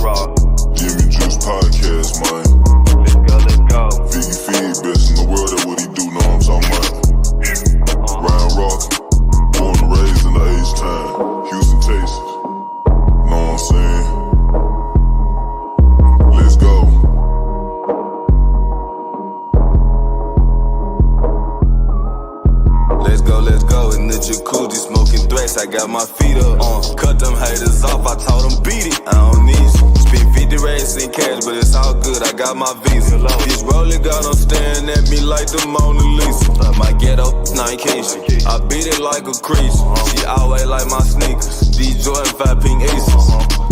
rock. Jimmy Juice Podcast, man. Let's go. Figgy Feed, best in the world, that's what he do, know what I'm talking about. Ryan Rock, born and raised in the H-Town, Houston, Texas. Know what I'm saying? Let's go. Let's go. In the jacuzzi, smoking threats, I got my feet up. Cut them haters off, I told them beat it. I don't need you. Spend 50 racks in cash, but it's all good, I got my visa. This rolling gun, I'm staring at me like the Mona Lisa. My ghetto, Nikeisha. I beat it like a creature. She always like my sneakers. These Jordan 5 pink aces.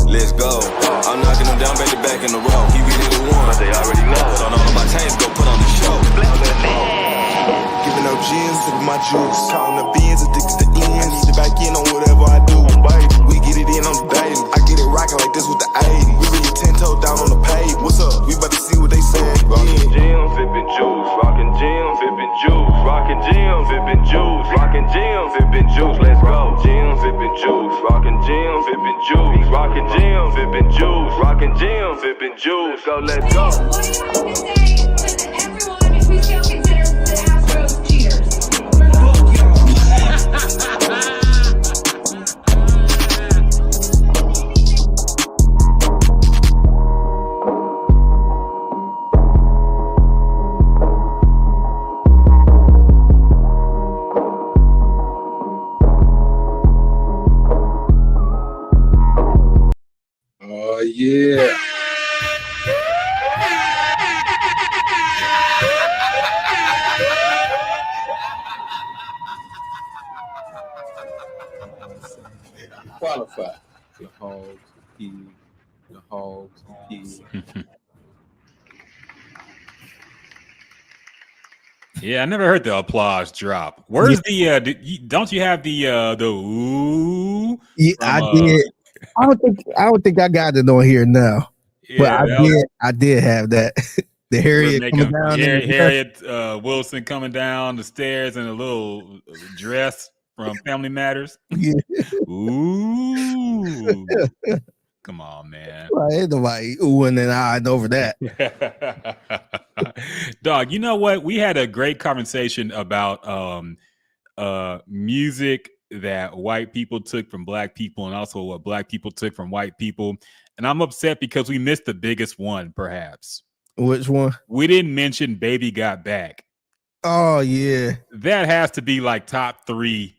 Let's go. I'm knocking them down, baby, back in the row. He really the one. They already know. Don't know my chains, go put on the show. Giving up gins, sipping my juice. Counting the beans, addicted to ends. I need to back in on whatever I do. We get it in on the daily. I get it rocking like this with the 80. We really 10 toes down on the pavement. What's up? We about to see what they say. Rockin' gym, vippin' juice. Rockin' gym, vippin' juice. Rockin' gym, vippin' juice. Rockin' gym, vippin' juice. Let's go. Gym, vippin' juice. Rockin' gym, vippin' juice. Rockin' gym, vippin' juice. Rockin' gym, vippin' juice. Let's go. What do you have to say to everyone if we still consider the Astros cheaters? Oh, yeah. Qualify. The hogs, the hogs, Yeah, I never heard the applause drop. Where's don't you have the ooh? Yeah, I did. I don't think I got it on here now. Yeah, but I did have that. The Harriet coming down. Harriet Wilson coming down the stairs in a little dress from Family Matters. Yeah. Ooh. Come on, man. Ain't nobody oohing and eyeing over that. Dog, you know what? We had a great conversation about music that white people took from black people and also what black people took from white people. And I'm upset because we missed the biggest one, perhaps. Which one? We didn't mention Baby Got Back. Oh, yeah. That has to be like top 3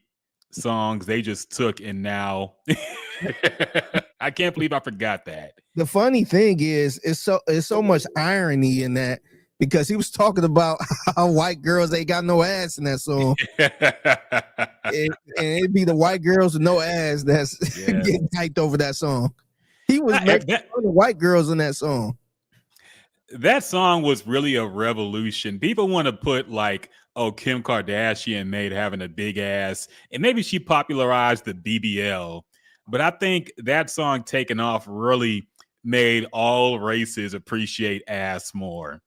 songs they just took, and now I can't believe I forgot that. The funny thing is, it's so much irony in that, because he was talking about how white girls ain't got no ass in that song. and it'd be the white girls with no ass that's getting hyped over that song. He was making fun of white girls in that song. That song was really a revolution. People want to put like, oh, Kim Kardashian made having a big ass, and maybe she popularized the BBL. But I think that song taking off really made all races appreciate ass more.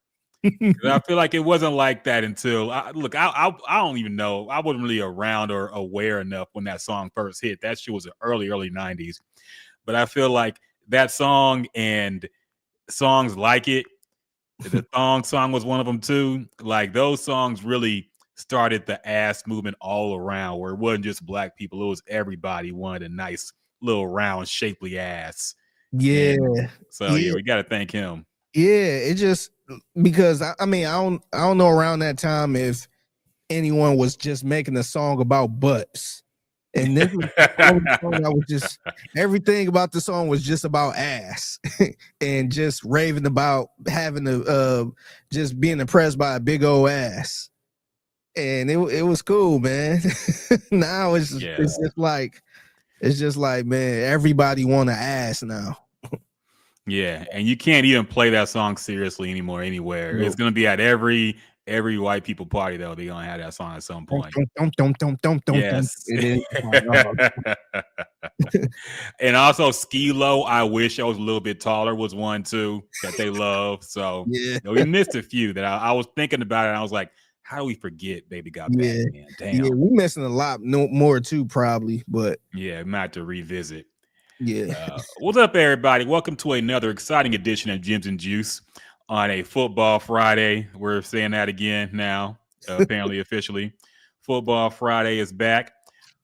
I feel like it wasn't like that until I don't even know. I wasn't really around or aware enough when that song first hit. That shit was the early 90s. But I feel like that song and songs like it, the Thong song was one of them too. Like those songs really started the ass movement all around, where it wasn't just black people. It was everybody wanted a nice little round shapely ass. Yeah. And so yeah, we got to thank him. Yeah, it just because I mean I don't know around that time if anyone was just making a song about butts. And this was the song that was just everything about the song was just about ass and just raving about having a just being impressed by a big old ass. And it was cool, man. Now it's just like man, everybody want an ass now. Yeah, and you can't even play that song seriously anymore anywhere. It's gonna be at every white people party though. They're gonna have that song at some point. Yes. And also Skee-Lo, I wish I was a little bit taller, was one too that they love. So we missed a few that I was thinking about it. And I was like, how do we forget Baby Got Back, man? Damn. Yeah, we're missing a lot more too, probably. But yeah, we might have to revisit. Yeah. What's up, everybody? Welcome to another exciting edition of Gyms and Juice on a Football Friday. We're saying that again now, apparently officially. Football Friday is back.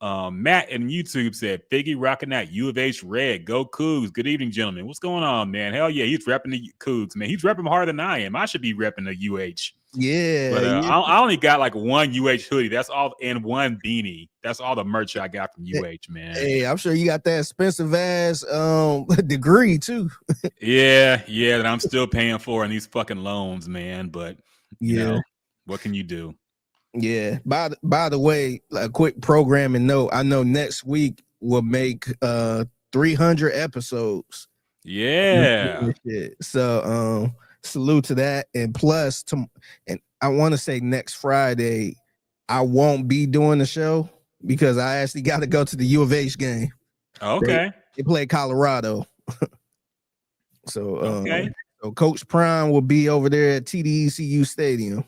Matt in YouTube said, Figgy rocking that U of H red. Go Cougs. Good evening, gentlemen. What's going on, man? Hell yeah, he's repping the Cougs, man. He's repping harder than I am. I should be repping the UH. Yeah. But I only got like one UH hoodie. That's all, and one beanie. That's all the merch I got from UH, man. Hey, I'm sure you got that expensive ass degree too. Yeah, that I'm still paying for in these fucking loans, man. But you know, what can you do? Yeah. By the way, a quick programming note. I know next week we'll make 300 episodes. Yeah. So salute to that. And plus and I want to say next Friday I won't be doing the show because I actually got to go to the U of H game. Okay. They play Colorado. So so Coach Prime will be over there at TDECU Stadium.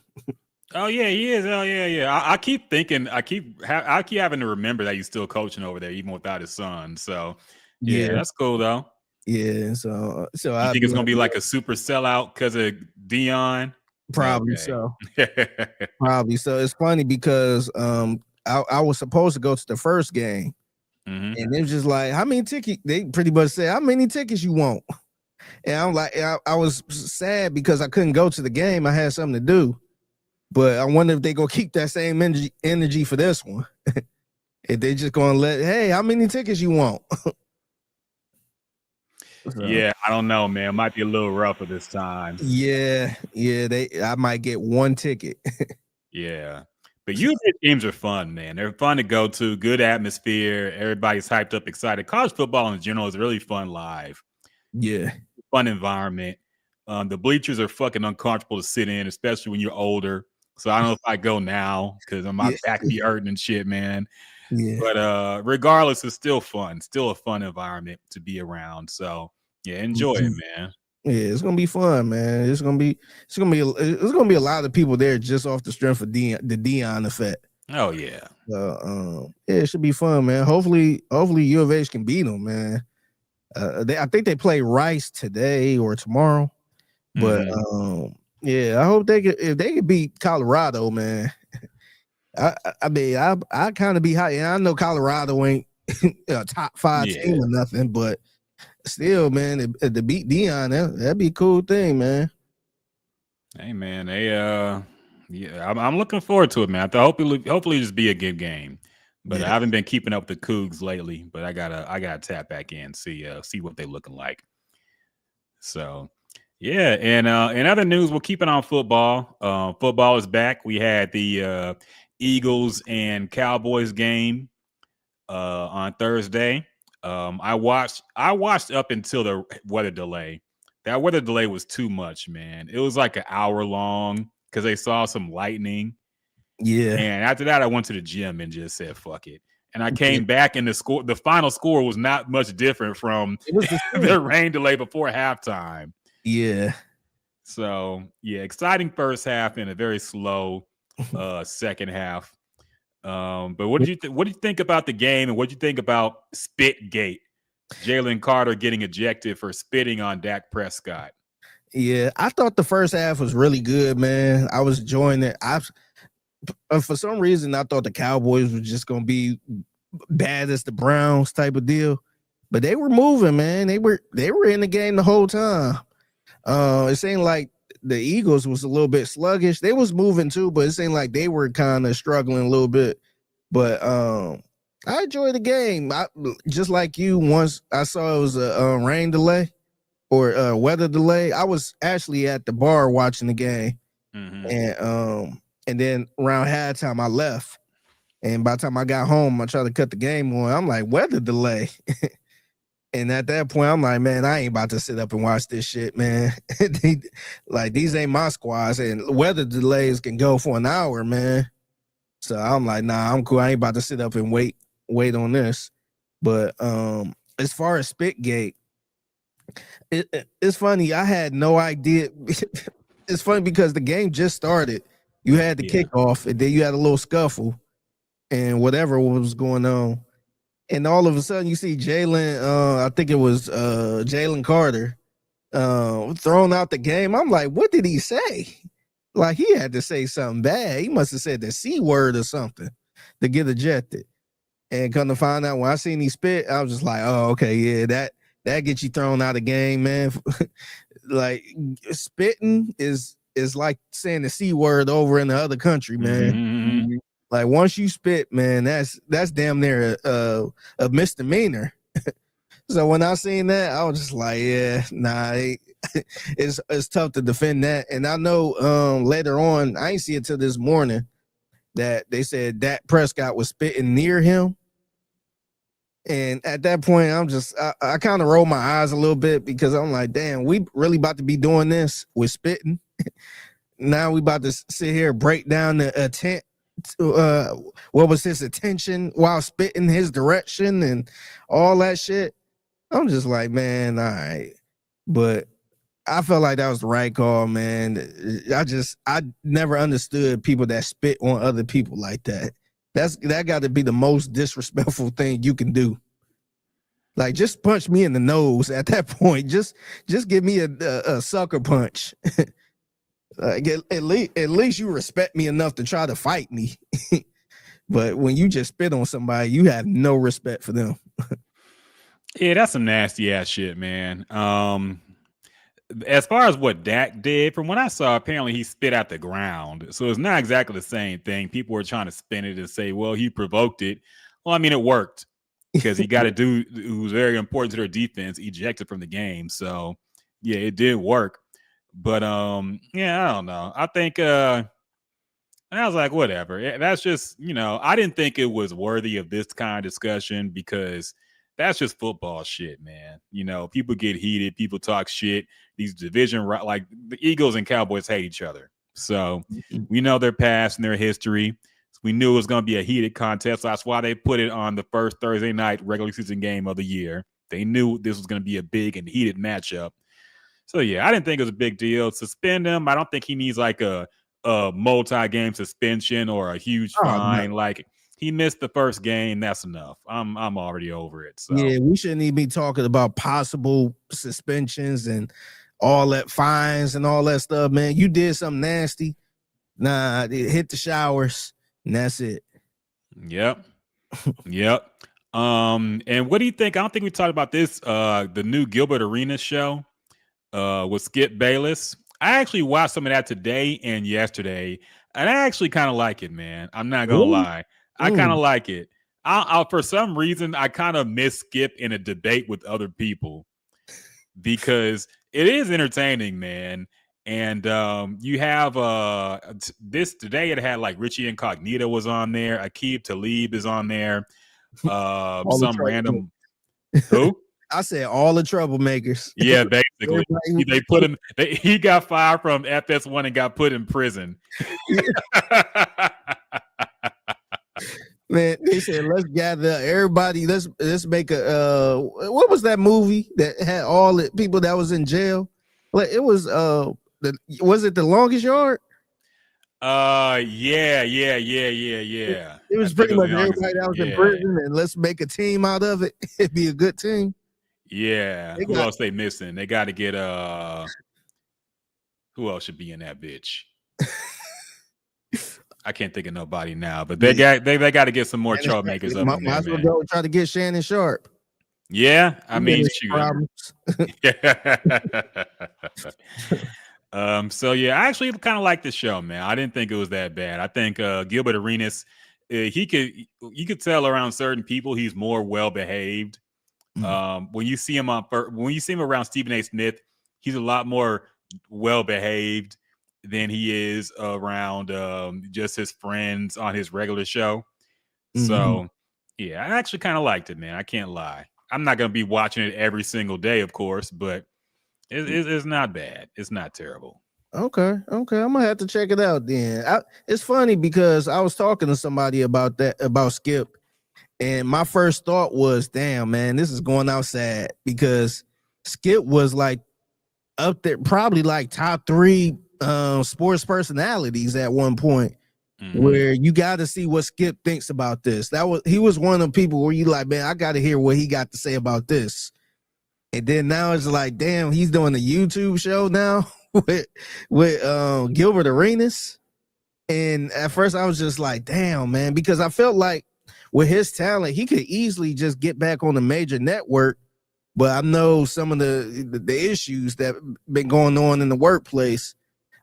Oh yeah, he is. Oh yeah. I keep thinking, I keep having to remember that he's still coaching over there, even without his son. So yeah, that's cool though. Yeah. So I think it's gonna be like a super sellout because of Dion. Probably so. Probably so. It's funny because I was supposed to go to the first game, and it was just like, how many tickets? They pretty much said, how many tickets you want? And I'm like, I was sad because I couldn't go to the game. I had something to do. But I wonder if they gonna keep that same energy for this one. If they just gonna hey, how many tickets you want? So, yeah, I don't know, man. It might be a little rougher this time. Yeah. I might get one ticket. Yeah. But UVA games are fun, man. They're fun to go to, good atmosphere. Everybody's hyped up, excited. College football in general is really fun live. Yeah. Fun environment. The bleachers are fucking uncomfortable to sit in, especially when you're older. So I don't know if I go now because my back be hurting and shit, man. Yeah. But regardless, it's still fun. Still a fun environment to be around. So yeah, enjoy it, man. Yeah, it's gonna be fun, man. It's gonna be a lot of people there just off the strength of the Dion effect. Oh yeah. Yeah, it should be fun, man. Hopefully U of H can beat them, man. I think they play Rice today or tomorrow, but yeah, I hope if they could beat Colorado, man. I mean, I kind of be high. And I know Colorado ain't a top 5 team or nothing, but still, man, to beat Dion, that'd be a cool thing, man. Hey, man, I'm looking forward to it, man. Hopefully just be a good game. But I haven't been keeping up with the Cougs lately. But I gotta tap back in, see what they're looking like. So. Yeah, and in other news, we'll keep it on football. Football is back. We had the Eagles and Cowboys game on Thursday. I watched up until the weather delay. That weather delay was too much, man. It was like an hour long because they saw some lightning. Yeah. And after that, I went to the gym and just said, fuck it. And I came back and the final score was not much different from the rain delay before halftime. Yeah. So yeah, exciting first half and a very slow second half. But what do you think about the game, and what do you think about Spitgate? Jalen Carter getting ejected for spitting on Dak Prescott. Yeah, I thought the first half was really good, man. I was enjoying it. For some reason, I thought the Cowboys were just gonna be bad as the Browns type of deal, but they were moving, man. They were in the game the whole time. It seemed like the Eagles was a little bit sluggish. They was moving too, but it seemed like they were kind of struggling a little bit. But I enjoyed the game. Just like you, once I saw it was a rain delay or weather delay, I was actually at the bar watching the game. And then around halftime I left. And by the time I got home, I tried to cut the game on. I'm like, weather delay. And at that point, I'm like, man, I ain't about to sit up and watch this shit, man. These ain't my squads, and weather delays can go for an hour, man. So I'm like, nah, I'm cool. I ain't about to sit up and wait on this. But as far as Spitgate, it's funny. I had no idea. It's funny because the game just started. You had the kickoff, and then you had a little scuffle, and whatever was going on. and all of a sudden you see Jalen, I think it was Jalen Carter, thrown out the game. I'm like, what did he say? Like, he had to say something bad. He must have said the C word or something to get ejected. And come to find out, when I seen he spit, I was just like, oh, okay, yeah, that gets you thrown out of the game, man. Like, spitting is like saying the C word over in the other country, man. Mhm. Like, once you spit, man, that's damn near a misdemeanor. So when I seen that, I was just like, yeah, nah, it's tough to defend that. And I know later on, I ain't see it till this morning, that they said Dak Prescott was spitting near him. And at that point, I kind of roll my eyes a little bit, because I'm like, damn, we really about to be doing this with spitting. Now we about to sit here, break down the attempt. What was his attention while spitting his direction and all that shit. I'm just like, man, all right. But I felt like that was the right call, man. I never understood people that spit on other people like that. That got to be the most disrespectful thing you can do. Like, just punch me in the nose at that point. Just give me a sucker punch. Like, at least you respect me enough to try to fight me. But when you just spit on somebody, you have no respect for them. Yeah, that's some nasty ass shit, man. As far as what Dak did, from what I saw, apparently he spit out the ground. So it's not exactly the same thing. People were trying to spin it and say, well, he provoked it. Well, I mean, it worked, because he got a dude who's very important to their defense ejected from the game. So yeah, it did work. But yeah, I don't know. I think I was like, whatever. That's just, I didn't think it was worthy of this kind of discussion, because that's just football shit, man. People get heated, people talk shit. These division, like the Eagles and Cowboys hate each other. So we know their past and their history. We knew it was going to be a heated contest. So that's why they put it on the first Thursday night regular season game of the year. They knew this was going to be a big and heated matchup. So yeah, I didn't think it was a big deal. Suspend him. I don't think he needs like a multi-game suspension or a huge fine. No. Like, he missed the first game. That's enough. I'm already over it. So yeah, we shouldn't even be talking about possible suspensions and all that, fines and all that stuff, man. You did something nasty. Nah, hit the showers, and that's it. Yep. And what do you think? I don't think we talked about this. The new Gilbert Arenas show with Skip Bayless. I actually watched some of that today and yesterday, and I actually kind of like it, man. I'm not gonna lie. I kind of like it. I for some reason, I kind of miss Skip in a debate with other people, because it is entertaining, man. And you have this today. It had like Richie Incognito was on there. Aqib Talib is on there. Some random who? I said all the troublemakers. Yeah, basically. They put him. He got fired from FS1 and got put in prison. Man, they said, let's gather everybody. Let's make a what was that movie that had all the people that was in jail? Well, it was was it The Longest Yard? Yeah. It was pretty much everybody that was in prison, and let's make a team out of it. It'd be a good team. Yeah. Who else they missing? They got to get who else should be in that bitch? I can't think of nobody now, but they got to get some more troublemakers up in there, might as well go try to get Shannon Sharp. Yeah, I mean, so yeah, I actually kind of like the show, man. I didn't think it was that bad. I think Gilbert Arenas, you could tell around certain people he's more well behaved. When you see him around Stephen A. Smith, he's a lot more well behaved than he is around just his friends on his regular show. So yeah, I actually kind of liked it, man. I can't lie. I'm not gonna be watching it every single day, of course, but it's not bad. It's not terrible. Okay. I'm gonna have to check it out then. It's funny because I was talking to somebody about Skip, and my first thought was, damn, man, this is going out sad, because Skip was like up there, probably like top 3 sports personalities at one point. where you got to see what Skip thinks about this. He was one of the people where you like, man, I got to hear what he got to say about this. And then now it's like, damn, he's doing a YouTube show now with Gilbert Arenas. And at first I was just like, damn, man, because I felt like with his talent, he could easily just get back on a major network. But I know some of the issues that been going on in the workplace.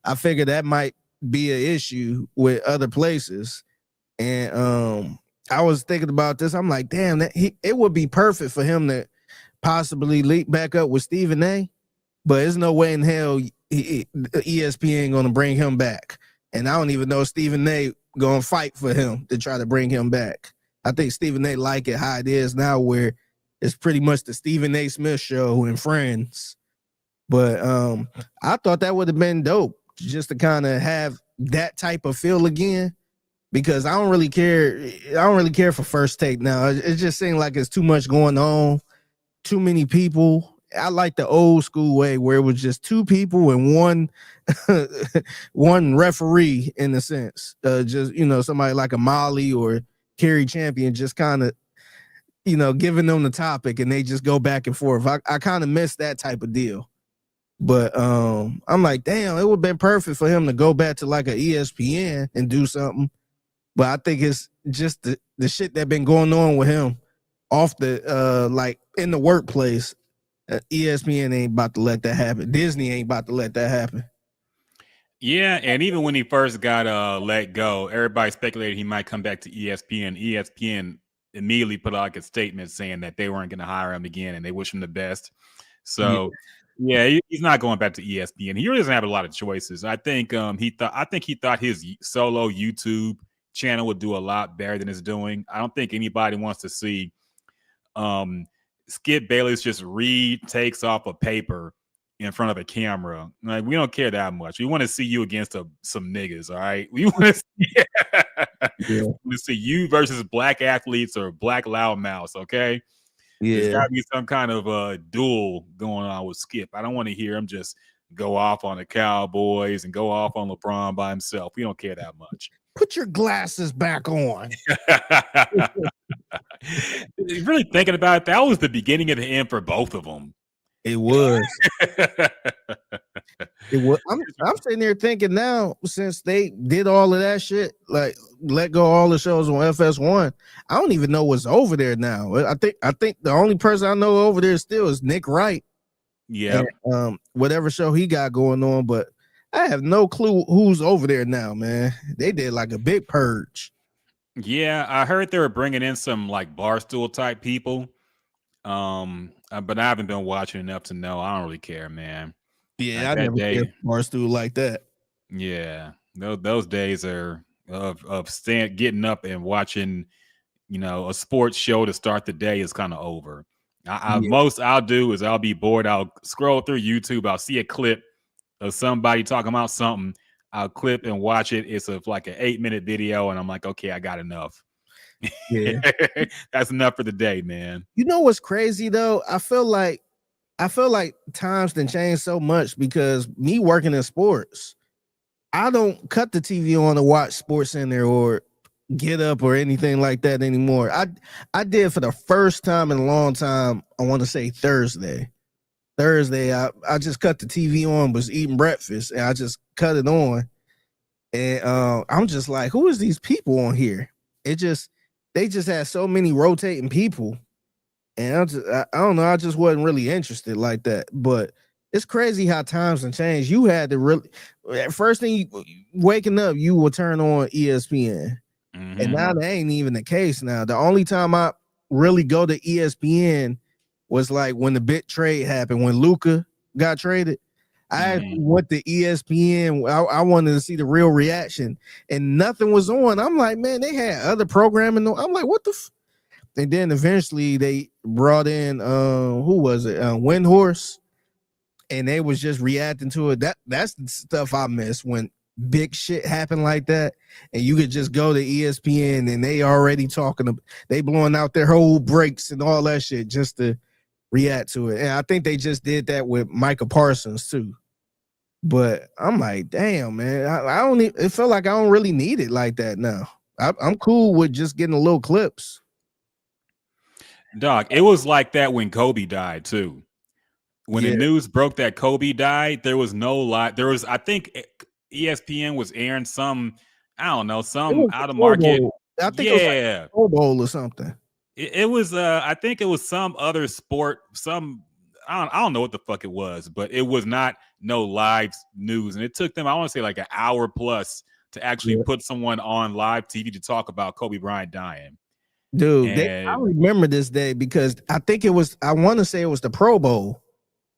I figured that might be an issue with other places. And I was thinking about this. I'm like, damn, it would be perfect for him to possibly link back up with Stephen A. But there's no way in hell ESPN going to bring him back. And I don't even know Stephen A. going to fight for him to try to bring him back. I think Stephen A. like it how it is now, where it's pretty much the Stephen A. Smith show and Friends. But I thought that would have been dope just to kind of have that type of feel again, because I don't really care for First Take now. It just seems like it's too much going on, too many people. I like the old school way where it was just two people and one referee in a sense. Just, somebody like a Molly or Kerry Champion just kind of, giving them the topic and they just go back and forth. I kind of miss that type of deal. But I'm like, damn, it would have been perfect for him to go back to like an ESPN and do something. But I think it's just the shit that been going on with him off the like in the workplace. ESPN ain't about to let that happen. Disney ain't about to let that happen. Yeah, and even when he first got let go, everybody speculated he might come back to ESPN. ESPN immediately put out a statement saying that they weren't going to hire him again and they wish him the best. So yeah, he's not going back to ESPN. He really doesn't have a lot of choices. I think he thought his solo YouTube channel would do a lot better than it's doing. I don't think anybody wants to see Skip Bayless just read takes off a paper in front of a camera. Like, we don't care that much. We want to see you against some niggas, all right? We want to see you versus black athletes or black loudmouths, okay? Yeah. There's got to be some kind of duel going on with Skip. I don't want to hear him just go off on the Cowboys and go off on LeBron by himself. We don't care that much. Put your glasses back on. Really thinking about it, that was the beginning of the end for both of them. It was. It was. I'm sitting there thinking now, since they did all of that shit, like let go all the shows on FS1, I don't even know what's over there now. I think the only person I know over there still is Nick Wright. Yeah. Whatever show he got going on, but I have no clue who's over there now, man. They did like a big purge. Yeah, I heard they were bringing in some like Barstool type people. But I haven't been watching enough to know. I don't really care, man. Yeah, like I never cared for Barstool like that. Yeah, those days are of getting up and watching, a sports show to start the day is kind of over. Most I'll do is I'll be bored. I'll scroll through YouTube. I'll see a clip of somebody talking about something. I'll clip and watch it. It's like an 8-minute video, and I'm like, okay, I got enough. Yeah, that's enough for the day, man. You know what's crazy though? I feel like times done changed so much, because me working in sports, I don't cut the TV on to watch Sports Center or Get Up or anything like that anymore. I did for the first time in a long time. I want to say Thursday, I just cut the TV on, was eating breakfast, and I just cut it on, and I'm just like, who is these people on here? They just had so many rotating people, and I don't know. I just wasn't really interested like that. But it's crazy how times have changed. You had to really, first thing waking up, you will turn on ESPN, and now that ain't even the case. Now the only time I really go to ESPN was like when the big trade happened, when Luka got traded. I actually went to ESPN. I wanted to see the real reaction, and nothing was on. I'm like, man, they had other programming. I'm like, what the? And then eventually they brought in who was it? Windhorse, and they was just reacting to it. That's the stuff I miss, when big shit happened like that, and you could just go to ESPN and they already talking. They blowing out their whole breaks and all that shit just to react to it. And I think they just did that with Micah Parsons too. But I'm like, damn, man, I don't. It felt like I don't really need it like that now. I'm cool with just getting a little clips. Dog, it was like that when Kobe died too. When the Yeah. news broke that Kobe died, there was no lot. There was, I think, ESPN was airing some, I don't know, It some was the out of Pro market. Bowl. I think it was like Yeah, the Pro Bowl or something. it was. I think it was some other sport. Some I don't know what the fuck it was, but it was not no live news, and it took them, I want to say, like an hour plus to actually Yeah. put someone on live TV to talk about Kobe Bryant dying. Dude, I And remember this day because I think it was, I want to say it was the Pro Bowl.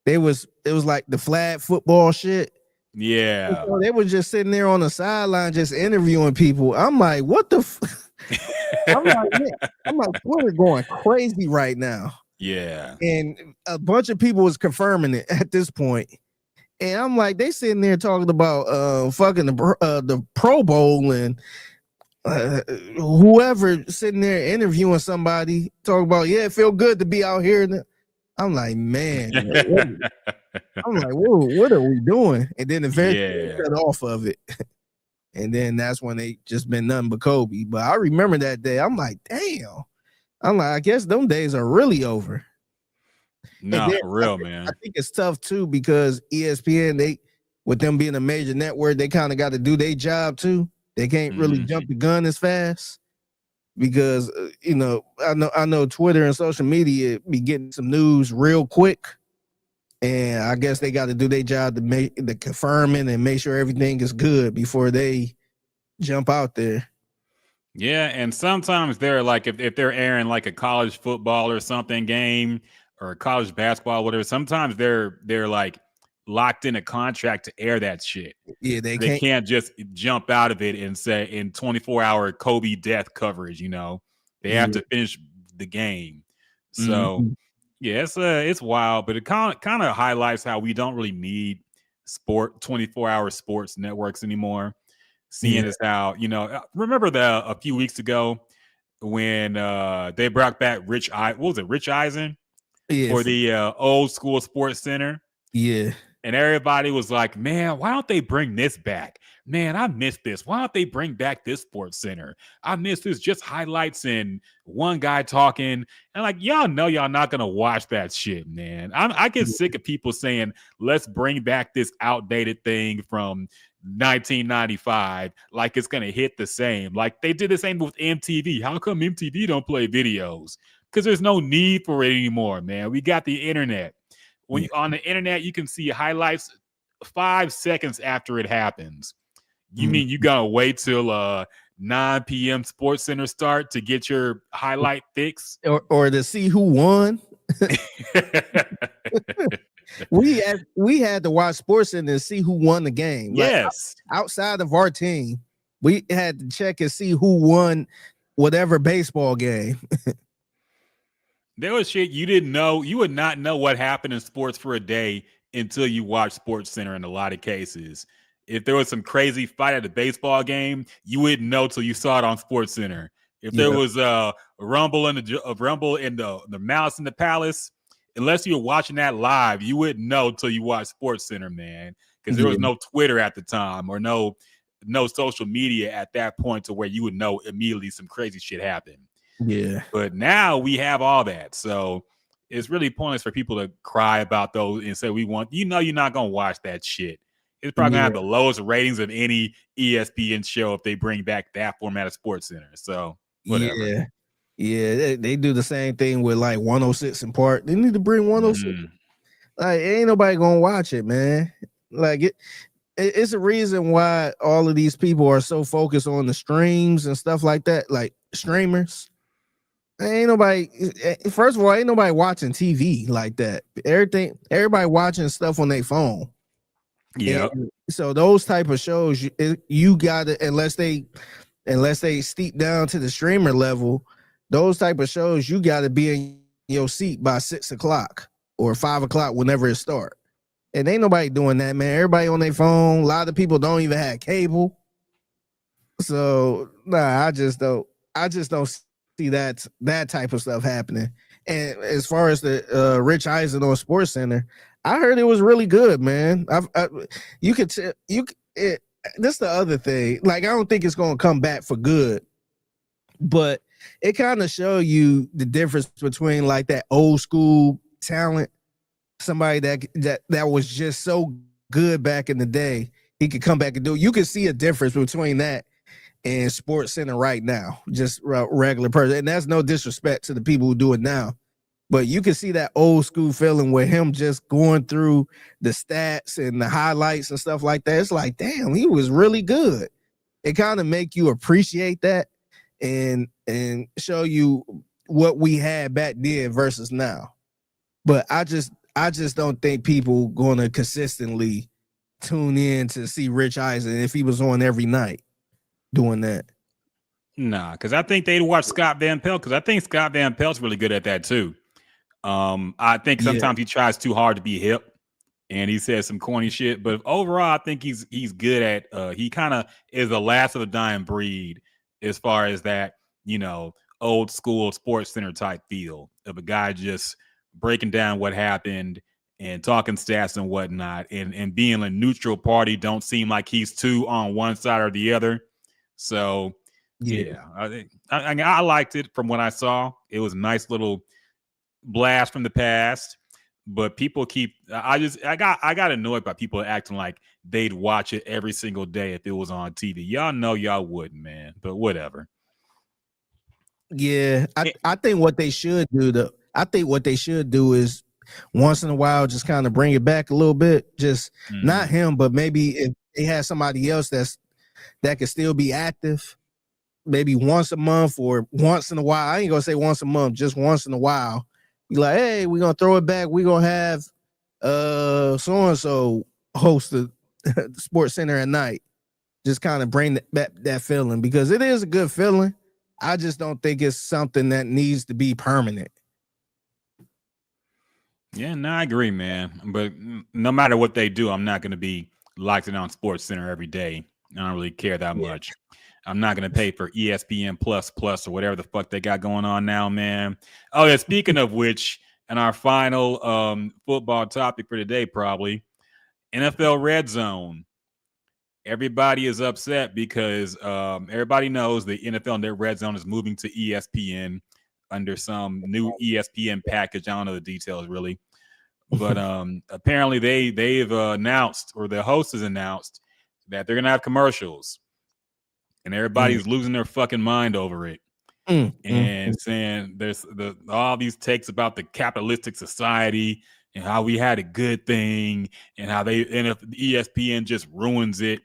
It was like the flag football shit. yeah, So they were just sitting there on the sideline just interviewing people. I'm like, what the I'm like, man, I'm like, Twitter going crazy right now. yeah. And a bunch of people was confirming it at this point. And I'm like, they sitting there talking about fucking the Pro Bowl and whoever sitting there interviewing somebody talking about, yeah, it feel good to be out here. I'm like, man, I'm like, whoa, what are we doing? And then eventually they cut off of it. And then that's when they just been nothing but Kobe. But I remember that day. I'm like, damn. I'm like, I guess them days are really over. No, for real, man. I think it's tough too because ESPN, they, with them being a major network, they kind of got to do their job too. They can't really jump the gun as fast because you know, I know Twitter and social media be getting some news real quick, and I guess they got to do their job to make the confirming and make sure everything is good before they jump out there. Yeah, and sometimes they're like, if they're airing like a college football or something game or college basketball, whatever, sometimes they're like locked in a contract to air that shit. Yeah, they can't just jump out of it and say in 24-hour Kobe death coverage, you know. They have to finish the game. So yeah, it's wild, but it kind of highlights how we don't really need 24-hour sports networks anymore. Seeing as how, you know, remember a few weeks ago when they brought back Rich Eisen for the old school Sports Center? Yeah. And everybody was like, man, why don't they bring this back? Man, I miss this. Why don't they bring back this Sports Center? I miss this, just highlights and one guy talking. And like, y'all know y'all not going to watch that shit, man. I get sick of people saying, let's bring back this outdated thing from 1995 like it's going to hit the same. Like they did the same with MTV. How come MTV don't play videos? Because there's no need for it anymore, man. We got the internet. When on the internet, you can see highlights 5 seconds after it happens. You mean you gotta wait till 9 p.m. Sports Center start to get your highlight fix? Or to see who won? we had to watch Sports Center to see who won the game. Yes. Like, outside of our team, we had to check and see who won whatever baseball game. There was shit you didn't know. You would not know what happened in sports for a day until you watched Sports Center in a lot of cases. If there was some crazy fight at a baseball game, you wouldn't know till you saw it on Sports Center. If there was a rumble in the Mouse in the Palace, unless you were watching that live, you wouldn't know till you watched Sports Center, man. Because there was no Twitter at the time or no social media at that point to where you would know immediately some crazy shit happened. Yeah. But now we have all that. So it's really pointless for people to cry about those and say you're not going to watch that shit. It's probably going to have the lowest ratings of any ESPN show if they bring back that format of Sports Center. So whatever. Yeah. They do the same thing with like 106 in Park. They need to bring 106. Like ain't nobody going to watch it, man. Like it's a reason why all of these people are so focused on the streams and stuff like that, like streamers. Ain't nobody, first of all, ain't nobody watching TV like that. Everybody watching stuff on their phone. Yeah. So those type of shows, you gotta, unless they steep down to the streamer level, those type of shows, you gotta be in your seat by 6 o'clock or 5 o'clock whenever it start. And ain't nobody doing that, man. Everybody on their phone. A lot of people don't even have cable. So I just don't see that type of stuff happening. And as far as the Rich Eisen on Sports Center, I heard it was really good, man. You could tell that's the other thing. Like, I don't think it's gonna come back for good, but it kind of show you the difference between like that old school talent, somebody that was just so good back in the day. He could come back and do it. You can see a difference between that and Sports Center right now, just regular person. And that's no disrespect to the people who do it now. But you can see that old school feeling with him just going through the stats and the highlights and stuff like that. It's like, damn, he was really good. It kind of make you appreciate that and show you what we had back then versus now. But I just don't think people gonna consistently tune in to see Rich Eisen if he was on every night doing that. Nah, because I think they'd watch Scott Van Pelt, because I think Scott Van Pelt's really good at that too. I think sometimes he tries too hard to be hip and he says some corny shit, but overall I think he's good at he kind of is the last of the dying breed as far as that, you know, old school Sports Center type feel of a guy just breaking down what happened and talking stats and whatnot, and being a neutral party, don't seem like he's too on one side or the other. So yeah, I liked it from what I saw. It was a nice little blast from the past, but people I got annoyed by people acting like they'd watch it every single day if it was on TV. Y'all know y'all wouldn't, man, but whatever. Yeah, I think what they should do is once in a while just kind of bring it back a little bit. Just not him, but maybe if they had somebody else that could still be active, maybe once a month or once in a while. I ain't gonna say once a month, just once in a while. Be like, hey, we're gonna throw it back. We're gonna have so-and-so host the Sports Center at night. Just kind of bring that feeling, because it is a good feeling. I just don't think it's something that needs to be permanent. Yeah, no, I agree, man. But no matter what they do, I'm not going to be locked in on Sports Center every day. I don't really care that much. I'm not going to pay for ESPN plus or whatever the fuck they got going on now, man. Oh, yeah, speaking of which, and our final football topic for today, probably, NFL Red Zone. Everybody is upset because everybody knows the NFL Net Red Zone is moving to ESPN under some new ESPN package. I don't know the details really, but apparently they've announced, or the host has announced, that they're gonna have commercials, and everybody's losing their fucking mind over it, and saying there's all these takes about the capitalistic society and how we had a good thing and how if ESPN just ruins it.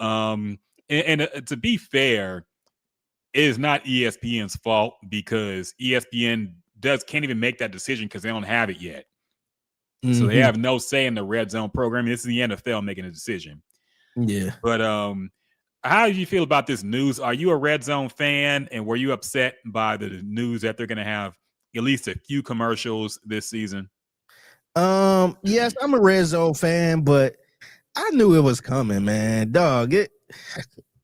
And to be fair, it is not ESPN's fault, because ESPN can't even make that decision because they don't have it yet. So they have no say in the red zone programming. This is the NFL making a decision. Yeah. But how do you feel about this news? Are you a red zone fan, and were you upset by the news that they're going to have at least a few commercials this season? Yes, I'm a red zone fan, but I knew it was coming, man. Dog,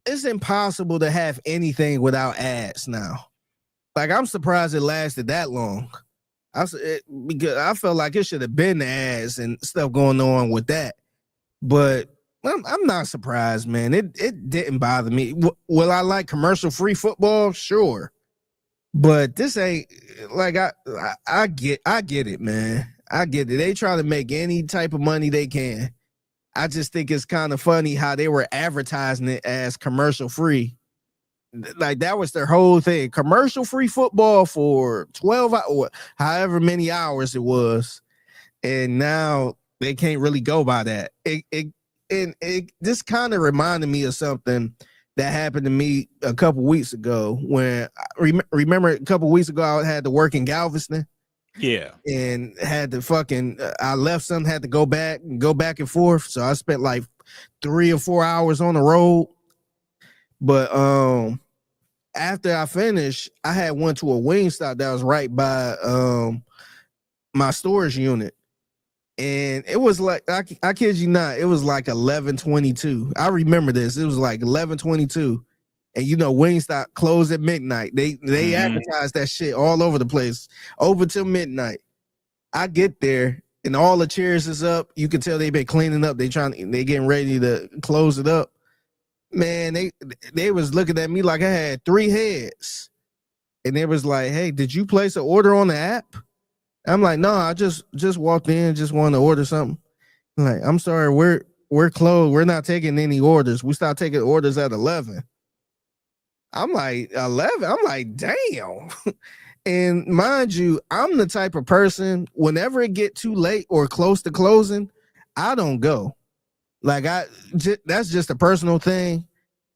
it's impossible to have anything without ads now. Like, I'm surprised it lasted that long. Because I felt like it should have been the ads and stuff going on with that. But I'm not surprised, man. It didn't bother me. Will I like commercial-free football? Sure. But this ain't like I get it, man. I get it. They try to make any type of money they can. I just think it's kind of funny how they were advertising it as commercial-free. Like, that was their whole thing. Commercial-free football for 12 hours, or however many hours it was. And now they can't really go by that. This kind of reminded me of something that happened to me a couple weeks ago, when remember a couple weeks ago I had to work in Galveston. Yeah. And had to I left something, had to go back and forth. So I spent like 3 or 4 hours on the road. But after I finished, I had went to a Wingstop that was right by my storage unit. And it was like, I kid you not, it was like 11:22. I remember this. It was like 11:22. And you know, Wingstop closed at midnight. They advertise that shit all over the place, over till midnight. I get there and all the chairs is up. You can tell they've been cleaning up. They getting ready to close it up. Man, they was looking at me like I had 3 heads. And they was like, hey, did you place an order on the app? I'm like, no, I just walked in, just wanted to order something. I'm like, I'm sorry, we're closed. We're not taking any orders. We start taking orders at 11. I'm like, 11? I'm like, damn. And mind you, I'm the type of person, whenever it get too late or close to closing, I don't go. Like that's just a personal thing.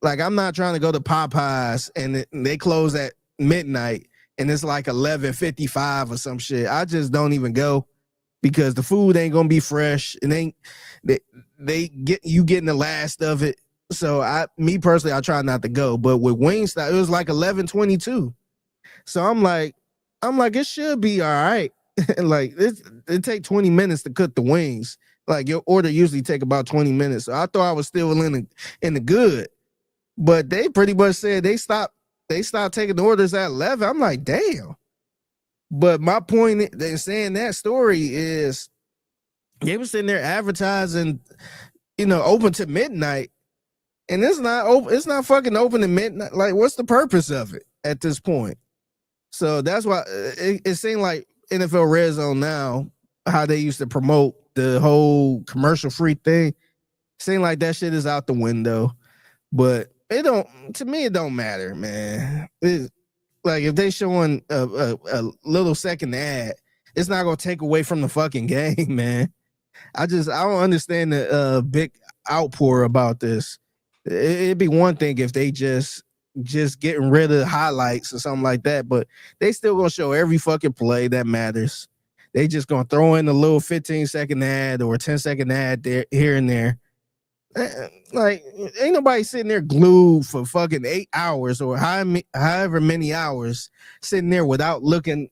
Like I'm not trying to go to Popeyes and they close at midnight and it's like 11:55 or some shit. I just don't even go because the food ain't gonna be fresh and they get you getting the last of it. So me personally, I try not to go. But with Wingstop, it was like 11:22. So I'm like, it should be all right. Like it take 20 minutes to cook the wings. Like your order usually take about 20 minutes. So I thought I was still in the good. But they pretty much said they stopped taking the orders at 11. I'm like, damn. But my point in saying that story is they were sitting there advertising, open to midnight. And it's not open, it's not fucking open at midnight. Like, what's the purpose of it at this point? So that's why it seemed like NFL Red Zone now, how they used to promote the whole commercial free thing. Seemed like that shit is out the window. But to me, it don't matter, man. It's like if they showing a little second ad, it's not gonna take away from the fucking game, man. I don't understand the big outpour about this. It'd be one thing if they just getting rid of highlights or something like that, but they still gonna show every fucking play that matters. They just gonna throw in a little 15-second ad or 10-second ad there, here and there. Like, ain't nobody sitting there glued for fucking 8 hours or however many hours sitting there without looking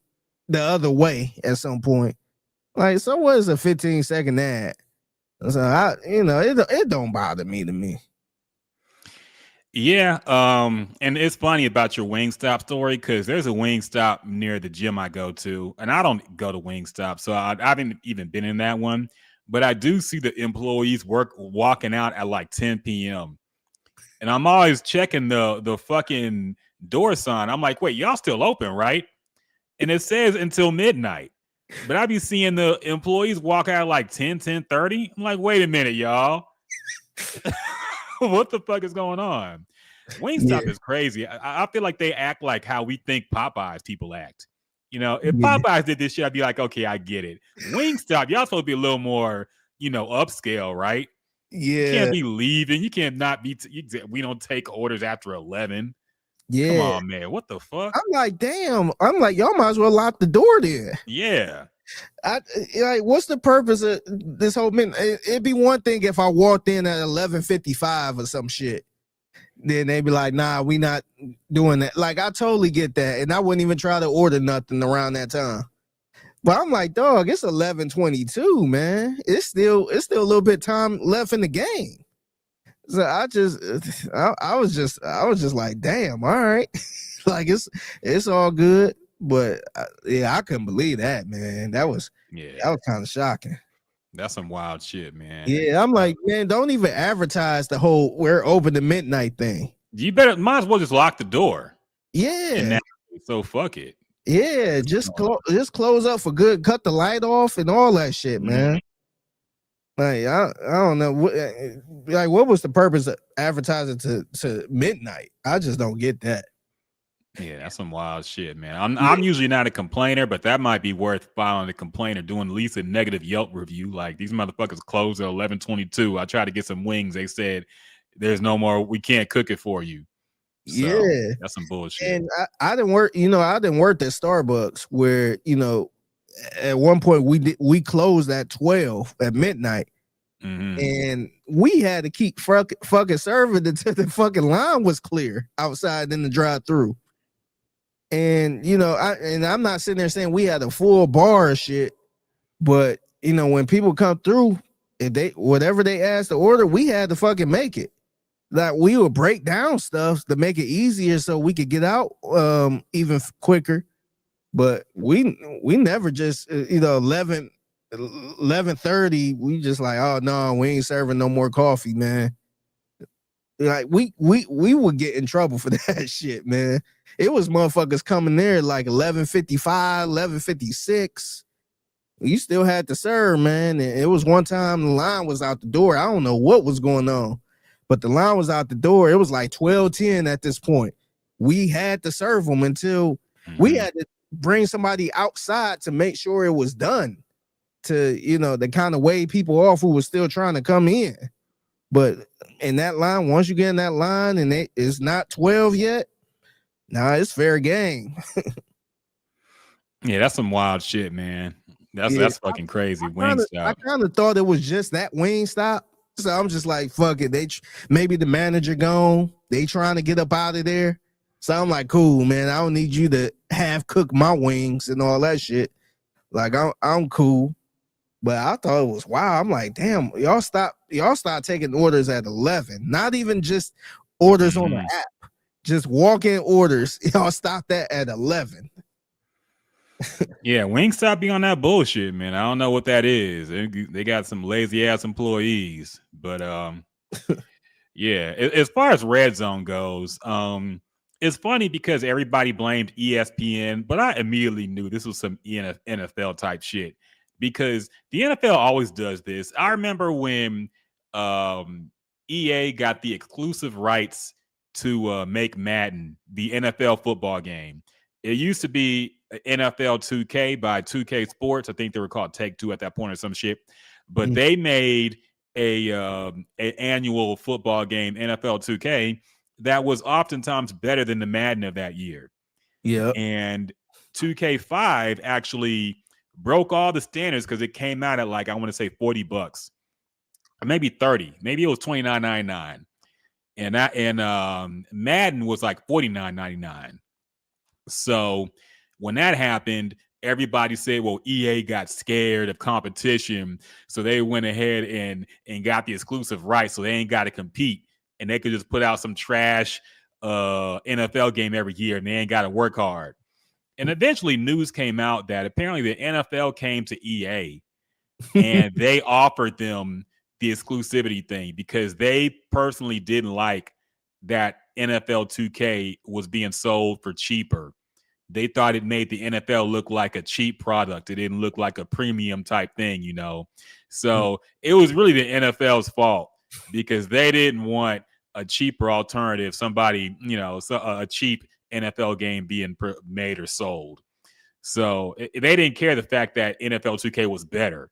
the other way at some point. Like, so what is a 15-second ad? So it don't bother me to me. Yeah, and it's funny about your Wingstop story because there's a Wingstop near the gym I go to, and I don't go to Wingstop, so I haven't even been in that one. But I do see the employees walking out at like 10 p.m. And I'm always checking the fucking door sign. I'm like, wait, y'all still open, right? And it says until midnight. But I be seeing the employees walk out at like 10:30. I'm like, wait a minute, y'all. What the fuck is going on? Wingstop is crazy. I feel like they act like how we think Popeyes people act. If Popeyes did this shit, I'd be like, okay, I get it. Wingstop, y'all supposed to be a little more, upscale, right? Yeah. You can't be leaving. You can't not be. We don't take orders after 11. Yeah. Come on, man. What the fuck? I'm like, damn. I'm like, y'all might as well lock the door there. Yeah. What's the purpose of this whole minute? It'd be one thing if I walked in at 11:55 or some shit. Then they'd be like, nah, we not doing that. Like, I totally get that. And I wouldn't even try to order nothing around that time. But I'm like, dog, it's 11:22, man. It's still a little bit time left in the game. So I was just like, damn, all right. Like it's all good. But I couldn't believe that, man. That was kind of shocking. That's some wild shit, man. Yeah, I'm like, man, don't even advertise the whole we're open to midnight thing. You might as well just lock the door. Yeah. So fuck it. Yeah, just close up for good. Cut the light off and all that shit, man. Like I don't know what was the purpose of advertising to midnight? I just don't get that. Yeah, that's some wild shit, man. I'm usually not a complainer, but that might be worth filing a complaint or doing at least a negative Yelp review. Like, these motherfuckers closed at 11:22. I tried to get some wings. They said there's no more. We can't cook it for you. So, yeah, that's some bullshit. And I didn't work. I didn't work at Starbucks where at one point we closed at 12 at midnight. Mm-hmm. And we had to keep fucking serving until the fucking line was clear outside in the drive-through. And I'm not sitting there saying we had a full bar of shit, but when people come through, if whatever they asked to order, we had to fucking make it. Like, we would break down stuff to make it easier so we could get out even quicker. But we never just 11 11:30, we just like, oh no, we ain't serving no more coffee, man. Like we would get in trouble for that shit, man. It was motherfuckers coming there like 11:55, 11:56. You still had to serve, man. And it was one time the line was out the door. I don't know what was going on, but the line was out the door. It was like 12:10 at this point. We had to serve them until we had to bring somebody outside to make sure it was done, to, you know, to kind of wave people off who was still trying to come in. But in that line, once you get in that line and it's not 12 yet, nah, it's fair game. Yeah, that's some wild shit, man. That's fucking crazy. I kind of thought it was just that Wingstop. So I'm just like, fuck it. Maybe the manager gone. They trying to get up out of there. So I'm like, cool, man. I don't need you to half cook my wings and all that shit. Like I'm cool. But I thought it was wow. I'm like, damn, y'all start taking orders at 11. Not even just orders on the app. Just walk-in orders. Y'all stop that at 11. Yeah, Wingstop be on that bullshit, man. I don't know what that is. They got some lazy ass employees. But yeah, as far as Red Zone goes, it's funny because everybody blamed ESPN, but I immediately knew this was some NFL type shit. Because the NFL always does this. I remember when EA got the exclusive rights to make Madden, the NFL football game. It used to be NFL 2K by 2K Sports. I think they were called Take Two at that point or some shit. But they made an annual football game, NFL 2K, that was oftentimes better than the Madden of that year. Yeah. And 2K5 actually broke all the standards because it came out at like, I want to say $40 or maybe 30, maybe it was $29.99, and Madden was like $49.99. So when that happened, everybody said, well, EA got scared of competition, so they went ahead and got the exclusive rights, so they ain't got to compete, and they could just put out some trash NFL game every year, and they ain't got to work hard. And eventually news came out that apparently the NFL came to EA and they offered them the exclusivity thing because they personally didn't like that NFL 2K was being sold for cheaper. They thought it made the NFL look like a cheap product. It didn't look like a premium type thing, you know? So it was really the NFL's fault because they didn't want a cheaper alternative, somebody, you know, a cheap NFL game being made or sold. So they didn't care the fact that NFL 2K was better.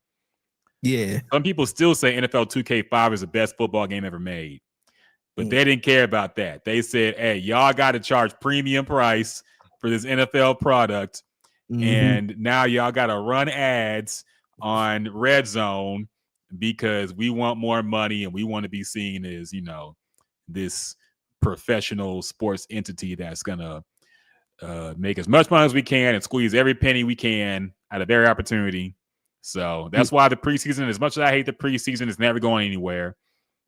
Yeah. Some people still say NFL 2K5 is the best football game ever made, but they didn't care about that. They said, hey, y'all got to charge premium price for this NFL product. And now y'all got to run ads on Red Zone because we want more money and we want to be seen as, you know, this professional sports entity that's gonna make as much money as we can and squeeze every penny we can out of every opportunity. So that's why the preseason, as much as I hate the preseason, is never going anywhere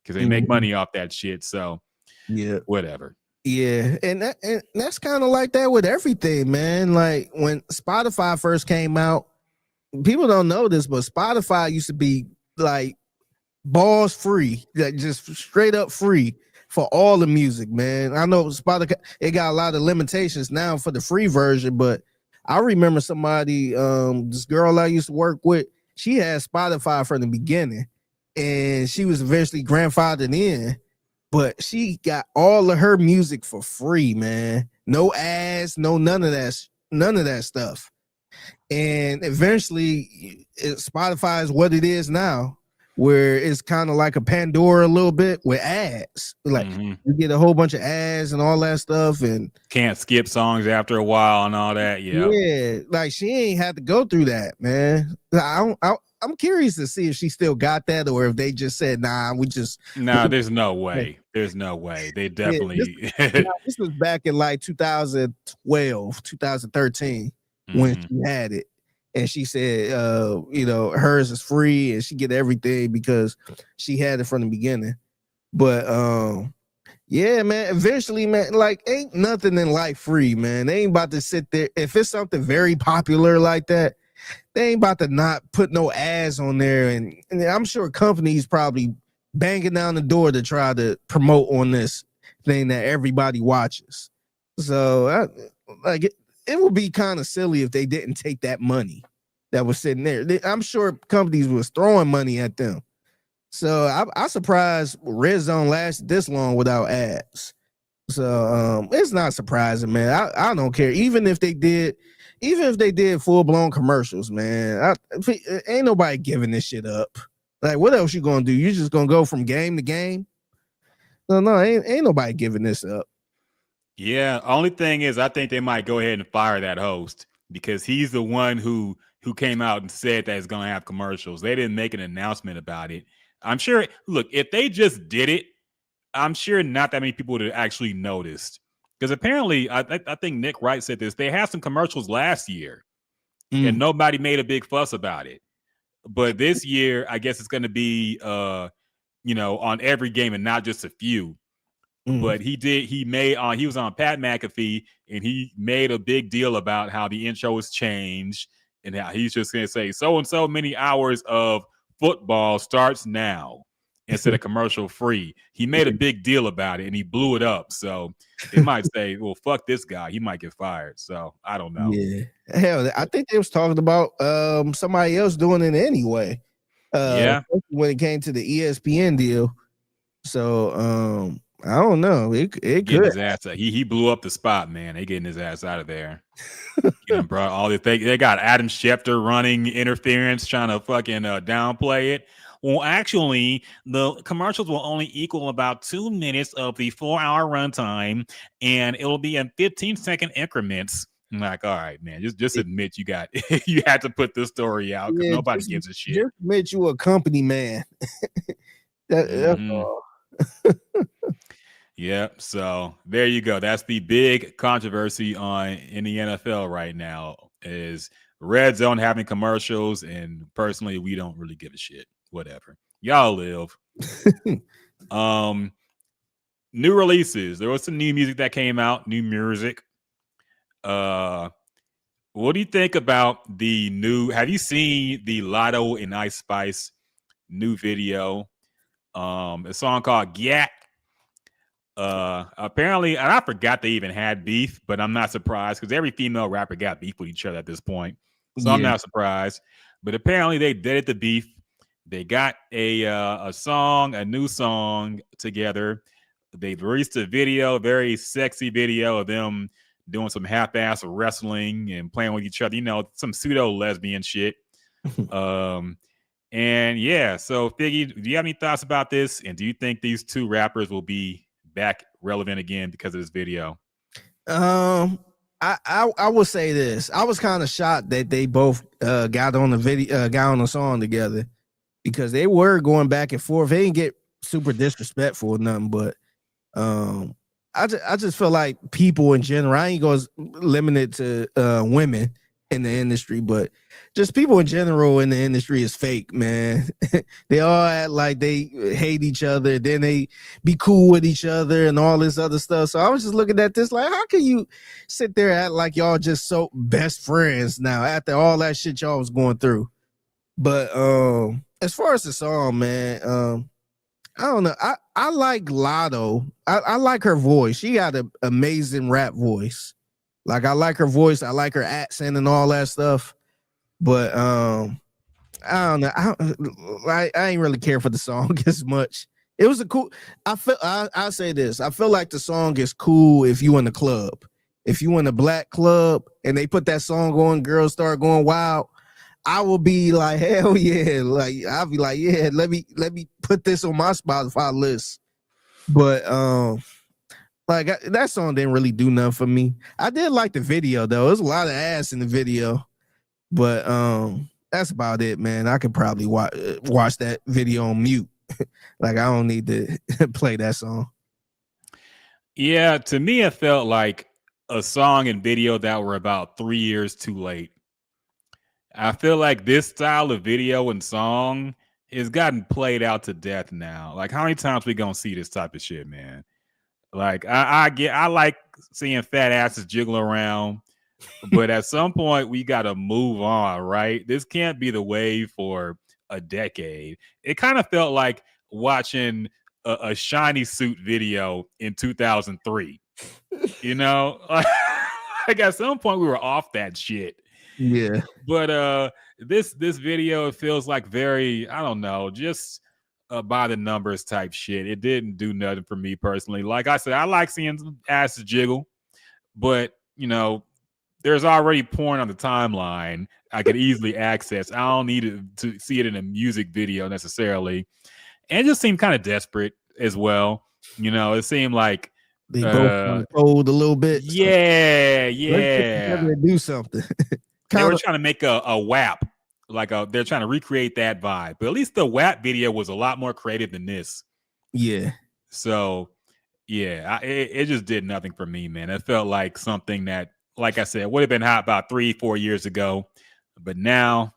because they make money off that shit. So yeah, whatever. Yeah, and that's kind of like that with everything, man. Like when Spotify first came out, people don't know this, but Spotify used to be like balls free, like just straight up free for all the music, man. I know Spotify, it got a lot of limitations now for the free version, but I remember somebody, this girl I used to work with, she had Spotify from the beginning, and she was eventually grandfathered in, but she got all of her music for free, man. No ads, none of that stuff. And eventually, Spotify is what it is now, where it's kind of like a Pandora a little bit with ads. Like you get a whole bunch of ads and all that stuff, and can't skip songs after a while and all that. Yeah, like she ain't had to go through that, man. I'm curious to see if she still got that or if they just said, nah, there's no way. There's no way. They definitely this was back in like 2012, 2013 when she had it. And she said, hers is free and she get everything because she had it from the beginning. But yeah, man, eventually, man, like ain't nothing in life free, man. They ain't about to sit there. If it's something very popular like that, they ain't about to not put no ads on there, and I'm sure companies probably banging down the door to try to promote on this thing that everybody watches. So, it would be kind of silly if they didn't take that money that was sitting there. I'm sure companies was throwing money at them. So I'm surprised Red Zone lasted this long without ads. So it's not surprising, man. I don't care. Even if they did full blown commercials, man, ain't nobody giving this shit up. Like, what else you gonna do? You just gonna go from game to game? No, ain't nobody giving this up. Yeah, only thing is, I think they might go ahead and fire that host because he's the one who came out and said that it's gonna have commercials. They didn't make an announcement about it. I'm sure. Look, if they just did it, I'm sure not that many people would have actually noticed. Because apparently, I think Nick Wright said this. They had some commercials last year, and nobody made a big fuss about it. But this year, I guess it's going to be, on every game and not just a few. But he was on Pat McAfee, and he made a big deal about how the intro was changed and how he's just going to say so and so many hours of football starts now instead of commercial free. He made a big deal about it and he blew it up. So they might say, well, fuck this guy. He might get fired. So I don't know. Yeah. Hell, I think they was talking about somebody else doing it anyway. When it came to the ESPN deal. So I don't know. It could. His ass out. He blew up the spot, man. They getting his ass out of there. Brought all the things. They got Adam Schefter running interference, trying to fucking downplay it. Well, actually, the commercials will only equal about 2 minutes of the 4-hour runtime, and it'll be in 15-second increments. I'm like, all right, man, just admit you had to put this story out because nobody gives a shit. Just admit you a company man. That's all. Yep. So there you go. That's the big controversy in the NFL right now is Red Zone having commercials, and personally, we don't really give a shit. Whatever. Y'all live. New releases. There was some new music that came out. New music. What do you think about the new? Have you seen the Lotto and Ice Spice new video? A song called Yak. Apparently, and I forgot they even had beef, but I'm not surprised because every female rapper got beef with each other at this point. So I'm not surprised. But apparently they did it the beef. They got a new song together. They've released a video, very sexy video of them doing some half-ass wrestling and playing with each other, some pseudo lesbian shit. And yeah, so Figgy, do you have any thoughts about this? And do you think these two rappers will be back relevant again because of this video? I will say this. I was kind of shocked that they both got on the song together because they were going back and forth. They didn't get super disrespectful or nothing, but I just feel like people in general, I ain't going to limit it to women in the industry, but just people in general in the industry is fake, man. They all act like they hate each other, then they be cool with each other and all this other stuff. So I was just looking at this like, how can you sit there and act like y'all just so best friends now after all that shit y'all was going through? But as far as the song, man, I don't know. I like Lotto. I like her voice. She got an amazing rap voice. Like, I like her voice. I like her accent and all that stuff. But I don't know. I ain't really care for the song as much. It was a cool. I'll say this. I feel like the song is cool if you in the club. If you in a black club and they put that song on, girls start going wild, I will be like, hell yeah. Like, I'll be like, yeah, let me put this on my Spotify list. But like, that song didn't really do nothing for me. I did like the video though. There's a lot of ass in the video, but that's about it, man. I could probably watch that video on mute. Like, I don't need to play that song. Yeah, to me, it felt like a song and video that were about 3 years too late. I feel like this style of video and song has gotten played out to death now. Like, how many times we gonna see this type of shit, man? Like, I like seeing fat asses jiggle around. But at some point, we got to move on, right? This can't be the wave for a decade. It kind of felt like watching a Shiny Suit video in 2003. You know, like at some point we were off that shit. Yeah. But this video, it feels like very, I don't know, just by the numbers type shit. It didn't do nothing for me personally. Like I said, I like seeing asses jiggle, but you know, there's already porn on the timeline I could easily access. I don't need to see it in a music video necessarily. And it just seemed kind of desperate as well. You know, it seemed like they both told a little bit. Yeah, so let's get together and do something. They were trying to make a WAP, they're trying to recreate that vibe. But at least the WAP video was a lot more creative than this. Yeah. So, yeah, it just did nothing for me, man. It felt like something that, like I said, would have been hot about 3-4 years ago. But now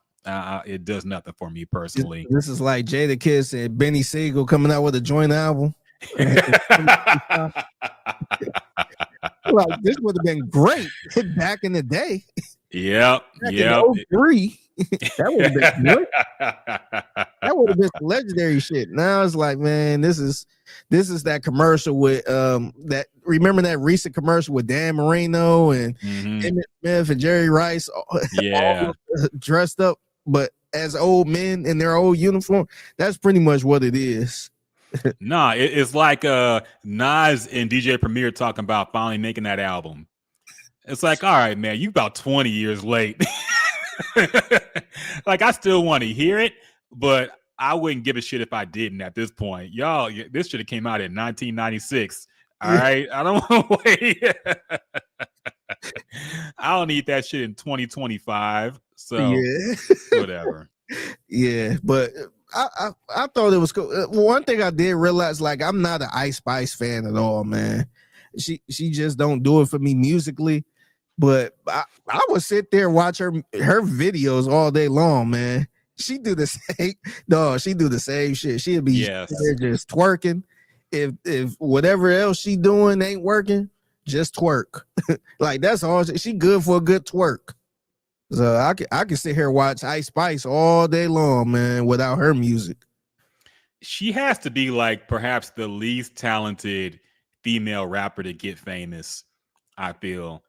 it does nothing for me personally. This is like Jadakiss and Benny Siegel coming out with a joint album. Like this would have been great back in the day. Yep. Yep. 03, that would have been good. That would have been legendary shit. Now it's like, man, this is that commercial with that. Remember that recent commercial with Dan Marino and Emmett Smith and Jerry Rice, all dressed up, but as old men in their old uniform. That's pretty much what it is. Nah, it's like Nas and DJ Premier talking about finally making that album. It's like, all right, man, you about 20 years late. Like, I still want to hear it, but I wouldn't give a shit if I didn't at this point. Y'all, this should have came out in 1996. All right, I don't want to wait. I don't need that shit in 2025. So whatever. Yeah, but I thought it was cool. One thing I did realize, like, I'm not an Ice Spice fan at all, man. She just don't do it for me musically. But I would sit there and watch her videos all day long, man. She do the same, she do the same shit. She'd be there just twerking. If whatever else she doing ain't working, just twerk. Like that's all she good for, a good twerk. So I can sit here and watch Ice Spice all day long, man, without her music. She has to be like perhaps the least talented female rapper to get famous, I feel.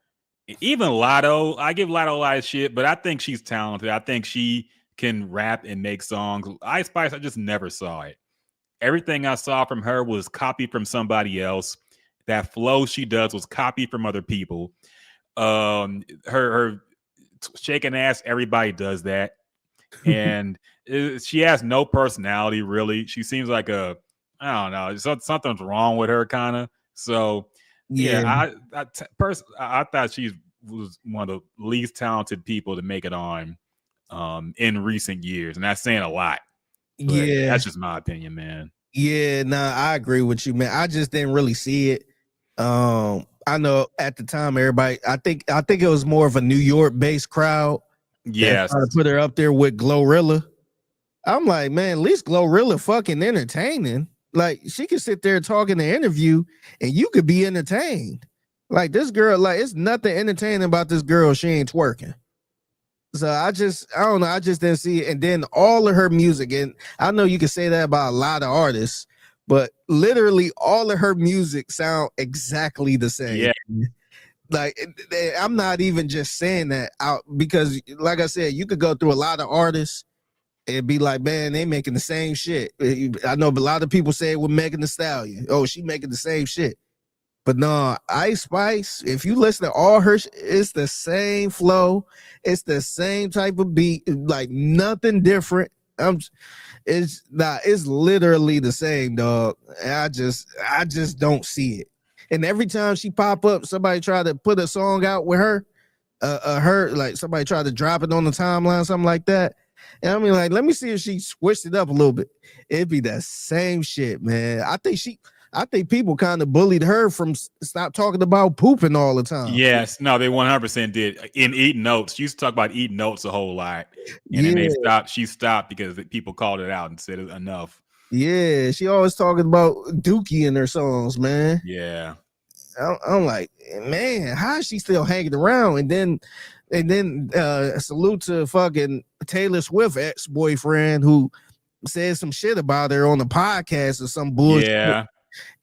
Even Lotto, I give Lotto a lot of shit, but I think she's talented. I think she can rap and make songs. Ice Spice, I just never saw it. Everything I saw from her was copied from somebody else. That flow she does was copied from other people. Her shaking ass, everybody does that. And she has no personality, really. She seems like I don't know, something's wrong with her, kind of. So, yeah, I thought she was one of the least talented people to make it on in recent years. And that's saying a lot. But yeah. That's just my opinion, man. Yeah, I agree with you, man. I just didn't really see it. I know at the time everybody, I think it was more of a New York based crowd. Yes. Trying to put her up there with Glorilla. I'm like, man, at least Glorilla fucking entertaining. Like she could sit there talking the interview and you could be entertained. Like this girl, like it's nothing entertaining about this girl. She ain't twerking. So I don't know. I just didn't see it. And then all of her music, and I know you can say that about a lot of artists, but literally all of her music sound exactly the same. Yeah. Like I'm not even just saying that out because, like I said, you could go through a lot of artists and be like, man, they making the same shit. I know, but a lot of people say it with Megan Thee Stallion. Oh, she making the same shit. But no, Ice Spice, if you listen to all her, it's the same flow. It's the same type of beat, like nothing different. It's literally the same, dog. I just don't see it. And every time she pop up, somebody try to put a song out with her, like somebody tried to drop it on the timeline, something like that. And I mean, like, let me see if she switched it up a little bit. It'd be that same shit, man. I think people kind of bullied her from stop talking about pooping all the time. Yes, no, they 100% did. In Eating Oats, she used to talk about eating oats a whole lot, and then she stopped because people called it out and said it enough. Yeah, she always talking about Dookie in her songs, man. Yeah. I'm like, man, how is she still hanging around? And then salute to fucking Taylor Swift ex-boyfriend who said some shit about her on the podcast or some bullshit. Yeah.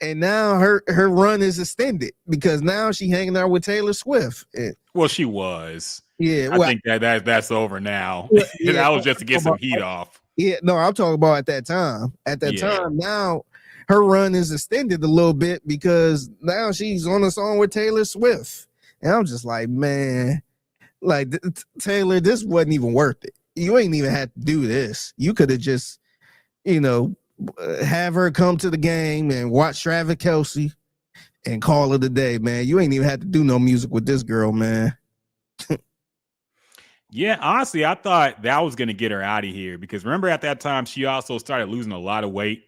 And now her run is extended because now she hanging out with Taylor Swift. Well, she was. Yeah, I think that's over now. Yeah, That was just to get some heat off. Yeah, no, I'm talking about at that time. At that time, now her run is extended a little bit because now she's on a song with Taylor Swift. And I'm just like, man, like Taylor, this wasn't even worth it. You ain't even had to do this. You could have just, have her come to the game and watch Travis Kelce and call it a day, man. You ain't even had to do no music with this girl, man. Yeah, honestly, I thought that was going to get her out of here because remember at that time, she also started losing a lot of weight.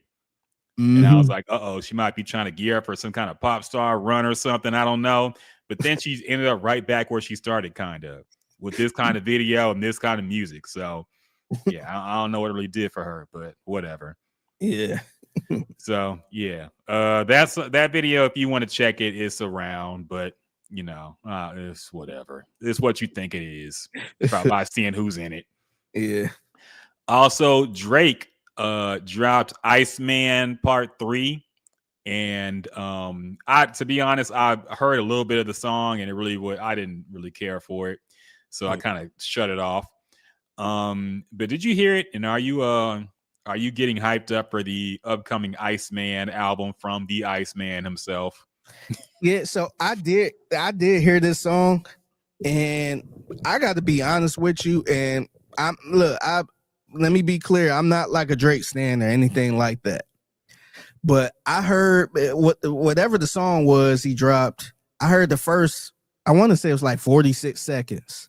And I was like, she might be trying to gear up for some kind of pop star run or something. I don't know. But then she ended up right back where she started, kind of, with this kind of video and this kind of music. So, yeah, I don't know what it really did for her, but whatever. Yeah. So, yeah, that's that video. If you want to check it, it's around, but it's whatever. It's what you think it is. Probably by seeing who's in it. Yeah. Also, Drake dropped Iceman Part 3. And to be honest, I heard a little bit of the song and I didn't really care for it. So I kind of shut it off. But did you hear it? And are you getting hyped up for the upcoming Iceman album from the Iceman himself? Yeah, so I did hear this song, and I got to be honest with you. And let me be clear, I'm not like a Drake stan or anything like that. But I heard whatever the song was he dropped. I heard the first, I want to say it was like 46 seconds,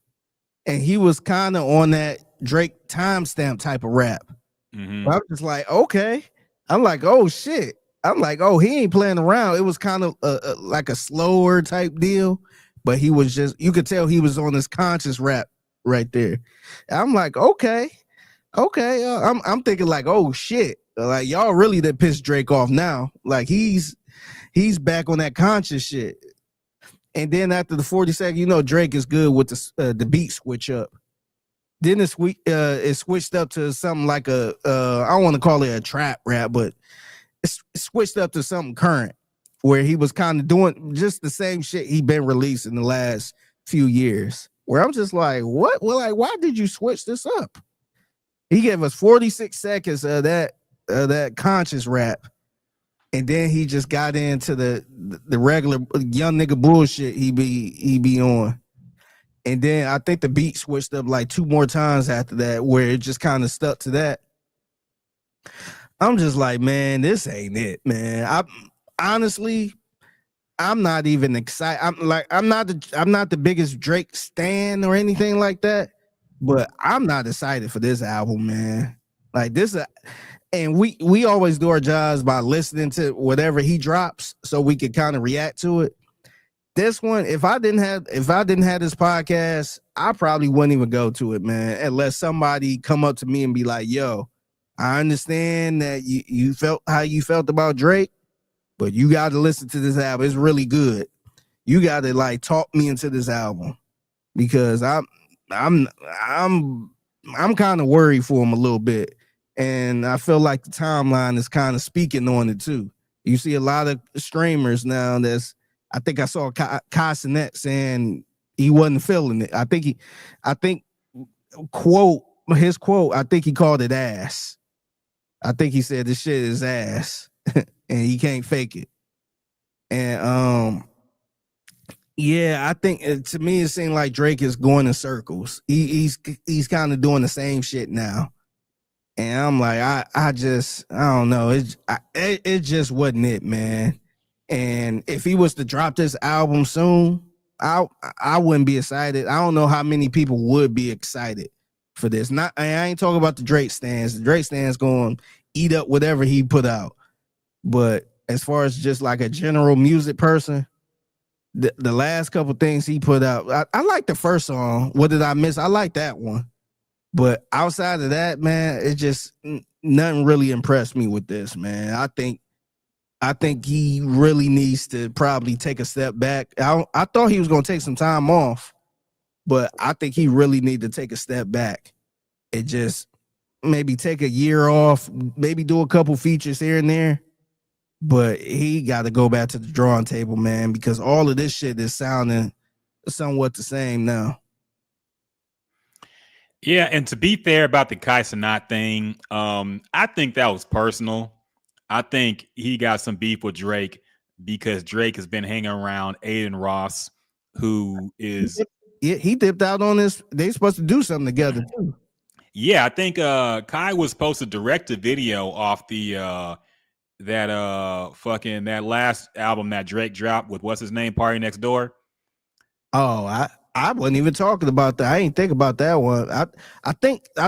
and he was kind of on that Drake timestamp type of rap. Mm-hmm. I'm just like, okay. I'm like, oh shit. I'm like, oh, he ain't playing around. It was kind of like a slower type deal, but he was just, you could tell he was on this conscious rap right there. I'm like, okay. I'm thinking like, oh shit, like y'all really did piss Drake off now. Like he's back on that conscious shit. And then after the 42nd, Drake is good with the beat switch up. Then it switched up to something like I don't want to call it a trap rap, but it switched up to something current where he was kind of doing just the same shit he been releasing the last few years. Where I'm just like, what? Well, like, why did you switch this up? He gave us 46 seconds of that conscious rap, and then he just got into the regular young nigga bullshit he be on. And then I think the beat switched up like 2 more times after that, where it just kind of stuck to that. I'm just like, man, this ain't it, man. I'm not even excited. I'm not the biggest Drake stan or anything like that, but I'm not excited for this album, man. Like this, and we always do our jobs by listening to whatever he drops so we can kind of react to it. This one, if I didn't have this podcast, I probably wouldn't even go to it, man, unless somebody come up to me and be like, yo, I understand that you felt how you felt about Drake, but you got to listen to this album. It's really good. You got to like talk me into this album because I'm kind of worried for him a little bit, and I feel like the timeline is kind of speaking on it too. You see a lot of streamers now I think I saw Kai Cenat saying he wasn't feeling it. I think he called it ass. I think he said this shit is ass and he can't fake it. And yeah, I think to me it seemed like Drake is going in circles. He's kind of doing the same shit now. And I'm like, I don't know. It just wasn't it, man. And if he was to drop this album soon, I wouldn't be excited. I don't know how many people would be excited for this. I ain't talking about the Drake stands. The Drake stands going to eat up whatever he put out. But as far as just like a general music person, the last couple things he put out, I like the first song. What Did I Miss? I like that one. But outside of that, man, it just nothing really impressed me with this, man. I think I think he really needs to probably take a step back. I thought he was going to take some time off, but I think he really need to take a step back and just maybe take a year off, maybe do a couple features here and there. But he got to go back to the drawing table, man, because all of this shit is sounding somewhat the same now. Yeah, and to be fair about the Kai Cenat thing, I think that was personal. I think he got some beef with Drake because Drake has been hanging around Aiden Ross, who is he dipped out on this. They supposed to do something together too. Yeah, I think Kai was supposed to direct a video off the that last album that Drake dropped with what's his name, Party Next Door. Oh, I wasn't even talking about that. I ain't think about that one. I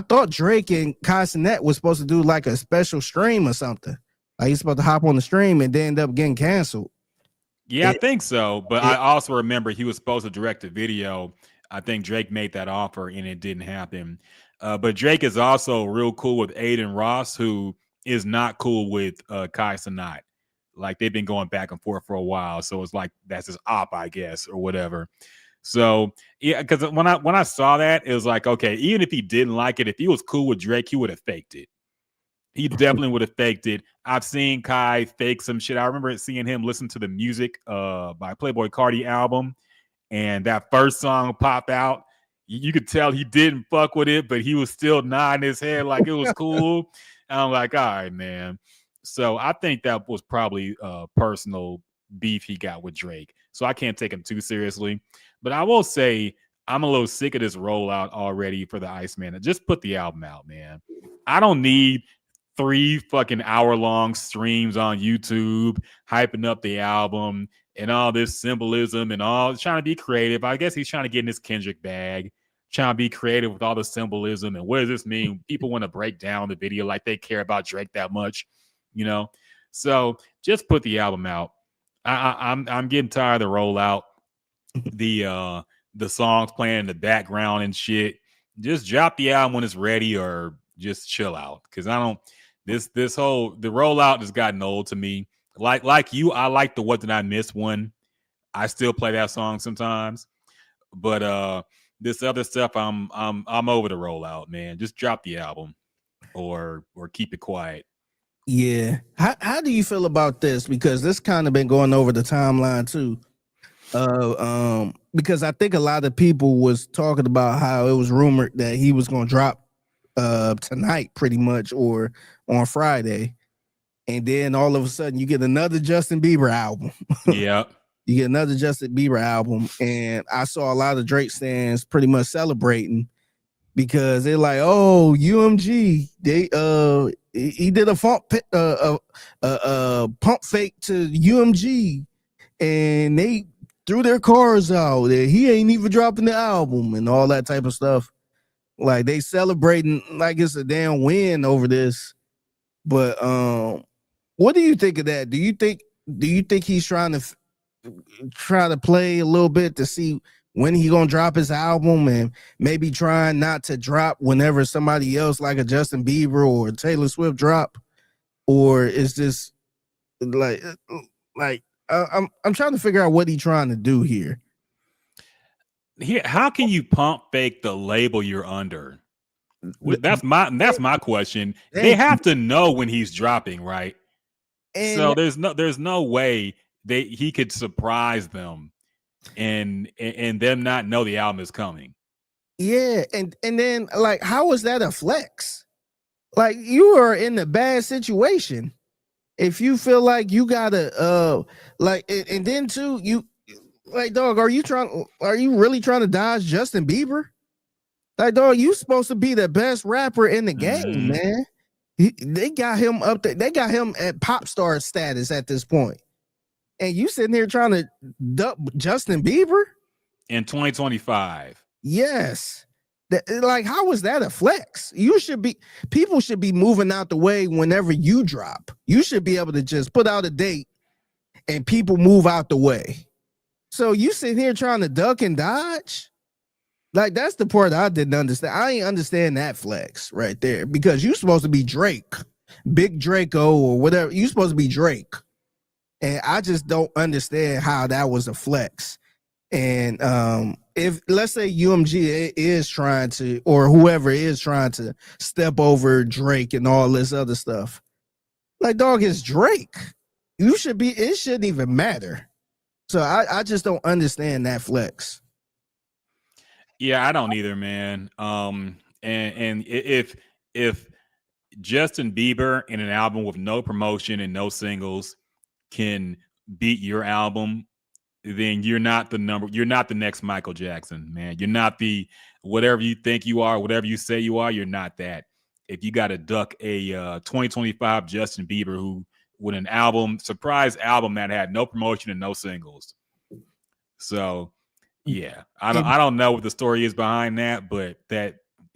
thought Drake and Kai Cenat was supposed to do like a special stream or something. Like he's supposed to hop on the stream and then end up getting canceled. Yeah, I think so. But I also remember he was supposed to direct a video. I think Drake made that offer and it didn't happen. But Drake is also real cool with Aiden Ross, who is not cool with Kai Cenat. Like they've been going back and forth for a while. So it's like that's his op, I guess, or whatever. So yeah, because when I saw that, it was like, okay, even if he didn't like it, if he was cool with Drake, he would have faked it. He definitely would have faked it. I've seen Kai fake some shit. I remember seeing him listen to the music by Playboi Carti album, and that first song pop out. You could tell he didn't fuck with it, but he was still nodding his head like it was cool. And I'm like, all right, man. So I think that was probably personal beef he got with Drake. So I can't take him too seriously. But I will say I'm a little sick of this rollout already for the Iceman. Just put the album out, man. I don't need 3 fucking hour-long streams on YouTube hyping up the album and all this symbolism and all trying to be creative. I guess he's trying to get in his Kendrick bag, trying to be creative with all the symbolism. And what does this mean? People want to break down the video like they care about Drake that much, you know? So just put the album out. I'm getting tired of the rollout. The songs playing in the background and shit. Just drop the album when it's ready or just chill out. Cause I don't the rollout has gotten old to me. Like you, I like the What Did I Miss one. I still play that song sometimes. But this other stuff, I'm over the rollout, man. Just drop the album or keep it quiet. Yeah. How do you feel about this? Because this kind of been going over the timeline too. Because I think a lot of people was talking about how it was rumored that he was going to drop tonight pretty much or on Friday. And then all of a sudden you get another Justin Bieber album. Yeah. You get another Justin Bieber album. And I saw a lot of Drake fans pretty much celebrating because they're like, oh, UMG, he did a pump fake to UMG and they threw their cars out. He ain't even dropping the album and all that type of stuff. Like they celebrating like it's a damn win over this. But what do you think of that? Do you think he's trying to play a little bit to see when he gonna drop his album and maybe trying not to drop whenever somebody else like a Justin Bieber or Taylor Swift drop? Or is this like I'm trying to figure out what he's trying to do here. How can you pump fake the label you're under? That's my question. They have to know when he's dropping, right? And so there's no way he could surprise them and them not know the album is coming. Yeah, and then like how is that a flex? Like you are in a bad situation. If you feel like you gotta and then too, you like, dog, are you really trying to dodge Justin Bieber? Like, dog, you supposed to be the best rapper in the game, man. They got him up there. They got him at pop star status at this point. And you sitting here trying to duck Justin Bieber? In 2025. Yes. Like, how is that a flex? People should be moving out the way whenever you drop. You should be able to just put out a date and people move out the way. So you sitting here trying to duck and dodge? Like, that's the part I didn't understand. I ain't understand that flex right there because you supposed to be Drake, Big Draco or whatever. You supposed to be Drake. And I just don't understand how that was a flex. And if let's say UMG is trying to, or whoever is trying to step over Drake and all this other stuff, like, dog, is Drake. It shouldn't even matter. So I just don't understand that flex. Yeah, I don't either, man. And if Justin Bieber in an album with no promotion and no singles can beat your album, then you're not the next Michael Jackson, man. You're not the whatever you think you are, whatever you say you are, you're not that. If you got to duck a 2025 Justin Bieber who with an surprise album that had no promotion and no singles. So yeah, I don't know what the story is behind that, but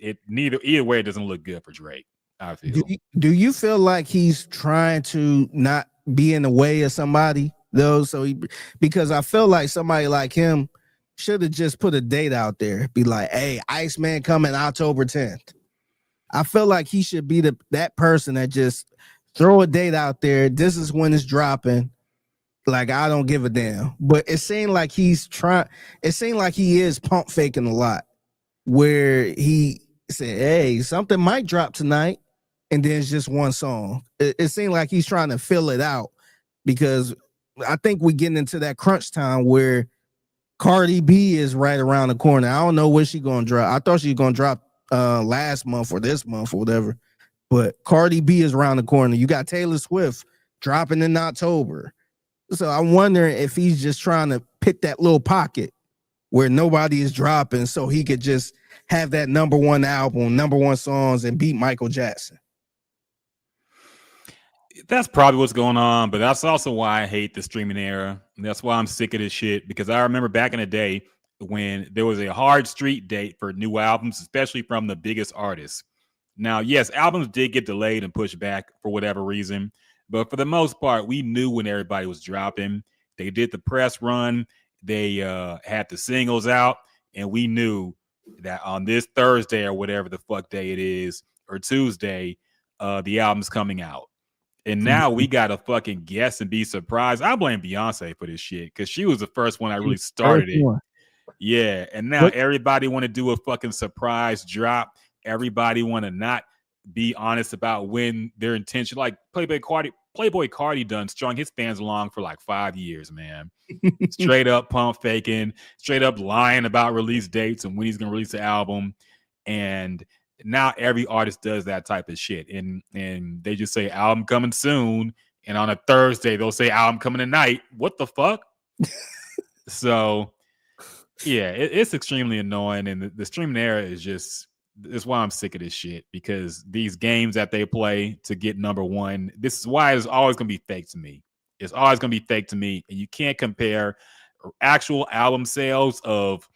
either way, it doesn't look good for Drake. I feel. Do you feel like he's trying to not be in the way of somebody though? Because I feel like somebody like him should have just put a date out there, be like, "Hey, Iceman coming October 10th." I feel like he should be that person that just throw a date out there. This is when it's dropping. Like, I don't give a damn. But it seemed like he is pump faking a lot, where he said, "Hey, something might drop tonight," and then it's just one song. It seemed like he's trying to fill it out, because I think we're getting into that crunch time where Cardi B is right around the corner. I don't know when she's gonna drop. I thought she was gonna drop last month or this month or whatever, but Cardi B is around the corner. You got Taylor Swift dropping in October. So I'm wondering if he's just trying to pick that little pocket where nobody is dropping so he could just have that number one album, number one songs, and beat Michael Jackson. That's probably what's going on, but that's also why I hate the streaming era. That's why I'm sick of this shit, because I remember back in the day when there was a hard street date for new albums, especially from the biggest artists. Now, yes, albums did get delayed and pushed back for whatever reason, but for the most part, we knew when everybody was dropping. They did the press run. They had the singles out, and we knew that on this Thursday or whatever the fuck day it is, or Tuesday, the album's coming out. And now we got to fucking guess and be surprised. I blame Beyonce for this shit, because she was the first one that really started it. Yeah, and now everybody want to do a fucking surprise drop. Everybody want to not be honest about when their intention. Like Playboy Cardi done strung his fans along for like 5 years, man. Straight up pump faking, straight up lying about release dates and when he's gonna release the album. And now every artist does that type of shit, and they just say album coming soon, and on a Thursday they'll say album coming tonight. What the fuck? So yeah, it's extremely annoying, and the streaming era is why I'm sick of this shit, because these games that they play to get number one, this is why it's always gonna be fake to me. It's always gonna be fake to me, and you can't compare actual album sales of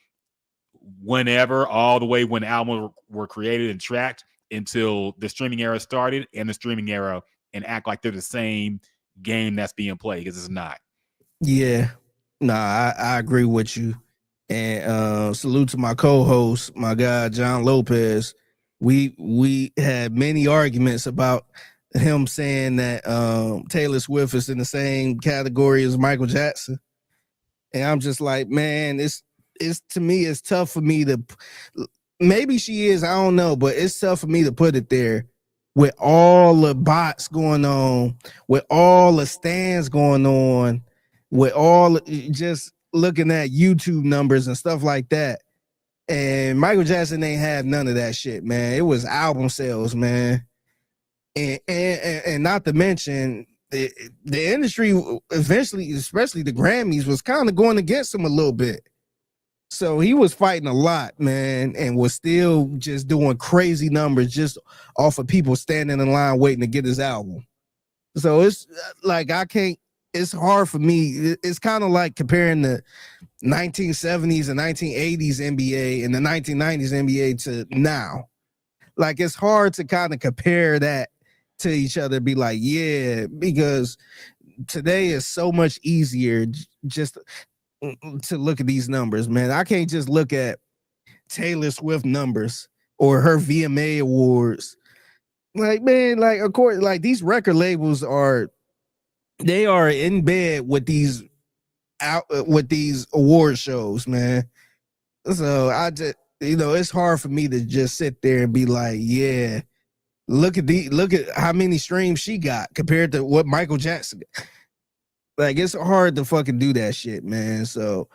whenever all the way when albums were created and tracked until the streaming era started and the streaming era, and act like they're the same game that's being played, because it's not. Yeah, nah, I agree with you. And salute to my co-host, my guy John Lopez. We had many arguments about him saying that Taylor Swift is in the same category as Michael Jackson, and I'm just like, man, it's to me, it's tough for me to. Maybe she is, I don't know, but it's tough for me to put it there with all the bots going on, with all the stands going on, with all just looking at YouTube numbers and stuff like that. And Michael Jackson ain't have none of that shit, man. It was album sales, man. And not to mention the industry eventually, especially the Grammys, was kind of going against him a little bit. So he was fighting a lot, man, and was still just doing crazy numbers just off of people standing in line waiting to get his album. So it's like, it's hard for me. It's kind of like comparing the 1970s and 1980s NBA and the 1990s NBA to now. Like, it's hard to kind of compare that to each other, be like, yeah, because today is so much easier just to look at these numbers, man. I can't just look at Taylor Swift numbers or her VMA awards. Like, man, like, of course, like, these record labels are they are in bed with these award shows, man. So I just, it's hard for me to just sit there and be like, yeah, look at how many streams she got compared to what Michael Jackson got. Like, it's hard to fucking do that shit, man. So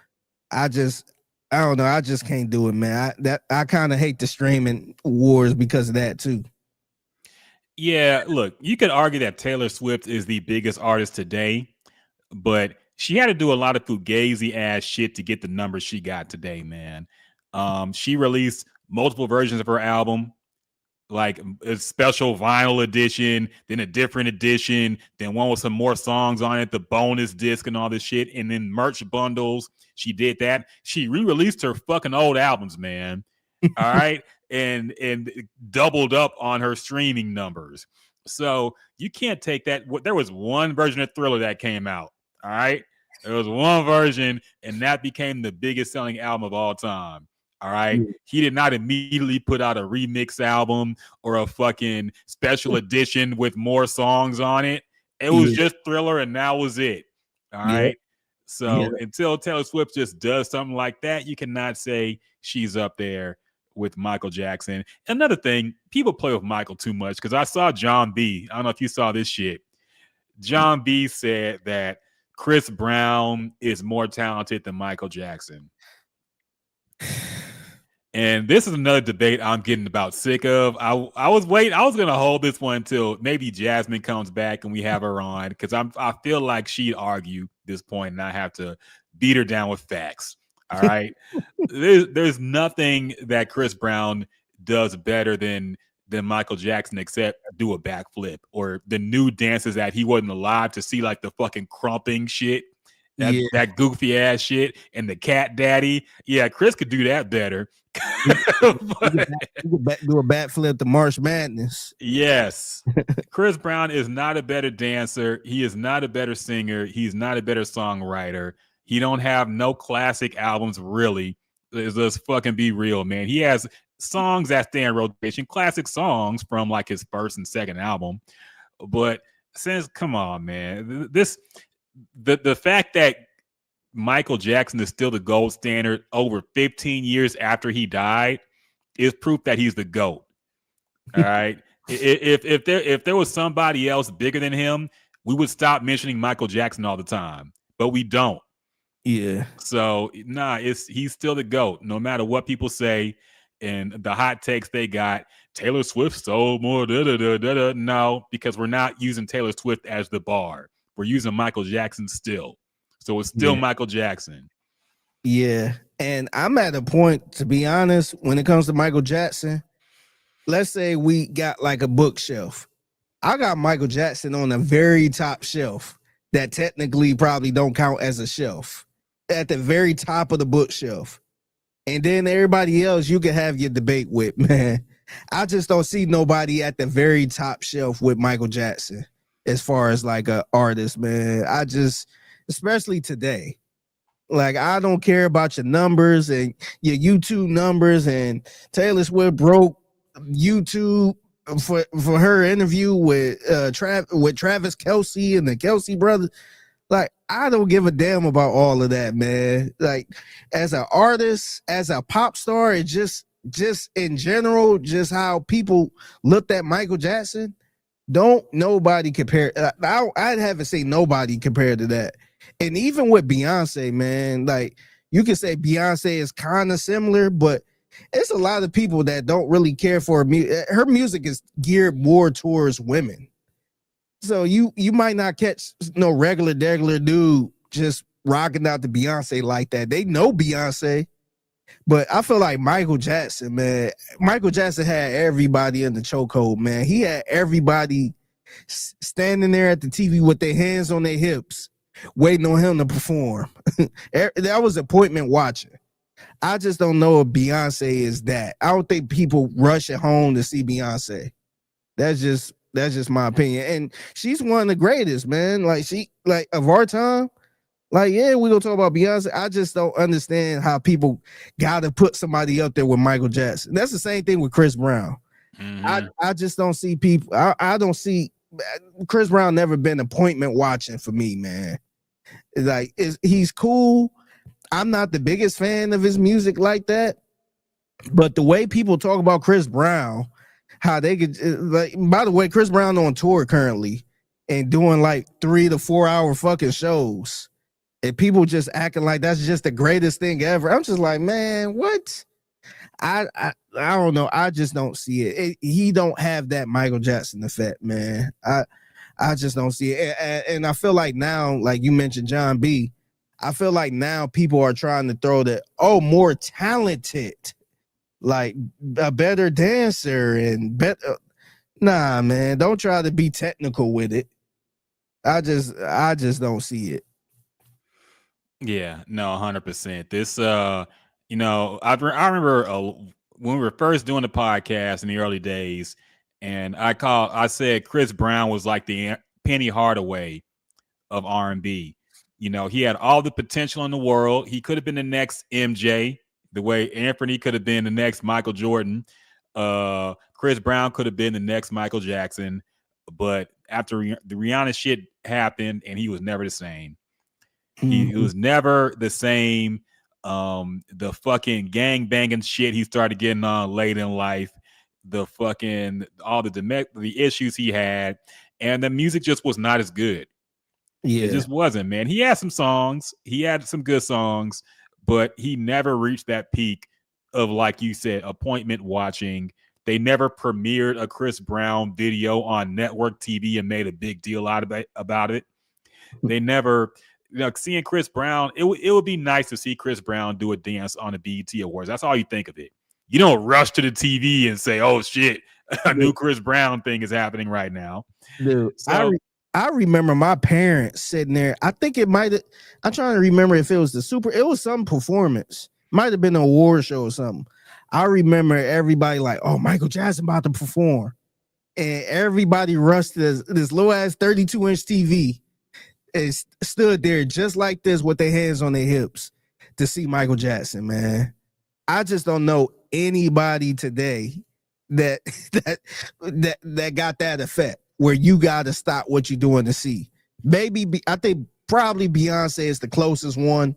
I don't know. I just can't do it, man. I kind of hate the streaming wars because of that too. Yeah, look, you could argue that Taylor Swift is the biggest artist today, but she had to do a lot of fugazi ass shit to get the numbers she got today, man. She released multiple versions of her album, like a special vinyl edition, then a different edition, then one with some more songs on it, the bonus disc and all this shit, and then merch bundles. She did that. She re-released her fucking old albums, man. All right. And doubled up on her streaming numbers. So you can't take that. There was one version of Thriller that came out. All right. There was one version, and that became the biggest selling album of all time. All right. Yeah. He did not immediately put out a remix album or a fucking special edition with more songs on it. It was just Thriller, and that was it. All right. So until Taylor Swift just does something like that, you cannot say she's up there with Michael Jackson. Another thing, people play with Michael too much, because I saw John B. I don't know if you saw this shit. John B. said that Chris Brown is more talented than Michael Jackson. And this is another debate I'm getting about sick of. I was waiting. I was going to hold this one until maybe Jasmine comes back and we have her on, because I feel like she'd argue this point and I have to beat her down with facts. All right. There's nothing that Chris Brown does better than Michael Jackson except do a backflip, or the new dances that he wasn't alive to see, like the fucking crumping shit, that goofy ass shit, and the cat daddy. Yeah, Chris could do that better. Do a backflip to March Madness. Yes. Chris Brown is not a better dancer. He is not a better singer. He's not a better songwriter. He don't have no classic albums, really. Let's fucking be real, man. He has songs that stay in rotation, classic songs from like his first and second album. But come on, man. The fact that Michael Jackson is still the gold standard over 15 years after he died is proof that he's the GOAT. All right. If there was somebody else bigger than him, we would stop mentioning Michael Jackson all the time, but we don't. Yeah. So he's still the GOAT, no matter what people say and the hot takes they got. Taylor Swift sold more. No, because we're not using Taylor Swift as the bar. We're using Michael Jackson still. So it's still Michael Jackson. Yeah. And I'm at a point, to be honest, when it comes to Michael Jackson, let's say we got like a bookshelf. I got Michael Jackson on the very top shelf that technically probably don't count as a shelf, at the very top of the bookshelf. And then everybody else you can have your debate with, man. I just don't see nobody at the very top shelf with Michael Jackson as far as like an artist, man. Especially today, like, I don't care about your numbers and your YouTube numbers, and Taylor Swift broke YouTube for her interview with Travis Kelce and the Kelce brothers. Like, I don't give a damn about all of that, man. Like, as an artist, as a pop star, it just in general, just how people looked at Michael Jackson, don't nobody compare. I haven't seen nobody compared to that. And even with Beyonce, man, like, you can say Beyonce is kind of similar, but it's a lot of people that don't really care for her music is geared more towards women. So you might not catch no regular dude just rocking out to Beyonce like that. They know Beyonce, but I feel like Michael Jackson, man. Michael Jackson had everybody in the chokehold, man. He had everybody standing there at the TV with their hands on their hips, waiting on him to perform. That was appointment watching. I just don't know if Beyonce is that. I don't think people rush at home to see Beyonce. That's just my opinion. And she's one of the greatest, man. Like, of our time. Like, yeah, we're gonna talk about Beyonce. I just don't understand how people gotta put somebody up there with Michael Jackson. That's the same thing with Chris Brown. Mm-hmm. I just don't see people. I don't see Chris Brown never been appointment watching for me, man. Like, he's cool. I'm not the biggest fan of his music like that, but the way people talk about Chris Brown, how they could like. By the way, Chris Brown on tour currently and doing like 3 to 4 hour fucking shows, and people just acting like that's just the greatest thing ever. I'm just like, man, what? I don't know. I just don't see it. He don't have that Michael Jackson effect, man. I just don't see it. And I feel like now, like you mentioned, John B. I feel like now people are trying to throw the more talented, like a better dancer and better. Nah, man, don't try to be technical with it. I just don't see it. Yeah, no, 100%. This, you know, I remember when we were first doing the podcast in the early days, and I said Chris Brown was like the Penny Hardaway of R&B. You know, he had all the potential in the world. He could have been the next MJ, the way Anthony could have been the next Michael Jordan. Chris Brown could have been the next Michael Jackson. But after the Rihanna shit happened, and he was never the same. He was never the same. The fucking gang banging shit he started getting on late in life, the fucking all the issues he had, and the music just was not as good. Yeah, it just wasn't, man. He had some songs, he had some good songs, but he never reached that peak of, like you said, appointment watching. They never premiered a Chris Brown video on network TV and made a big deal out about it. They never. You know, seeing Chris Brown, it would be nice to see Chris Brown do a dance on the BET Awards. That's all you think of it. You don't rush to the TV and say, "Oh shit, a new Chris Brown thing is happening right now." Dude, so, I remember my parents sitting there. I think it might have. I'm trying to remember if it was it was some performance. Might have been an award show or something. I remember everybody like, "Oh, Michael Jackson about to perform," and everybody rushed to this little ass 32-inch TV. Is stood there just like this with their hands on their hips to see Michael Jackson, man. I just don't know anybody today that got that effect where you got to stop what you're doing to see. Maybe I think probably Beyonce is the closest one.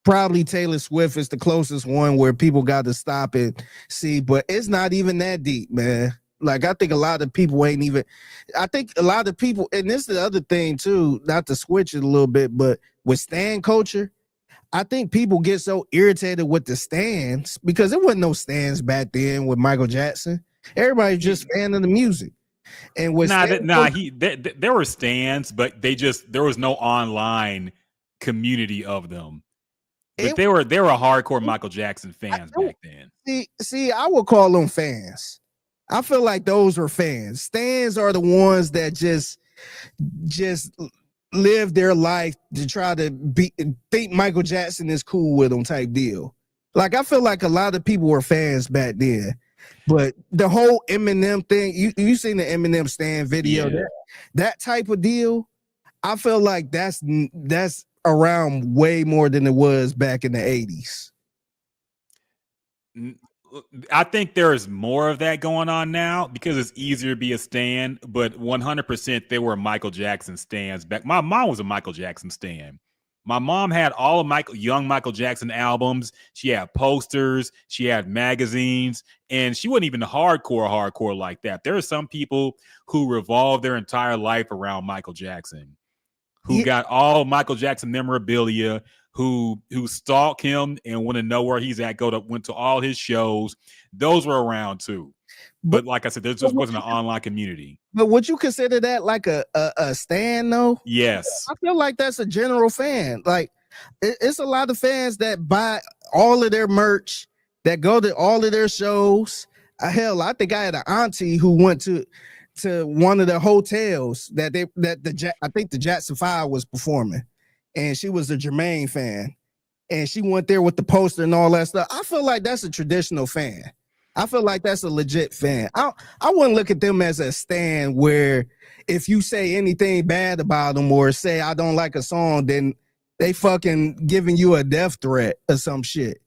Probably Taylor Swift is the closest one where people got to stop and see, but it's not even that deep, man. Like, I think a lot of people and this is the other thing too, not to switch it a little bit, but with stan culture, I think people get so irritated with the stans because there wasn't no stans back then with Michael Jackson. Everybody just fan of the music. And with there were stans, but there was no online community of them. But they were hardcore Michael Jackson fans back then. See, I would call them fans. I feel like those were fans. Stans are the ones that just live their life to try to think Michael Jackson is cool with them type deal. Like, I feel like a lot of people were fans back then. But the whole Eminem thing, you seen the Eminem Stan video, that type of deal, I feel like that's around way more than it was back in the 80s. I think there is more of that going on now because it's easier to be a stan, but 100% they were Michael Jackson stans back. My mom was a Michael Jackson stan. My mom had all of young Michael Jackson albums. She had posters. She had magazines, and she wasn't even hardcore like that. There are some people who revolve their entire life around Michael Jackson, who got all Michael Jackson memorabilia, who stalk him and want to know where he's at, went to all his shows. Those were around too. But like I said, there just wasn't an online community. But would you consider that like a stan though? Yes. I feel like that's a general fan. Like it's a lot of fans that buy all of their merch, that go to all of their shows. Hell, I think I had an auntie who went to one of the hotels I think the Jackson 5 was performing. And she was a Jermaine fan, and she went there with the poster and all that stuff. I feel like that's a traditional fan. I feel like that's a legit fan. I wouldn't look at them as a stan where if you say anything bad about them or say I don't like a song, then they fucking giving you a death threat or some shit.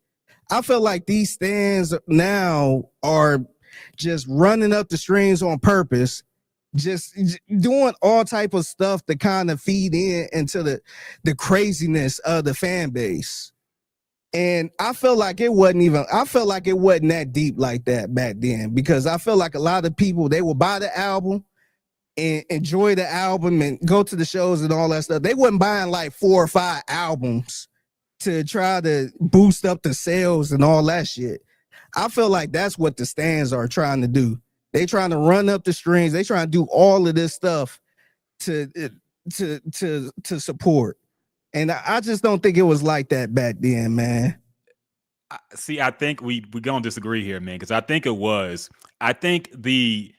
I feel like these stans now are just running up the strings on purpose doing all type of stuff to kind of feed into the craziness of the fan base. And I felt like it wasn't that deep like that back then, because I feel like a lot of people, they would buy the album and enjoy the album and go to the shows and all that stuff. They wasn't buying like 4 or 5 albums to try to boost up the sales and all that shit. I feel like that's what the stands are trying to do. They trying to run up the strings. They trying to do all of this stuff to support. And I just don't think it was like that back then, man. See, I think we're gonna disagree here, man, because I think it was. I think the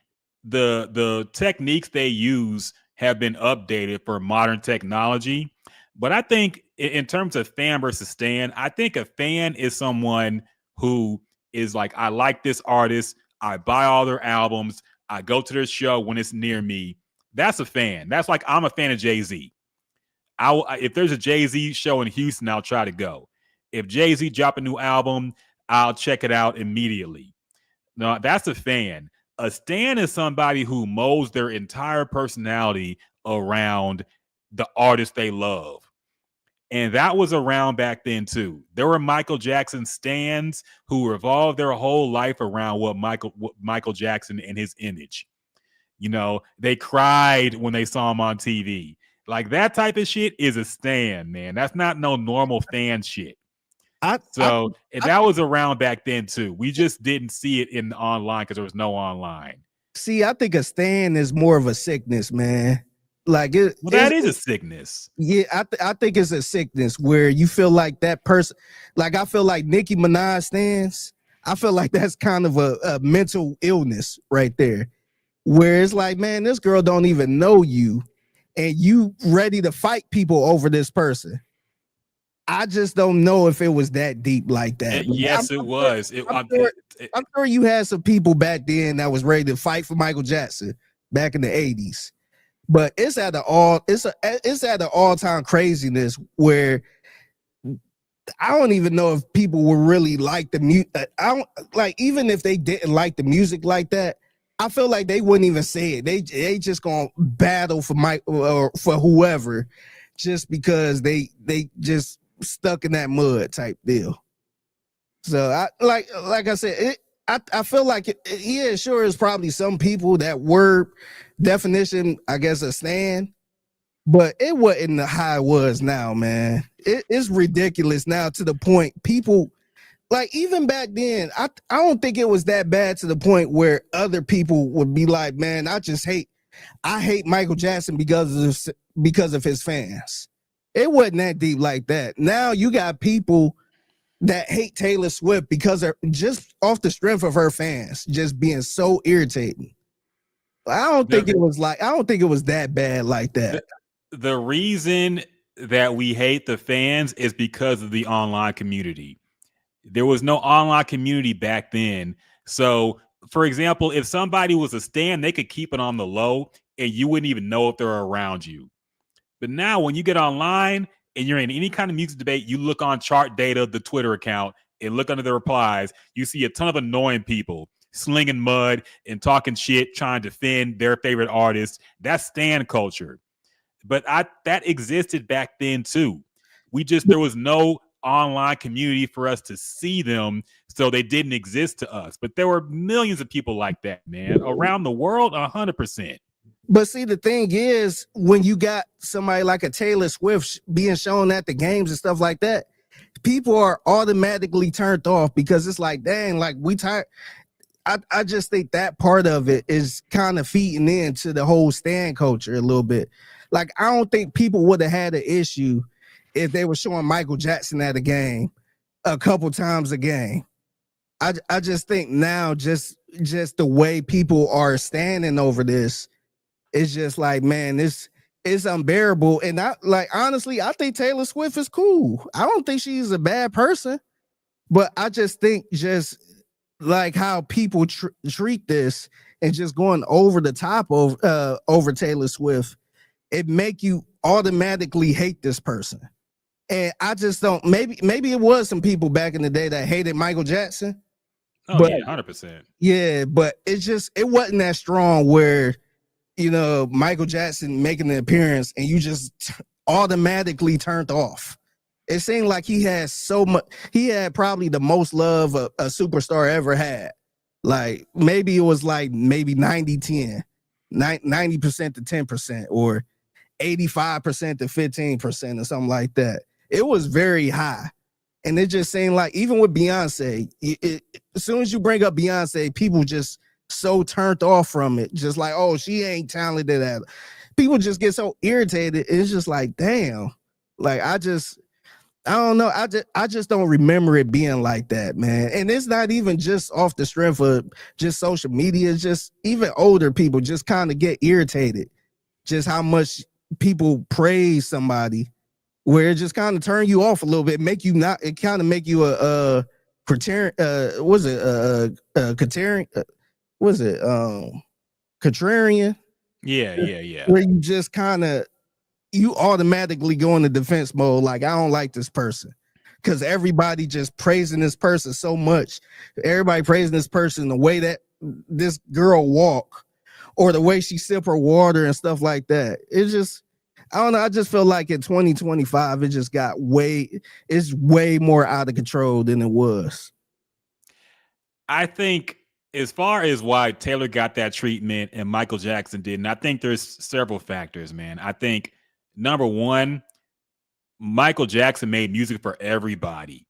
techniques they use have been updated for modern technology. But I think in terms of fan versus stan, I think a fan is someone who is like, I like this artist, I buy all their albums, I go to their show when it's near me. That's a fan. That's like, I'm a fan of Jay-Z. If there's a Jay-Z show in Houston, I'll try to go. If Jay-Z drop a new album, I'll check it out immediately. No, that's a fan. A stan is somebody who molds their entire personality around the artist they love. And that was around back then too. There were Michael Jackson stans who revolved their whole life around what Michael Jackson and his image. You know, they cried when they saw him on TV. Like, that type of shit is a stan, man. That's not no normal fan shit. That was around back then too. We just didn't see it in online because there was no online. See, I think a stan is more of a sickness, man. Like that is a sickness. Yeah, I think it's a sickness where you feel like that person, like I feel like Nicki Minaj stans. I feel like that's kind of a mental illness right there, where it's like, man, this girl don't even know you, and you ready to fight people over this person. I just don't know if it was that deep like that. Yes, it was. I'm sure you had some people back then that was ready to fight for Michael Jackson back in the 80s. But it's at an all-time craziness where I don't even know if people would really like the music. I don't like, even if they didn't like the music like that, I feel like they wouldn't even say it. They just gonna battle for Mike or for whoever, just because they just stuck in that mud type deal. So I like I said, I feel like sure, is probably some people that word definition, I guess, a stan, but it wasn't the high it was now, man. It's ridiculous now to the point people, like, even back then, I don't think it was that bad to the point where other people would be like, man, I hate Michael Jackson because of his fans. It wasn't that deep like that. Now you got people that hate Taylor Swift because they're just off the strength of her fans just being so irritating. I don't think it was that bad like that. The reason that we hate the fans is because of the online community. There was no online community back then. So, for example, if somebody was a stan, they could keep it on the low and you wouldn't even know if they're around you. But now when you get online and you're in any kind of music debate, you look on Chart Data, the Twitter account, and look under the replies, you see a ton of annoying people slinging mud and talking shit, trying to defend their favorite artists. That's stan culture. But that existed back then too. There was no online community for us to see them, so they didn't exist to us. But there were millions of people like that, man, around the world, 100%. But see, the thing is, when you got somebody like a Taylor Swift being shown at the games and stuff like that, people are automatically turned off because it's like, dang, like, we tired. I just think that part of it is kind of feeding into the whole stan culture a little bit. Like, I don't think people would have had an issue if they were showing Michael Jackson at a game a couple times a game. I just think now just the way people are standing over this, it's just like, man, it's unbearable. And honestly, I think Taylor Swift is cool. I don't think she's a bad person, but I just think just like how people treat this and just going over the top of over Taylor Swift, it make you automatically hate this person. And I just don't, maybe it was some people back in the day that hated Michael Jackson. Oh, but, yeah, 100%. Yeah, but it wasn't that strong where Michael Jackson making an appearance and you just automatically turned off. It seemed like he had so much. He had probably the most love a superstar ever had. Like maybe it was like maybe 90-10, 90% to 10%, or 85% to 15% or something like that. It was very high. And it just seemed like even with Beyonce, as soon as you bring up Beyonce, people just so turned off from it. Just like, oh, she ain't talented at it. People just get so irritated. It's just like, damn. Like I don't know. I just don't remember it being like that, man. And it's not even just off the strength of just social media. It's just even older people just kind of get irritated. Just how much people praise somebody, where it just kind of turn you off a little bit, make you not. It kind of make you a contrarian. Contrarian. Yeah. Where you just kind of. You automatically go into defense mode. Like, I don't like this person because everybody just praising this person so much. Everybody praising this person, the way that this girl walk or the way she sip her water and stuff like that. It's just, I don't know. I just feel like in 2025, it just got it's way more out of control than it was. I think as far as why Taylor got that treatment and Michael Jackson didn't, I think there's several factors, man. I think number one, Michael Jackson made music for everybody.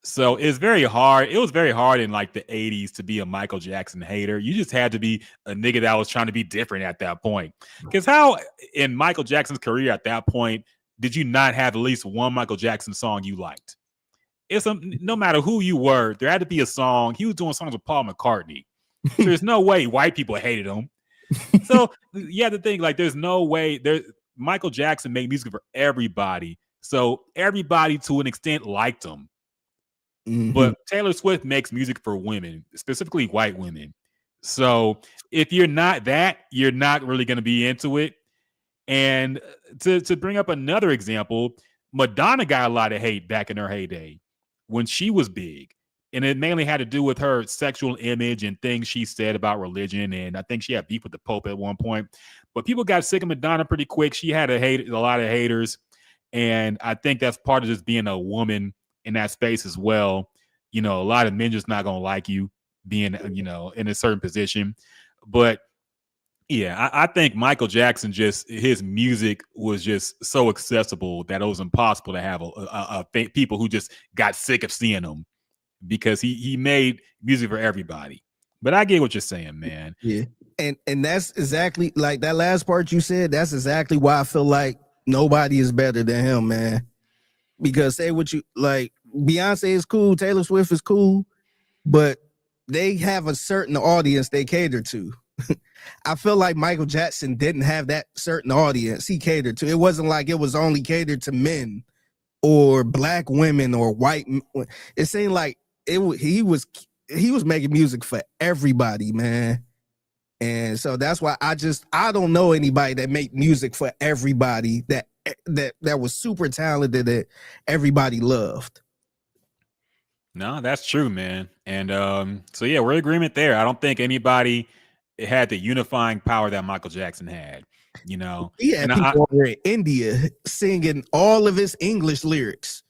So it's very hard. It was very hard in like the 80s to be a Michael Jackson hater. You just had to be a nigga that was trying to be different at that point. Because how in Michael Jackson's career at that point did you not have at least one Michael Jackson song you liked? No matter who you were, there had to be a song. He was doing songs with Paul McCartney. So there's no way white people hated him. So you have to think like there's no way Michael Jackson made music for everybody. So everybody to an extent liked him. Mm-hmm. But Taylor Swift makes music for women, specifically white women. So if you're not that, you're not really going to be into it. And to bring up another example, Madonna got a lot of hate back in her heyday when she was big. And it mainly had to do with her sexual image and things she said about religion. And I think she had beef with the Pope at one point. But people got sick of Madonna pretty quick. She had a lot of haters. And I think that's part of just being a woman in that space as well. A lot of men just not going to like you being, in a certain position. But yeah, I think Michael Jackson his music was just so accessible that it was impossible to have people who just got sick of seeing him. Because he made music for everybody. But I get what you're saying, man. Yeah. And that's exactly like that last part you said. That's exactly why I feel like nobody is better than him, man. Because say what you like, Beyonce is cool, Taylor Swift is cool, but they have a certain audience they cater to. I feel like Michael Jackson didn't have that certain audience he catered to. It wasn't like it was only catered to men or black women or white. It seemed like he was making music for everybody, man. And so that's why I don't know anybody that make music for everybody that was super talented that everybody loved. No, that's true, man. And so yeah, we're in agreement there. I don't think anybody had the unifying power that Michael Jackson had. Yeah, people over in India singing all of his English lyrics.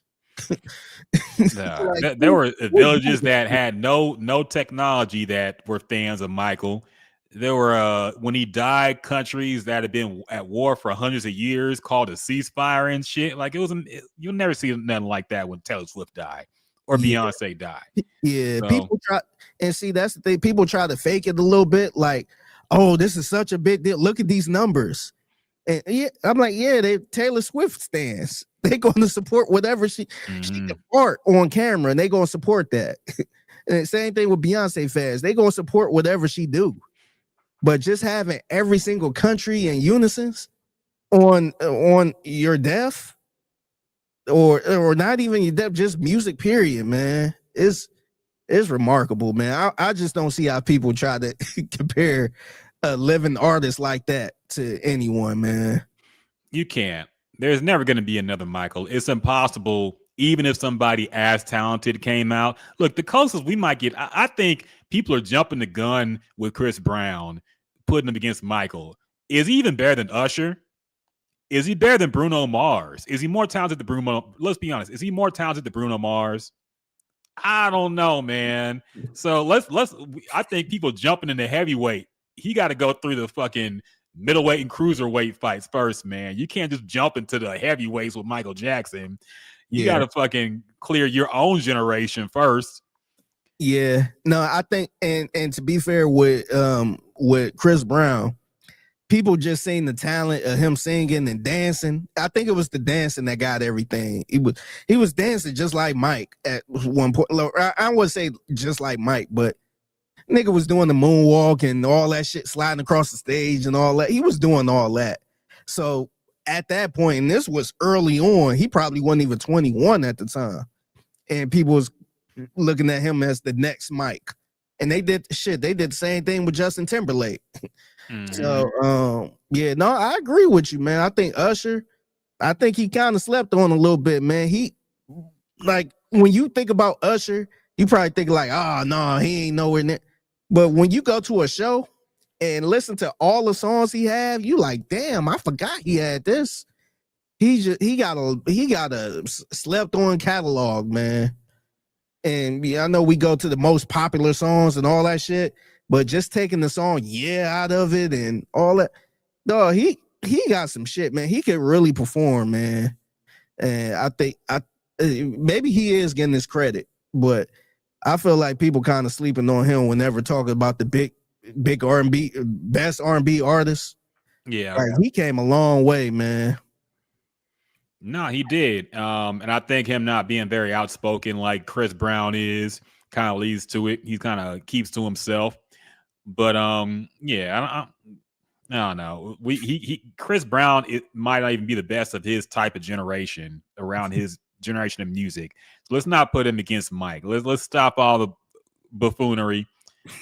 There were villages that had no technology that were fans of Michael. There were when he died, countries that had been at war for hundreds of years called a ceasefire and shit. Like you'll never see nothing like that when Taylor Swift died or Beyonce died. Yeah, so, people try and see that's the thing. People try to fake it a little bit, like, oh, this is such a big deal. Look at these numbers. And yeah, I'm like, yeah, Taylor Swift stands. They're going to support whatever she can art on camera, and they're going to support that. And same thing with Beyonce fans. They're going to support whatever she do. But just having every single country in unison on your death, or not even your death, just music, period, man, is remarkable, man. I just don't see how people try to compare a living artist like that to anyone, man. You can't. There's never going to be another Michael. It's impossible, even if somebody as talented came out. Look, the closest we might get, I think people are jumping the gun with Chris Brown, putting him against Michael. Is he even better than Usher? Is he better than Bruno Mars? Is he more talented than Bruno? Let's be honest. Is he more talented than Bruno Mars? I don't know, man. So let's. I think people jumping into heavyweight, he got to go through the fucking middleweight and cruiserweight fights first, man. You can't just jump into the heavyweights with Michael Jackson. You got to fucking clear your own generation first. Yeah. No, I think, and to be fair with Chris Brown, people just seen the talent of him singing and dancing. I think it was the dancing that got everything. He was dancing just like Mike at one point. I would say just like Mike, but nigga was doing the moonwalk and all that shit, sliding across the stage and all that. He was doing all that. So at that point, and this was early on, he probably wasn't even 21 at the time. And people was looking at him as the next Mike. And they did the same thing with Justin Timberlake. Mm-hmm. So yeah, no, I agree with you, man. I think Usher, I think he kind of slept on a little bit, man. He, like, when you think about Usher, you probably think like, oh no, he ain't nowhere near. But when you go to a show and listen to all the songs he have, you like, damn, I forgot he had this. He got a slept on catalog, man. And yeah, I know we go to the most popular songs and all that shit, but just taking the song out of it and all that, dog, he got some shit, man. He could really perform, man. And I think maybe he is getting his credit, but I feel like people kind of sleeping on him whenever talking about the big R&B, best R&B artist. Yeah, like, he came a long way, man. No, he did. And I think him not being very outspoken like Chris Brown is kind of leads to it. He kind of keeps to himself. But yeah, I don't know. Chris Brown, it might not even be the best of his type of generation around his generation of music. So let's not put him against Mike. Let's stop all the buffoonery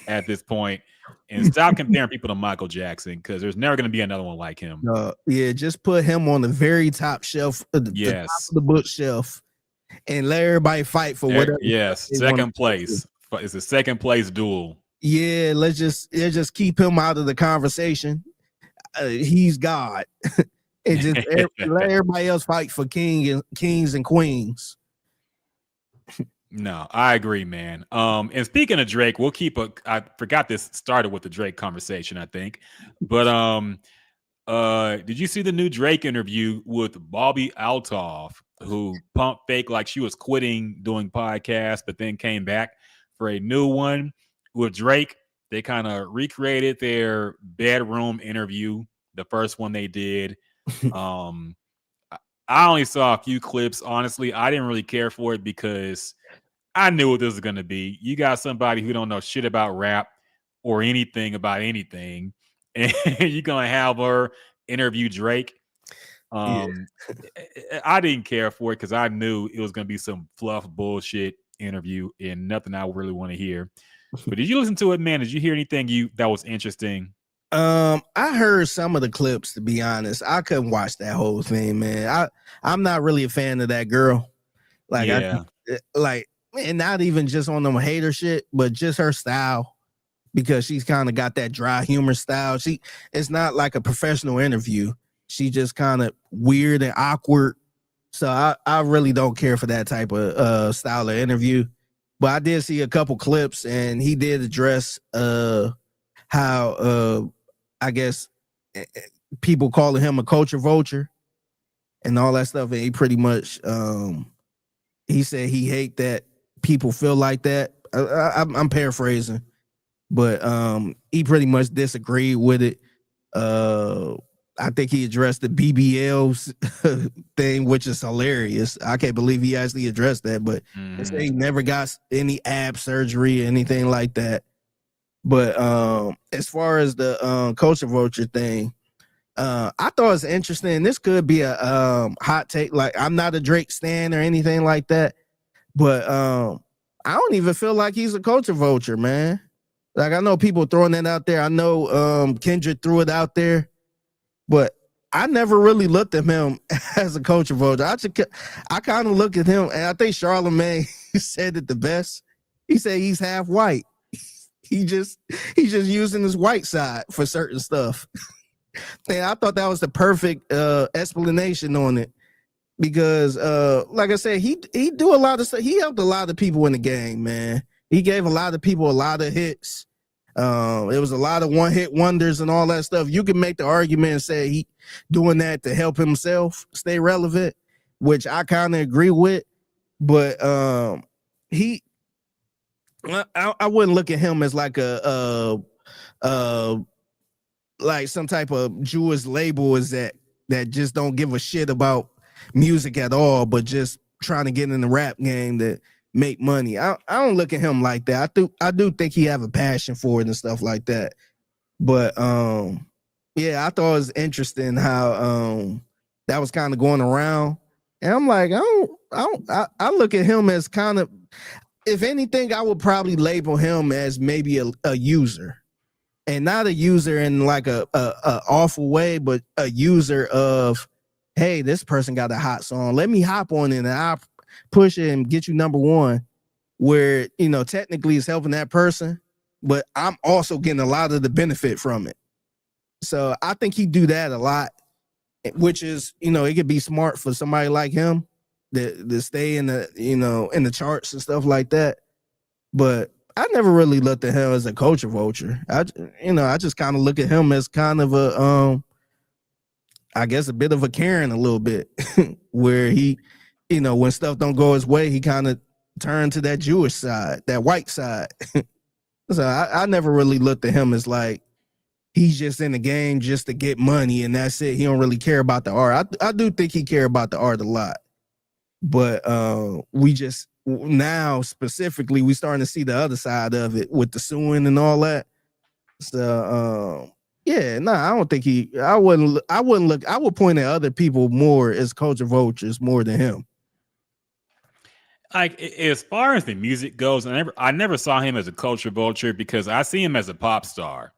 at this point and stop comparing people to Michael Jackson, because there's never going to be another one like him. Yeah, just put him on the very top shelf, the top of the bookshelf, and let everybody fight for whatever. Yes, second place. It's a second place duel. Yeah, let's just keep him out of the conversation. He's God. And just let everybody else fight for kings and queens. No, I agree, man. And speaking of Drake, we'll keep I forgot this started with the Drake conversation, I think. But did you see the new Drake interview with Bobby Althoff, who pumped fake like she was quitting doing podcasts, but then came back for a new one with Drake? They kind of recreated their bedroom interview, the first one they did. I only saw a few clips. Honestly, I didn't really care for it because I knew what this was going to be. You got somebody who don't know shit about rap or anything about anything, and you're going to have her interview Drake. I didn't care for it because I knew it was going to be some fluff bullshit interview and nothing I really want to hear. But did you listen to it, man? Did you hear anything that was interesting? I heard some of the clips, to be honest. I couldn't watch that whole thing, man. I'm not really a fan of that girl. Like, yeah. And not even just on them hater shit, but just her style, because she's kind of got that dry humor style. It's not like a professional interview. She just kind of weird and awkward. So I really don't care for that type of style of interview. But I did see a couple clips, and he did address how I guess people calling him a culture vulture and all that stuff. And he pretty much he said he hate that people feel like that. I'm paraphrasing, but he pretty much disagreed with it. I think he addressed the BBL thing, which is hilarious. I can't believe he actually addressed that, but he never got any ab surgery or anything like that. But as far as the culture vulture thing, I thought it was interesting. This could be a hot take. Like, I'm not a Drake stan or anything like that, but I don't even feel like he's a culture vulture, man. Like, I know people throwing that out there. I know Kendrick threw it out there, but I never really looked at him as a culture vulture. I kind of look at him, and I think Charlamagne said it the best. He said he's half white. He's just using his white side for certain stuff. And I thought that was the perfect explanation on it because, like I said, he do a lot of stuff. He helped a lot of people in the game, man. He gave a lot of people a lot of hits. It was a lot of one-hit wonders and all that stuff. You can make the argument and say he doing that to help himself stay relevant, which I kind of agree with. But I wouldn't look at him as like like some type of Jewish label is that just don't give a shit about music at all, but just trying to get in the rap game to make money. I don't look at him like that. I do think he have a passion for it and stuff like that. But yeah, I thought it was interesting how that was kind of going around. And I'm like, I look at him as kind of, if anything, I would probably label him as maybe a user. And not a user in like a awful way, but a user of, hey, this person got a hot song. Let me hop on it and I'll push it and get you number one. Where, you know, technically it's helping that person, but I'm also getting a lot of the benefit from it. So I think he do that a lot, which is, you know, it could be smart for somebody like him to stay in the, you know, in the charts and stuff like that. But I never really looked at him as a culture vulture. I just kind of look at him as kind of a, I guess a bit of a Karen a little bit, where he, you know, when stuff don't go his way, he kind of turn to that Jewish side, that white side. So I never really looked at him as like, he's just in the game just to get money and that's it. He don't really care about the art. I do think he care about the art a lot. But we just, now specifically, we starting to see the other side of it with the suing and all that. So yeah, no, I don't think I wouldn't look, I would point at other people more as culture vultures more than him. Like, as far as the music goes, I never saw him as a culture vulture because I see him as a pop star.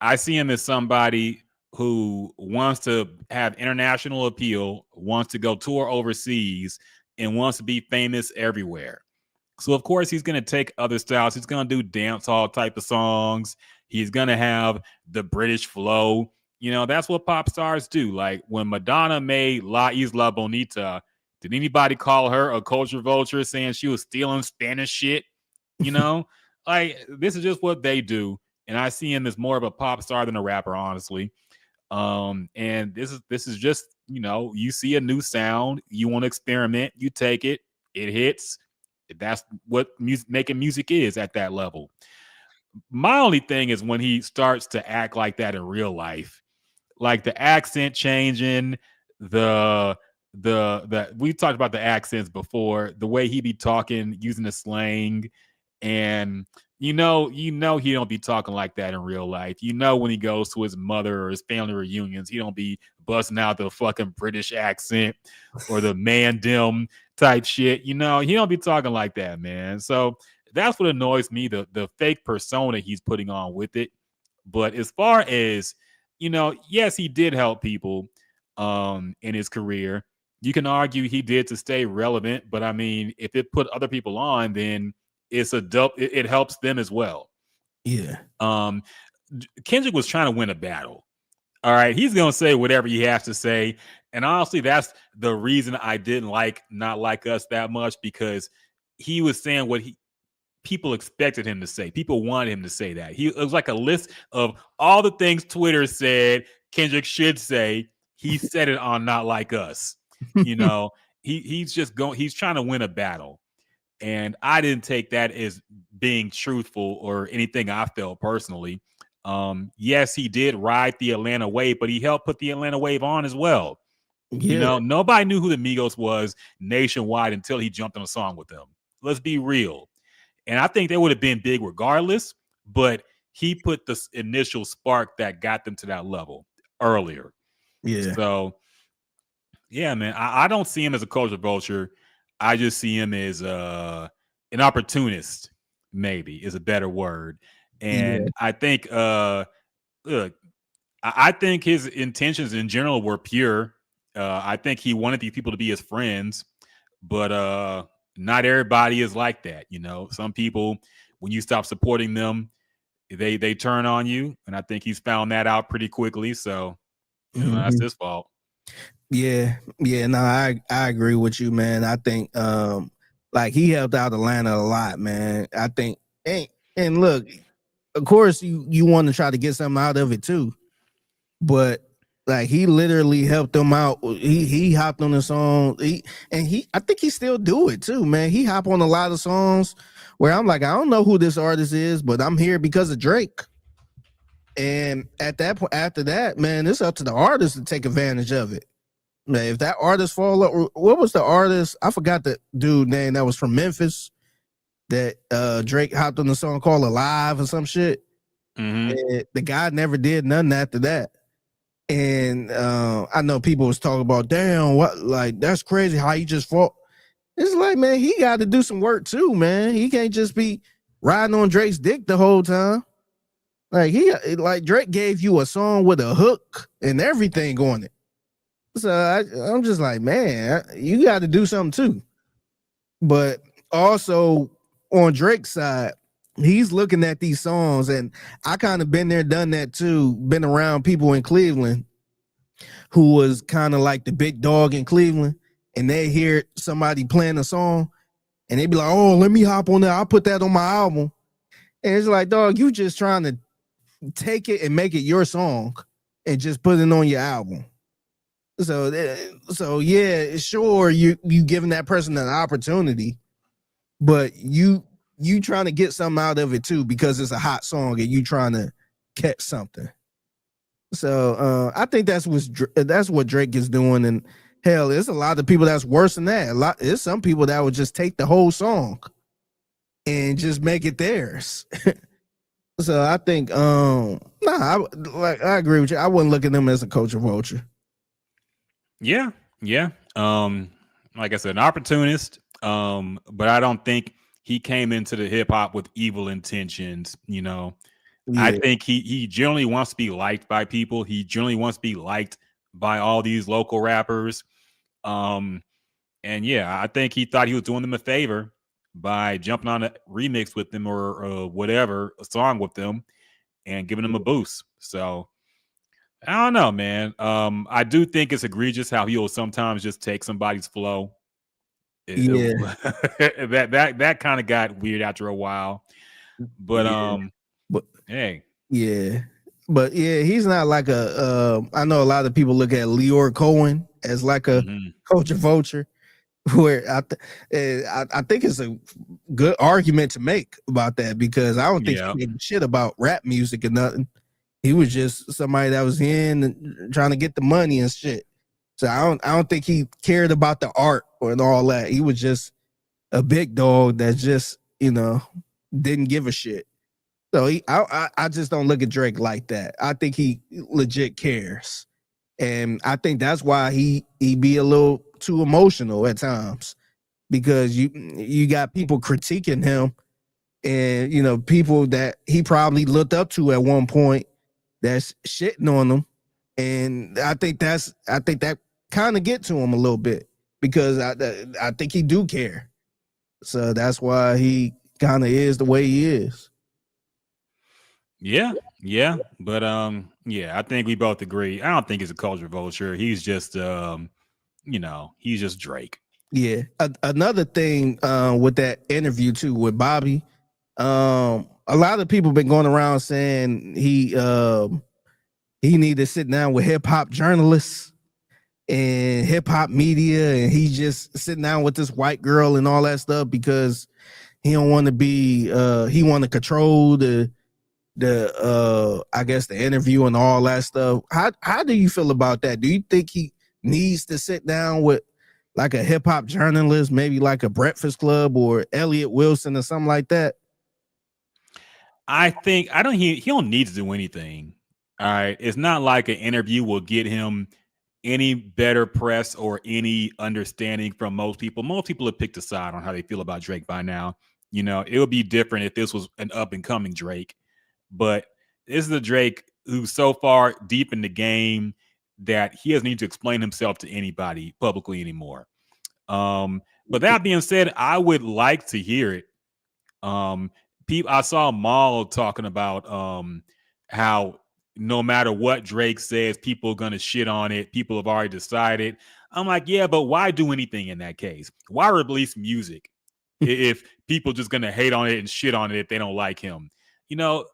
I see him as somebody who wants to have international appeal, wants to go tour overseas, and wants to be famous everywhere. So, of course, he's going to take other styles. He's going to do dance hall type of songs. He's going to have the British flow. You know, that's what pop stars do. Like, when Madonna made La Isla Bonita, did anybody call her a culture vulture saying she was stealing Spanish shit? You know, like, this is just what they do. And I see him as more of a pop star than a rapper, honestly. And this is just, you know, you see a new sound, you want to experiment, you take it, it hits. That's what making music is at that level. My only thing is when he starts to act like that in real life, like the accent changing, the we talked about the accents before, the way he be talking, using the slang, and you know he don't be talking like that in real life. You know, when he goes to his mother or his family reunions, he don't be busting out the fucking British accent or the man-dim type shit. You know, he don't be talking like that, man. So that's what annoys me, the fake persona he's putting on with it. But as far as, you know, yes, he did help people in his career. You can argue he did to stay relevant, but I mean, if it put other people on, then it helps them as well. Yeah. Kendrick was trying to win a battle. All right, he's gonna say whatever he has to say, and honestly, that's the reason I didn't like Not Like Us that much, because he was saying what people expected him to say. People wanted him to say that. It was like a list of all the things Twitter said Kendrick should say. He said it on Not Like Us. You know, he's trying to win a battle. And I didn't take that as being truthful or anything I felt personally. Yes, he did ride the Atlanta wave, but he helped put the Atlanta wave on as well. Yeah. You know, nobody knew who the Migos was nationwide until he jumped on a song with them. Let's be real. And I think they would have been big regardless, but he put the initial spark that got them to that level earlier. Yeah. So, yeah, man, I don't see him as a culture vulture. I just see him as an opportunist, maybe is a better word. And I think, look, I think his intentions in general were pure. I think he wanted these people to be his friends, but not everybody is like that. You know, some people, when you stop supporting them, they turn on you, and I think he's found that out pretty quickly. So that's his fault. Yeah, no, I agree with you, man. I think like he helped out Atlanta a lot, man. I think and look, of course you want to try to get something out of it too, but like he literally helped them out. He hopped on the song. I think he still do it too, man. He hop on a lot of songs where I'm like, I don't know who this artist is, but I'm here because of Drake. And at that point, after that, man, it's up to the artist to take advantage of it. Man, if that artist fall up, what was the artist? I forgot the dude name that was from Memphis that Drake hopped on the song called Alive or some shit. And the guy never did nothing after that. And I know people was talking about, damn, what, like, that's crazy how he just fought. It's like, man, he got to do some work too, man. He can't just be riding on Drake's dick the whole time. Like Drake gave you a song with a hook and everything on it. So I'm just like, man, you got to do something too. But also on Drake's side, he's looking at these songs, and I kind of been there, done that too. Been around people in Cleveland who was kind of like the big dog in Cleveland, and they hear somebody playing a song, and they be like, "Oh, let me hop on there. I'll put that on my album." And it's like, dog, you just trying to take it and make it your song and just put it on your album. So yeah, sure, you giving that person an opportunity, but you trying to get something out of it too because it's a hot song and you trying to catch something. So I think that's what Drake is doing, and hell, there's a lot of people that's worse than that. There's some people that would just take the whole song and just make it theirs. So I think I agree with you. I wouldn't look at them as a culture vulture. Yeah. Like I said, an opportunist. But I don't think he came into the hip hop with evil intentions. Yeah. I think he generally wants to be liked by people. He generally wants to be liked by all these local rappers. And yeah, I think he thought he was doing them a favor by jumping on a remix with them or whatever, a song with them, and giving them a boost. So I don't know, man. I do think it's egregious how he'll sometimes just take somebody's flow. That kind of got weird after a while. But hey. Yeah. But yeah, he's not like I know a lot of people look at Leor Cohen as like a culture vulture, where I think it's a good argument to make about that, because I don't think he gave a shit about rap music or nothing. He was just somebody that was in and trying to get the money and shit. So I don't think he cared about the art or all that. He was just a big dog that just, didn't give a shit. So I just don't look at Drake like that. I think he legit cares. And I think that's why he be a little too emotional at times, because you got people critiquing him, and people that he probably looked up to at one point that's shitting on him. And I think that kind of get to him a little bit, because I think he do care. So that's why he kind of is the way he is. Yeah. But I think we both agree. I don't think he's a culture vulture. He's just he's just Drake. Yeah. Another thing with that interview too with Bobby, a lot of people been going around saying he need to sit down with hip hop journalists and hip hop media, and he just sitting down with this white girl and all that stuff because he don't want to be he want to control the I guess the interview and all that stuff. How do you feel about that? Do you think he needs to sit down with like a hip hop journalist, maybe like a Breakfast Club or Elliot Wilson or something like that? He don't need to do anything. All right. It's not like an interview will get him any better press or any understanding from most people. Most people have picked a side on how they feel about Drake by now. It would be different if this was an up and coming Drake, but this is a Drake who's so far deep in the game that he doesn't need to explain himself to anybody publicly anymore. But that being said, I would like to hear it. I saw Maul talking about how no matter what Drake says, people are gonna shit on it. People have already decided. I'm like, yeah, but why do anything in that case? Why release music if people just gonna hate on it and shit on it if they don't like him? You know,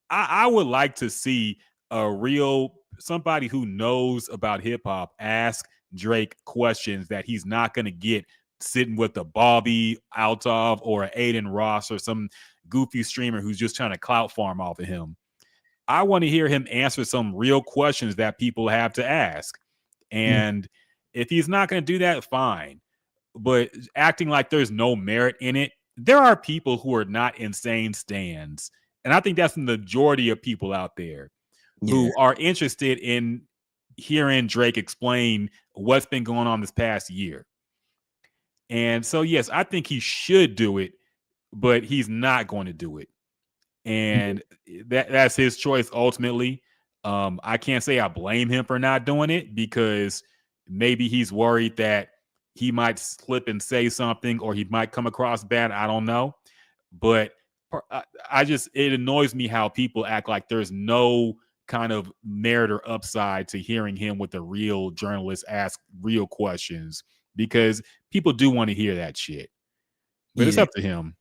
I would like to see a real somebody who knows about hip hop ask Drake questions that he's not gonna get sitting with a Bobby Althoff or an Aiden Ross or some goofy streamer who's just trying to clout farm off of him. I want to hear him answer some real questions that people have to ask. And if he's not going to do that, fine. But acting like there's no merit in it, there are people who are not insane stands. And I think that's the majority of people out there who are interested in hearing Drake explain what's been going on this past year. And so, yes, I think he should do it, but he's not going to do it. And that's his choice ultimately. I can't say I blame him for not doing it because maybe he's worried that he might slip and say something or he might come across bad. I don't know. But it annoys me how people act like there's no kind of merit or upside to hearing him with a real journalist ask real questions, because people do want to hear that shit. But it's up to him.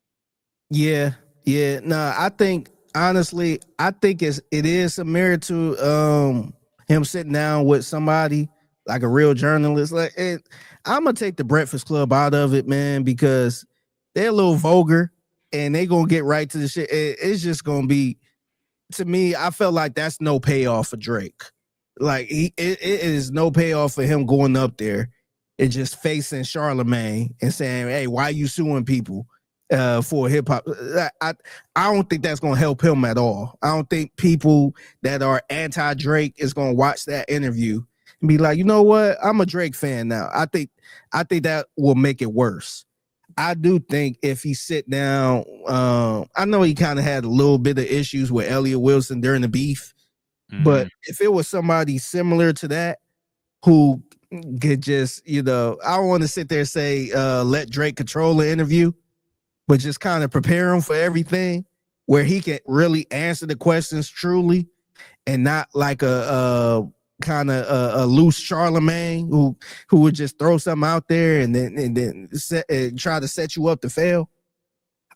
Yeah. No, I think honestly, it is a merit to him sitting down with somebody like a real journalist. Like, I'm gonna take the Breakfast Club out of it, man, because they're a little vulgar and they gonna get right to the shit. It's just gonna be, to me, I felt like that's no payoff for Drake. Like it is no payoff for him going up there and just facing Charlemagne and saying, "Hey, why you suing people for hip hop?" I don't think that's gonna help him at all. I don't think people that are anti Drake is gonna watch that interview and be like, you know what, I'm a Drake fan now. I think that will make it worse. I do think if he sit down, I know he kind of had a little bit of issues with Elliott Wilson during the beef, but if it was somebody similar to that who could just, I don't want to sit there and say, let Drake control the interview, but just kind of prepare him for everything where he can really answer the questions truly and not like a kind of a loose Charlemagne who would just throw something out there and then try to set you up to fail.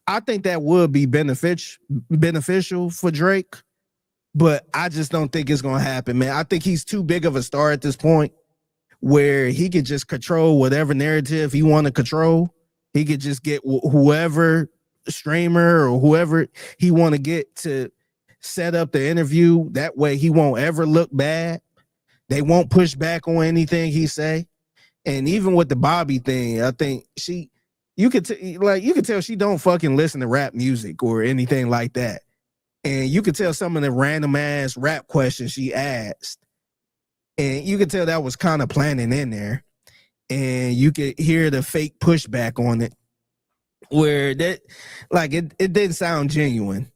I think that would be beneficial for Drake, but I just don't think it's going to happen, man. I think he's too big of a star at this point where he could just control whatever narrative he want to control. He could just get whoever streamer or whoever he want to get to set up the interview. That way he won't ever look bad. They won't push back on anything he say. And even with the Bobby thing, I think you could tell she don't fucking listen to rap music or anything like that. And you could tell some of the random ass rap questions she asked. And you could tell that was kind of planning in there. And you could hear the fake pushback on it where that, like, it didn't sound genuine.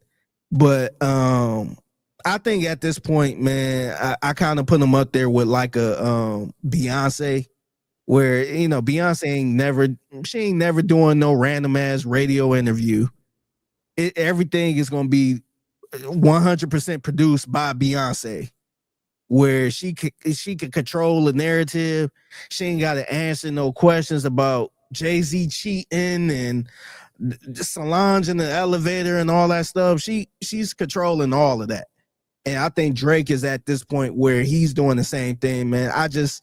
But I think at this point, man, I kind of put him up there with like a Beyonce, where Beyonce ain't never doing no random ass radio interview. Everything is gonna be 100% produced by Beyonce, where she could control the narrative. She ain't got to answer no questions about Jay-Z cheating and Solange in the elevator and all that stuff. She's controlling all of that. And I think Drake is at this point where he's doing the same thing, man. I just,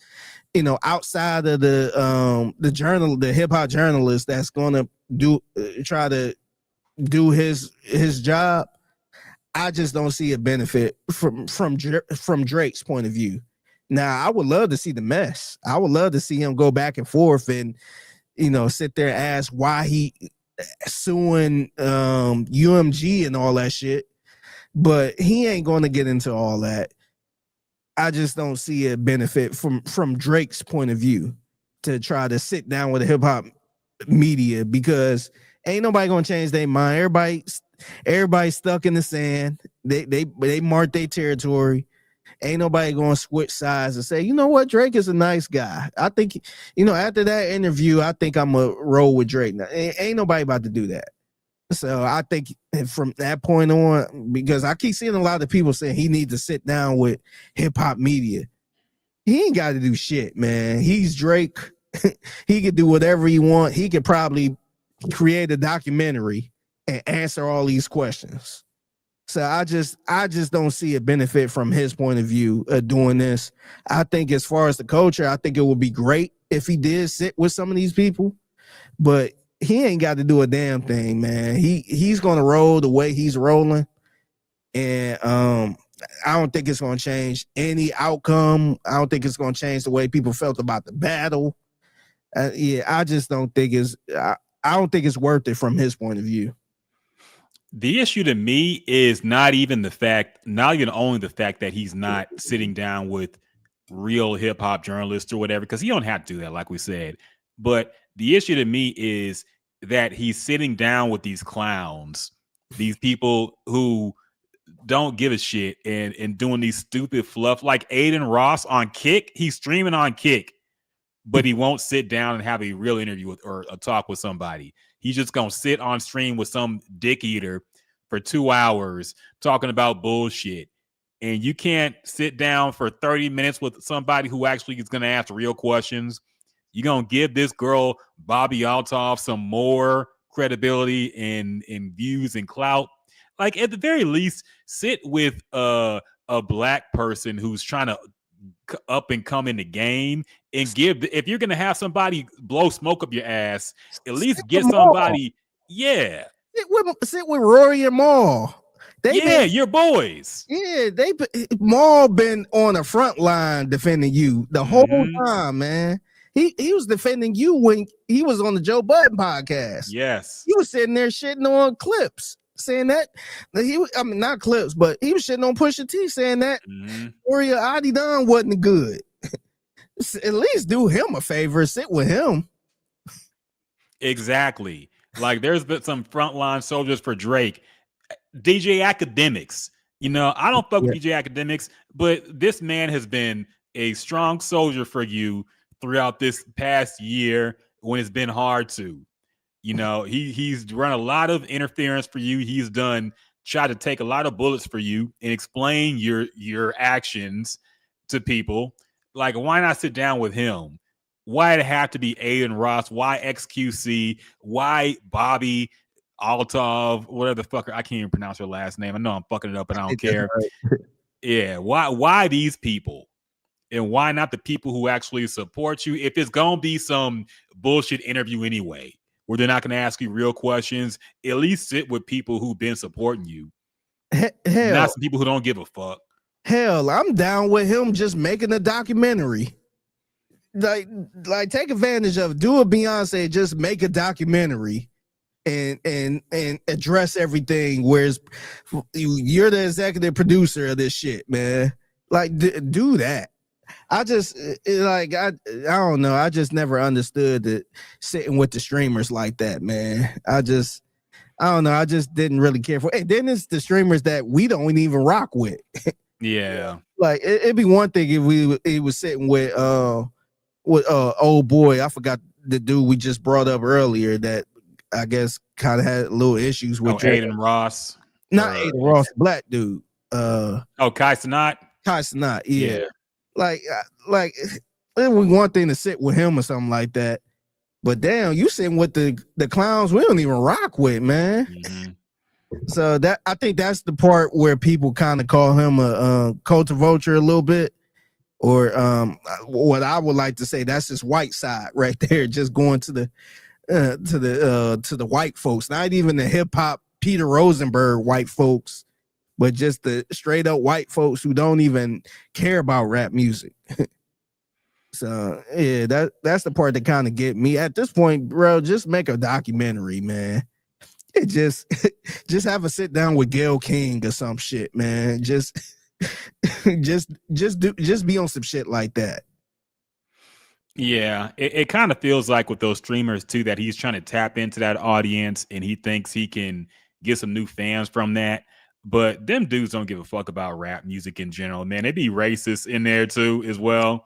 outside of the hip hop journalist that's gonna try to do his job, I just don't see a benefit from Drake's point of view. Now, I would love to see the mess. I would love to see him go back and forth and sit there and ask why he suing UMG and all that shit. But he ain't going to get into all that. I just don't see a benefit from Drake's point of view to try to sit down with the hip hop media, because ain't nobody going to change their mind. Everybody's stuck in the sand. They mark their territory. Ain't nobody going to switch sides and say, you know what, Drake is a nice guy. I think, after that interview, I think I'm going to roll with Drake now. Ain't nobody about to do that. So I think from that point on, because I keep seeing a lot of people saying he needs to sit down with hip hop media. He ain't got to do shit, man. He's Drake. He could do whatever he want. He could probably create a documentary and answer all these questions. So I just don't see a benefit from his point of view of doing this. I think as far as the culture, I think it would be great if he did sit with some of these people, but he ain't got to do a damn thing, man. He's gonna roll the way he's rolling, and I don't think it's gonna change any outcome. I don't think it's gonna change the way people felt about the battle. I just don't think I don't think it's worth it from his point of view. The issue to me is not even only the fact that he's not sitting down with real hip hop journalists or whatever, because he don't have to do that, like we said. But the issue to me is that he's sitting down with these clowns, these people who don't give a shit and doing these stupid fluff like Aiden Ross on Kick. He's streaming on Kick, but he won't sit down and have a real interview with or a talk with somebody. He's just going to sit on stream with some dick eater for 2 hours talking about bullshit. And you can't sit down for 30 minutes with somebody who actually is going to ask real questions. You're going to give this girl, Bobby Althoff, some more credibility and views and clout. Like, at the very least, sit with a black person who's trying to up and come in the game and if you're going to have somebody blow smoke up your ass, at least get somebody. Yeah. Sit with Rory and Maul. Your boys. Yeah, Maul been on the front line defending you the whole time, man. He was defending you when he was on the Joe Budden podcast. Yes. He was sitting there shitting on Clips, saying that not Clips, but he was shitting on Pusha T, saying that Warrior Adi Don wasn't good. At least do him a favor, sit with him. Exactly. Like, there's been some frontline soldiers for Drake. DJ Academics. You know, I don't fuck with DJ Academics, but this man has been a strong soldier for you throughout this past year when it's been hard to. You know, he's run a lot of interference for you. He's tried to take a lot of bullets for you and explain your actions to people. Like, why not sit down with him? Why it have to be Aiden Ross? Why XQC? Why Bobby Althoff? Whatever the fucker, I can't even pronounce her last name. I know I'm fucking it up, and I don't care. Right. Yeah, why these people? And why not the people who actually support you? If it's gonna be some bullshit interview anyway, where they're not gonna ask you real questions, at least sit with people who've been supporting you. Hell, not some people who don't give a fuck. Hell, I'm down with him just making a documentary. Like take advantage of, do a Beyonce, just make a documentary and address everything. Whereas you're the executive producer of this shit, man. Like, do that. I don't know. I just never understood that sitting with the streamers like that, man. I don't know. I just didn't really care for it. And then it's the streamers that we don't even rock with. Yeah. Like, it'd be one thing if he was sitting with old boy, I forgot the dude we just brought up earlier that I guess kind of had little issues with Aiden Ross. Not Aiden Ross, black dude. Kai Cenat. Kai Cenat, yeah. Like it was one thing to sit with him or something like that. But damn, you sitting with the clowns we don't even rock with, man. Mm-hmm. So that, I think that's the part where people kind of call him a cult of vulture a little bit. Or what I would like to say, that's his white side right there, just going to the white folks, not even the hip hop Peter Rosenberg white folks, but just the straight up white folks who don't even care about rap music. So yeah, that's the part that kind of get me at this point, bro. Just make a documentary, man. It just have a sit down with Gayle King or some shit, man. Just be on some shit like that. Yeah, it kind of feels like with those streamers too that he's trying to tap into that audience and he thinks he can get some new fans from that. But them dudes don't give a fuck about rap music in general, man. They be racist in there too as well.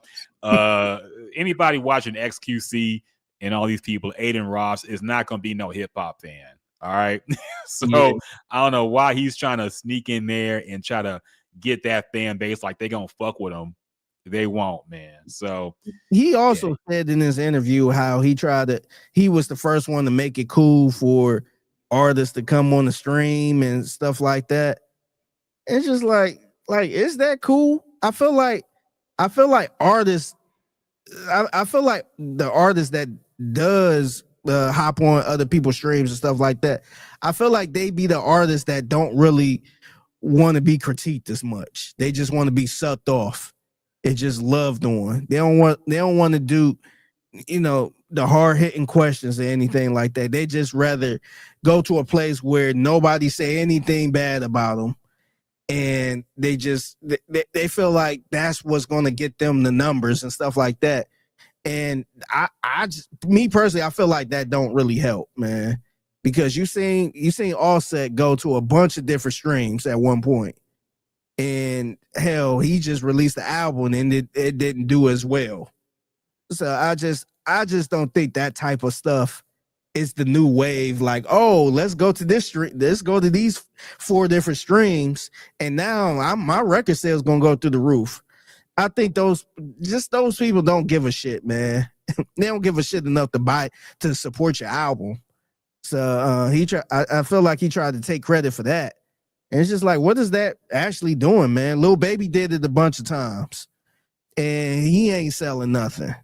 Anybody watching XQC and all these people, Aiden Ross is not gonna be no hip hop fan. All right. So Yeah. I don't know why he's trying to sneak in there and try to get that fan base like they gonna fuck with him. They won't, man. So He also said in his interview how he was the first one to make it cool for artists to come on the stream and stuff like that. It's just like, is that cool? I feel like artists, I feel like the artist that does hop on other people's streams and stuff like that, I feel like they be the artists that don't really want to be critiqued as much. They just want to be sucked off. It's just loved on. They don't want to do, the hard hitting questions or anything like that. They just rather go to a place where nobody say anything bad about them, and they feel like that's what's going to get them the numbers and stuff like that. And me personally, I feel like that don't really help, man, because you seen Offset go to a bunch of different streams at one point. And hell, he just released the album and it didn't do as well. So I just don't think that type of stuff is the new wave. Like, oh, let's go to this stream, let's go to these 4 different streams, and now my record sales gonna go through the roof. I think those people don't give a shit, man. They don't give a shit enough to support your album. So I feel like he tried to take credit for that. And it's just like, what is that actually doing, man? Lil Baby did it a bunch of times, and he ain't selling nothing.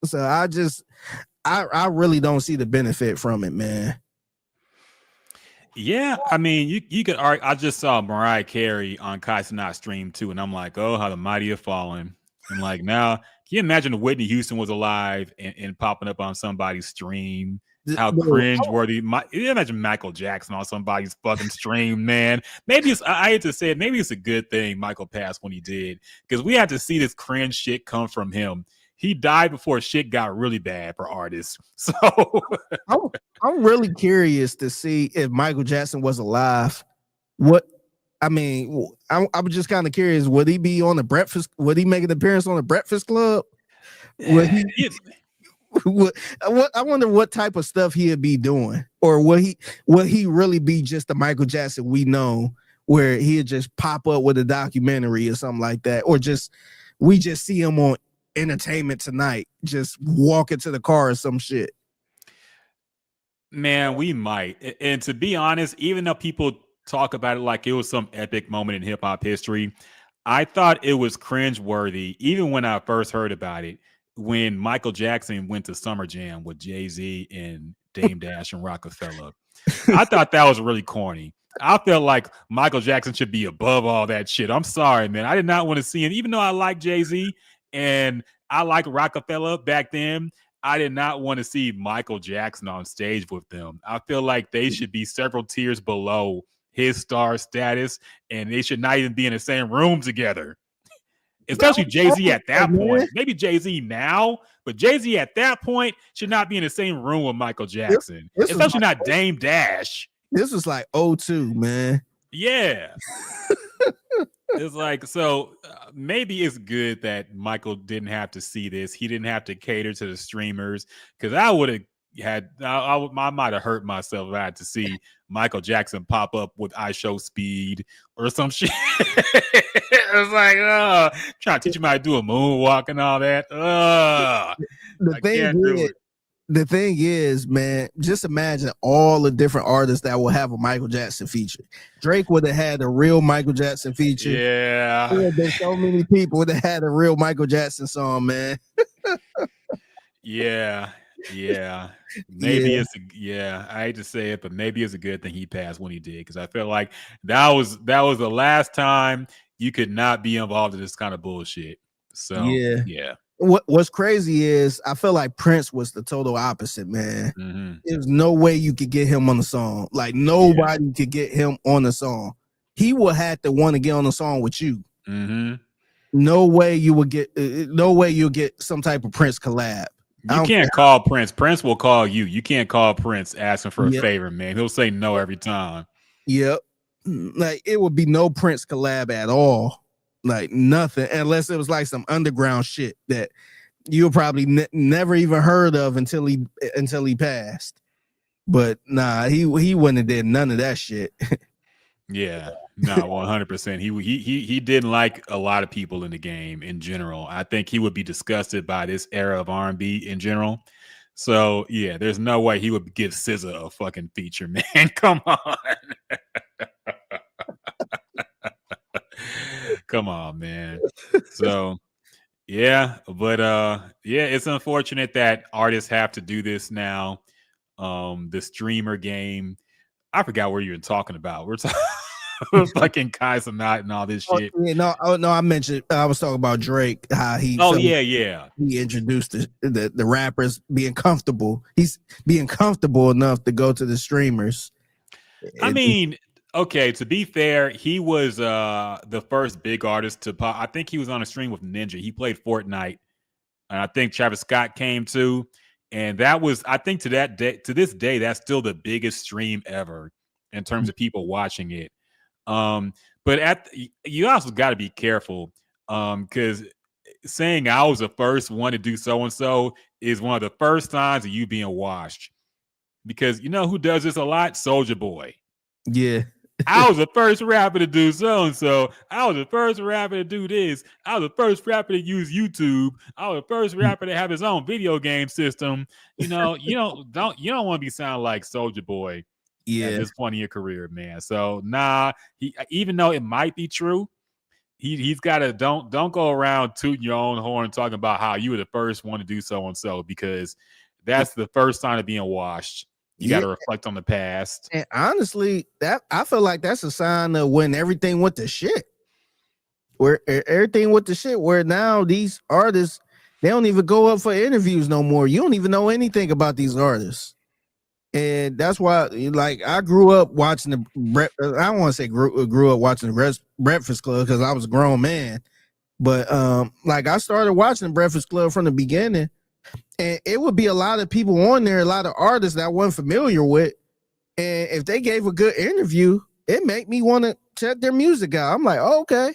So I really don't see the benefit from it, man. yeah, I mean, you could argue. I just saw Mariah Carey on Kai Cenat stream too, and I'm like, oh, how the mighty have fallen. I'm like, now, can you imagine if Whitney Houston was alive and popping up on somebody's stream? How cringeworthy! You imagine Michael Jackson on somebody's fucking stream, man. Maybe I hate to say it, maybe it's a good thing Michael passed when he did, because we had to see this cringe shit come from him. He died before shit got really bad for artists. So I'm really curious to see if Michael Jackson was alive. I'm just kind of curious. Would he be on the Breakfast? Would he make an appearance on the Breakfast Club? Would he? I wonder what type of stuff he'd be doing, or will he really be just the Michael Jackson we know, where he'd just pop up with a documentary or something like that, or we just see him on Entertainment Tonight, just walk into the car or some shit. Man, we might. And to be honest, even though people talk about it like it was some epic moment in hip hop history, I thought it was cringeworthy even when I first heard about it. When Michael Jackson went to Summer Jam with Jay-Z and Dame Dash and Rockefeller, I thought that was really corny. I felt like Michael Jackson should be above all that shit. I'm sorry, man. I did not want to see him, even though I like Jay-Z and I like Rockefeller back then. I did not want to see Michael Jackson on stage with them. I feel like they should be several tiers below his star status, and they should not even be in the same room together. Especially Jay-Z at that point. Maybe Jay-Z now, but Jay-Z at that point should not be in the same room with Michael Jackson. Especially not Dame Dash. This was like 02, man. Yeah. It's like, so maybe it's good that Michael didn't have to see this. He didn't have to cater to the streamers, because I would have I might have hurt myself if I had to see Michael Jackson pop up with I Show Speed or some shit. It's like, trying to teach him how to do a moonwalk and all that. The thing is, man, just imagine all the different artists that will have a Michael Jackson feature. Drake would have had a real Michael Jackson feature. Yeah. There have been so many people would have had a real Michael Jackson song, man. Yeah. Maybe I hate to say it, but maybe it's a good thing he passed when he did, because I feel like that was the last time you could not be involved in this kind of bullshit. So yeah. What's crazy is I feel like Prince was the total opposite, man. Mm-hmm. There's no way you could get him on the song. Like nobody could get him on the song. He would have to want to get on the song with you. Mm-hmm. No way you would get. No way you'll get some type of Prince collab. You can't call Prince. Prince will call you. You can't call Prince asking for a favor, man. He'll say no every time. Yep. Like it would be no Prince collab at all. Like nothing, unless it was like some underground shit that you probably never even heard of until he passed. But nah, he wouldn't have did none of that shit. Yeah, no, 100%. He didn't like a lot of people in the game in general. I think he would be disgusted by this era of R&B in general. So yeah, there's no way he would give SZA a fucking feature, man. Come on. Come on, man. So yeah, but yeah, it's unfortunate that artists have to do this now. The streamer game. I forgot what you were talking about. We're talking fucking Kai Cenat and all this shit. Yeah, no, I mentioned I was talking about Drake, how he Yeah. he introduced the rappers being comfortable. He's being comfortable enough to go to the streamers. I mean, okay, to be fair, he was the first big artist to pop. I think he was on a stream with Ninja. He played Fortnite. And I think Travis Scott came too. And that was, I think to this day, that's still the biggest stream ever in terms of people watching it. But you also got to be careful because saying I was the first one to do so and so is one of the first signs of you being washed. Because you know who does this a lot? Soulja Boy. Yeah. I was the first rapper to do so and so. I was the first rapper to do this. I was the first rapper to use YouTube. I was the first rapper to have his own video game system. You know, you don't want to be sounding like Soulja Boy at this point in your career, man. So nah, even though it might be true, he's got to don't go around tooting your own horn talking about how you were the first one to do so and so, because that's the first sign of being washed. You got to reflect on the past. And honestly, that I feel like that's a sign of when everything went to shit. Where everything went to shit, where now these artists, they don't even go up for interviews no more. You don't even know anything about these artists. And that's why, like, I grew up watching I don't want to say grew up watching the Breakfast Club because I was a grown man. But like, I started watching the Breakfast Club from the beginning. And it would be a lot of people on there, a lot of artists that I wasn't familiar with. And if they gave a good interview, it made me want to check their music out. I'm like, oh, okay.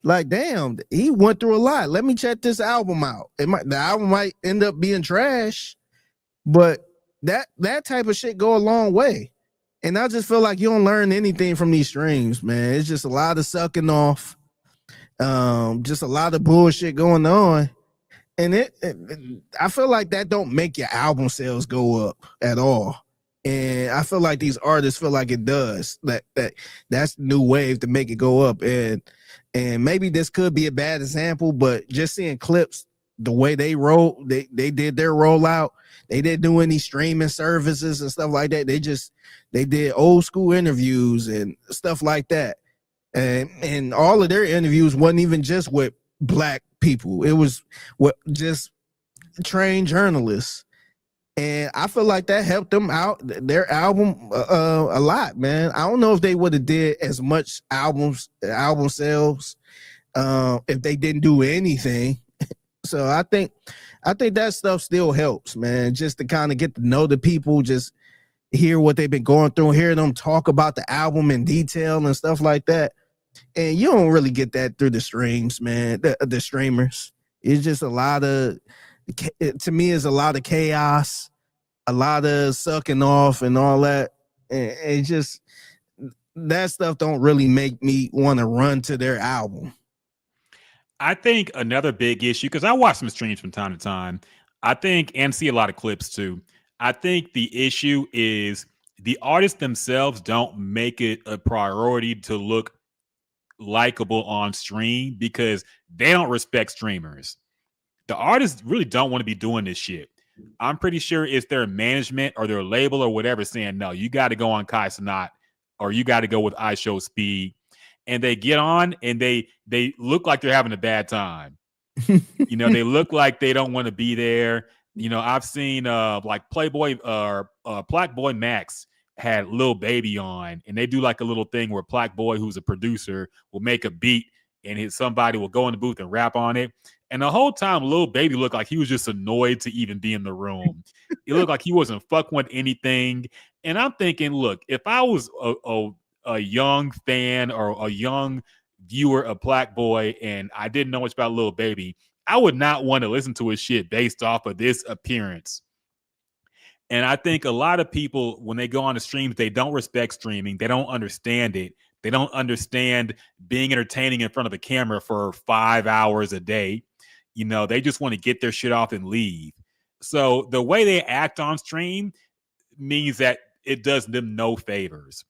Like, damn, he went through a lot. Let me check this album out. The album might end up being trash, but that type of shit go a long way. And I just feel like you don't learn anything from these streams, man. It's just a lot of sucking off. Just a lot of bullshit going on. And I feel like that don't make your album sales go up at all. And I feel like these artists feel like it does. That's the new wave to make it go up. And maybe this could be a bad example, but just seeing clips, the way they they did their rollout, they didn't do any streaming services and stuff like that. They did old school interviews and stuff like that. And all of their interviews wasn't even just with black people. It was just trained journalists. And I feel like that helped them out, their album, a lot, man. I don't know if they would have did as much album sales if they didn't do anything. So I think that stuff still helps, man, just to kind of get to know the people, just hear what they've been going through, hear them talk about the album in detail and stuff like that. And you don't really get that through the streams, man, the streamers. It's just a lot of, to me, it's a lot of chaos, a lot of sucking off and all that. And just, that stuff don't really make me want to run to their album. I think another big issue, because I watch some streams from time to time, I think, and see a lot of clips too. I think the issue is the artists themselves don't make it a priority to look likable on stream because they don't respect streamers. The artists really don't want to be doing this shit. I'm pretty sure it's their management or their label or whatever saying, no, you got to go on Kai Cenat or you got to go with iShowSpeed. And they get on and they look like they're having a bad time. You know, they look like they don't want to be there. You know, I've seen like Playboy or Black Boy Max had Lil Baby on, and they do like a little thing where Black Boy, who's a producer, will make a beat and somebody will go in the booth and rap on it. And the whole time, Lil Baby looked like he was just annoyed to even be in the room. It looked like he wasn't fucking with anything. And I'm thinking, look, if I was a young fan or a young viewer of Black Boy and I didn't know much about Lil Baby, I would not want to listen to his shit based off of this appearance. And I think a lot of people, when they go on the streams, they don't respect streaming. They don't understand it. They don't understand being entertaining in front of a camera for 5 hours a day. You know, they just want to get their shit off and leave. So the way they act on stream means that it does them no favors.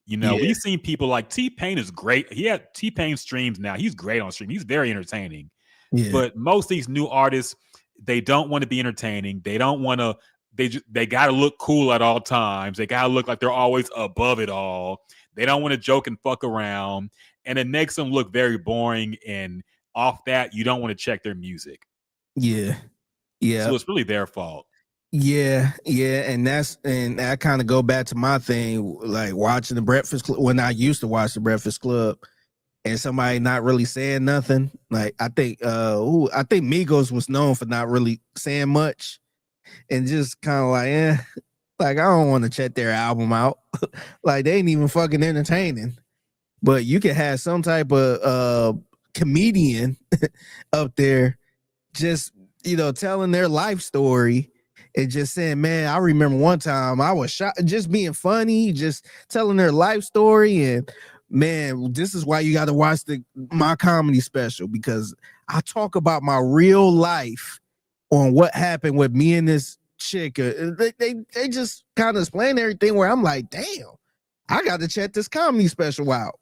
You know, we've seen people like T-Pain is great. He had T-Pain streams now. He's great on stream. He's very entertaining. Yeah. But most of these new artists, they don't want to be entertaining. They don't want to. They got to look cool at all times. They got to look like they're always above it all. They don't want to joke and fuck around, and it makes them look very boring. And off that, you don't want to check their music. Yeah. So it's really their fault. Yeah, and I kind of go back to my thing, like watching the Breakfast Club when I used to watch the Breakfast Club, and somebody not really saying nothing. Like I think Migos was known for not really saying much, and just kind of like, like I don't want to check their album out. Like they ain't even fucking entertaining. But you can have some type of comedian up there, just telling their life story. And just saying, man, I remember one time I was shot, just being funny, just telling their life story. And man, this is why you got to watch my comedy special, because I talk about my real life on what happened with me and this chick. They just kind of explain everything where I'm like, damn, I got to check this comedy special out.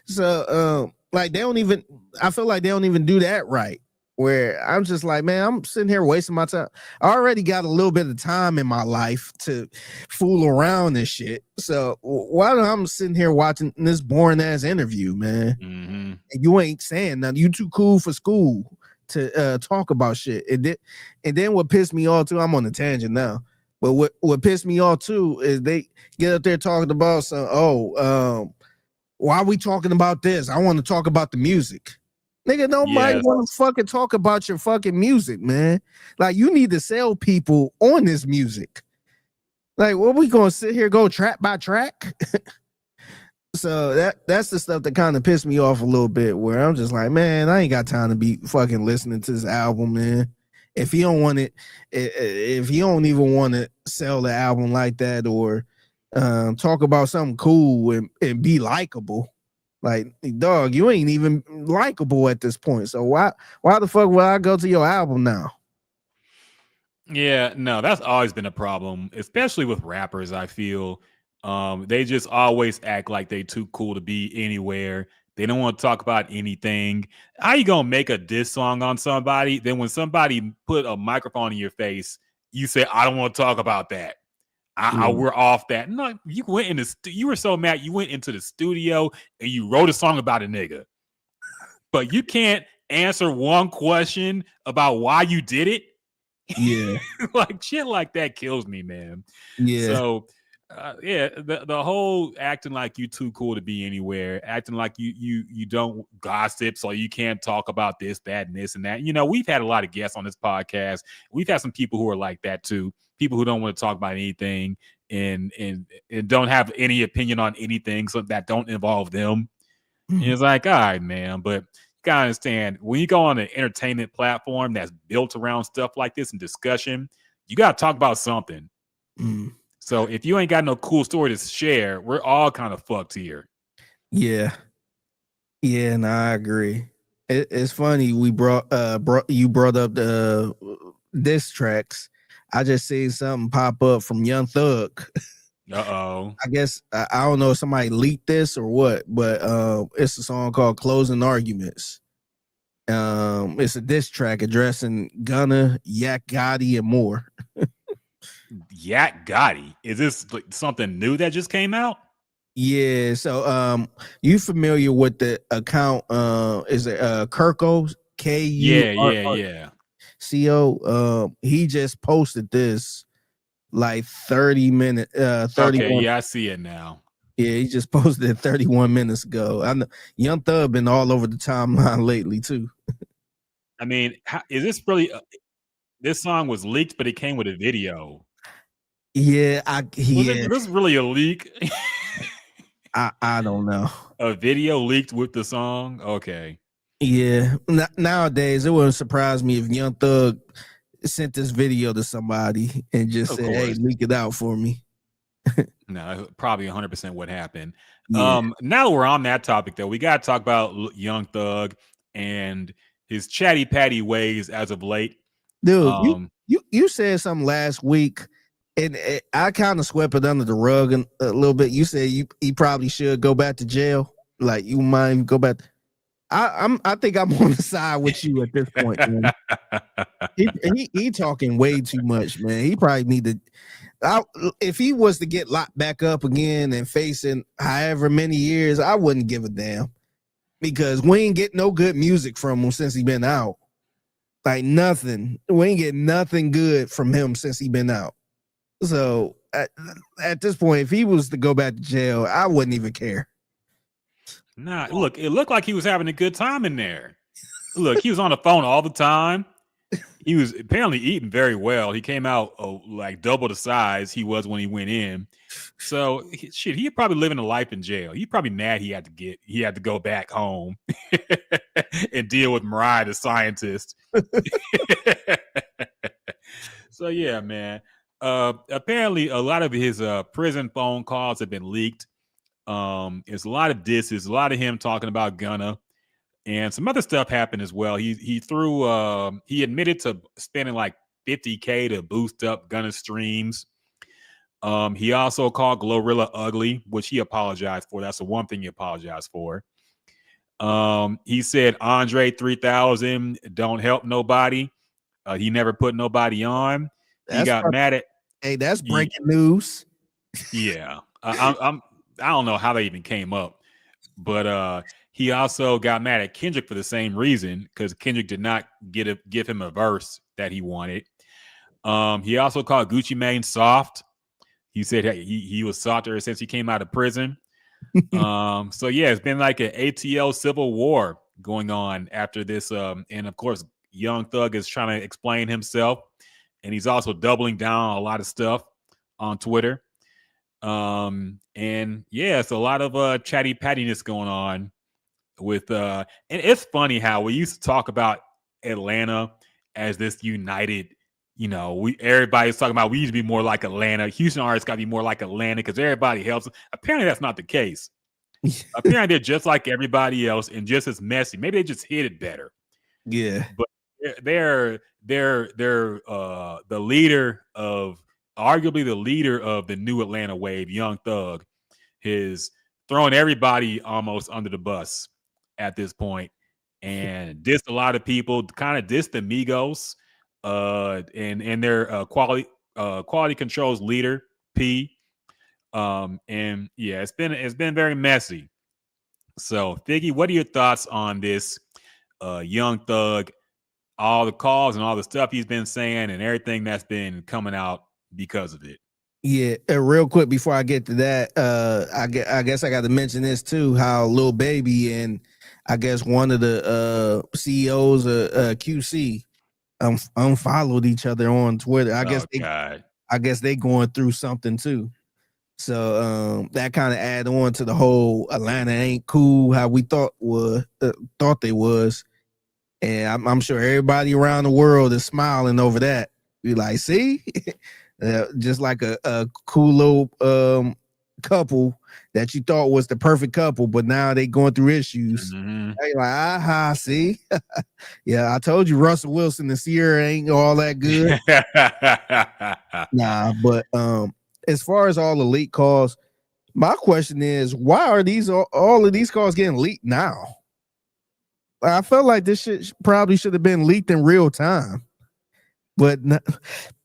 So, like I feel like they don't even do that right. Where I'm just like, man, I'm sitting here wasting my time. I already got a little bit of time in my life to fool around and shit. So why am I sitting here watching this boring ass interview, man? Mm-hmm. And you ain't saying nothing. You too cool for school to talk about shit. And then what pissed me off too, I'm on a tangent now. But what pissed me off too is they get up there talking about why are we talking about this? I want to talk about the music. Nigga, nobody want to fucking talk about your fucking music, man. Like, you need to sell people on this music. Like, what we gonna sit here, go track by track? So that's the stuff that kind of pissed me off a little bit, where I'm just like, man, I ain't got time to be fucking listening to this album, man. If you don't want it, if you don't even want to sell the album like that, or talk about something cool and be likable. Like, dog, you ain't even likable at this point. So why the fuck would I go to your album now? Yeah, no, that's always been a problem, especially with rappers. I feel they just always act like they too cool to be anywhere. They don't want to talk about anything. How you gonna make a diss song on somebody? Then when somebody put a microphone in your face, you say, "I don't want to talk about that. We're off that." No, you went in you were so mad. You went into the studio and you wrote a song about a nigga, but you can't answer one question about why you did it. Yeah, like shit like that kills me, man. Yeah. So, the whole acting like you too cool to be anywhere, acting like you don't gossip, so you can't talk about this, that, and this and that. You know, we've had a lot of guests on this podcast. We've had some people who are like that too. People who don't want to talk about anything and don't have any opinion on anything, so that don't involve them. And it's like, all right, man, but you gotta understand, when you go on an entertainment platform that's built around stuff like this and discussion, you gotta talk about something. So if you ain't got no cool story to share, we're all kind of fucked here. Yeah, and I agree. It's funny you brought up the diss tracks. I just seen something pop up from Young Thug. I guess I don't know if somebody leaked this or what, but it's a song called "Closing Arguments." It's a diss track addressing Gunna, Yak Gotti, and more. Yak Gotti. Is this like something new that just came out? Yeah. So you familiar with the account? Is it Kirko? Yeah. CO. He just posted this like 30 minutes. 30. Okay, yeah, I see it now. Yeah, he just posted it 31 minutes ago. I know Young Thug been all over the timeline lately too. I mean, is this really? This song was leaked, but it came with a video. Yeah, Was this really a leak? I don't know. A video leaked with the song? Okay. Yeah. Nowadays, it wouldn't surprise me if Young Thug sent this video to somebody and just Of said, "Hey, course. leak it out for me." No, probably 100% what happened. Yeah. Now that we're on that topic, though, we got to talk about Young Thug and his chatty patty ways as of late. Dude, Um, you said something last week, and I kind of swept it under the rug a little bit. You said he probably should go back to jail. Like, you mind go back? I think I'm on the side with you at this point, man. He talking way too much, man. He probably need to. If he was to get locked back up again and facing however many years, I wouldn't give a damn, because we ain't get no good music from him since he been out. Like, nothing. We ain't get nothing good from him since he been out. So at this point, if he was to go back to jail, I wouldn't even care. Nah, look, it looked like he was having a good time in there. Look, he was on the phone all the time. He was apparently eating very well. He came out like double the size he was when he went in. So he probably living a life in jail. He probably mad he had to go back home and deal with Mariah the scientist. So yeah, man. Apparently a lot of his prison phone calls have been leaked. It's a lot of disses, a lot of him talking about Gunna, and some other stuff happened as well. He admitted to spending like $50K to boost up Gunna's streams. He also called Glorilla ugly, which he apologized for. That's the one thing he apologized for. He said Andre 3000 don't help nobody. He never put nobody on. He got mad at. Hey, that's breaking news. Yeah, I don't know how they even came up, but he also got mad at Kendrick for the same reason, because Kendrick did not give him a verse that he wanted. He also called Gucci Mane soft. He said he was softer since he came out of prison. So yeah, it's been like an ATL civil war going on after this. And of course, Young Thug is trying to explain himself, and he's also doubling down on a lot of stuff on Twitter. And yeah, it's a lot of chatty pattiness going on with and it's funny how we used to talk about Atlanta as this united, everybody's talking about we used to be more like Atlanta. Houston artists got to be more like Atlanta because everybody helps. Apparently that's not the case. Apparently they're just like everybody else and just as messy. Maybe they just hit it better. Yeah. But they're the leader of arguably the leader of the new Atlanta wave, Young Thug, is throwing everybody almost under the bus at this point, and dissed a lot of people, kind of dissed the Migos, and their quality controls leader P, and yeah, it's been very messy. So, Figgy, what are your thoughts on this Young Thug, all the calls and all the stuff he's been saying and everything that's been coming out because of it? Yeah, real quick before I get to that, I guess I got to mention this too, how Lil Baby and I guess one of the CEOs of QC unfollowed each other on Twitter. I guess they going through something too. So that kind of add on to the whole Atlanta ain't cool how we thought they was, and I'm sure everybody around the world is smiling over that. Be like, see. Just like a cool little couple that you thought was the perfect couple, but now they going through issues. Mm-hmm. They like, aha, see? Yeah, I told you Russell Wilson and Sierra ain't all that good. Nah, but as far as all the leak calls, my question is, why are all of these calls getting leaked now? I felt like this shit probably should have been leaked in real time. But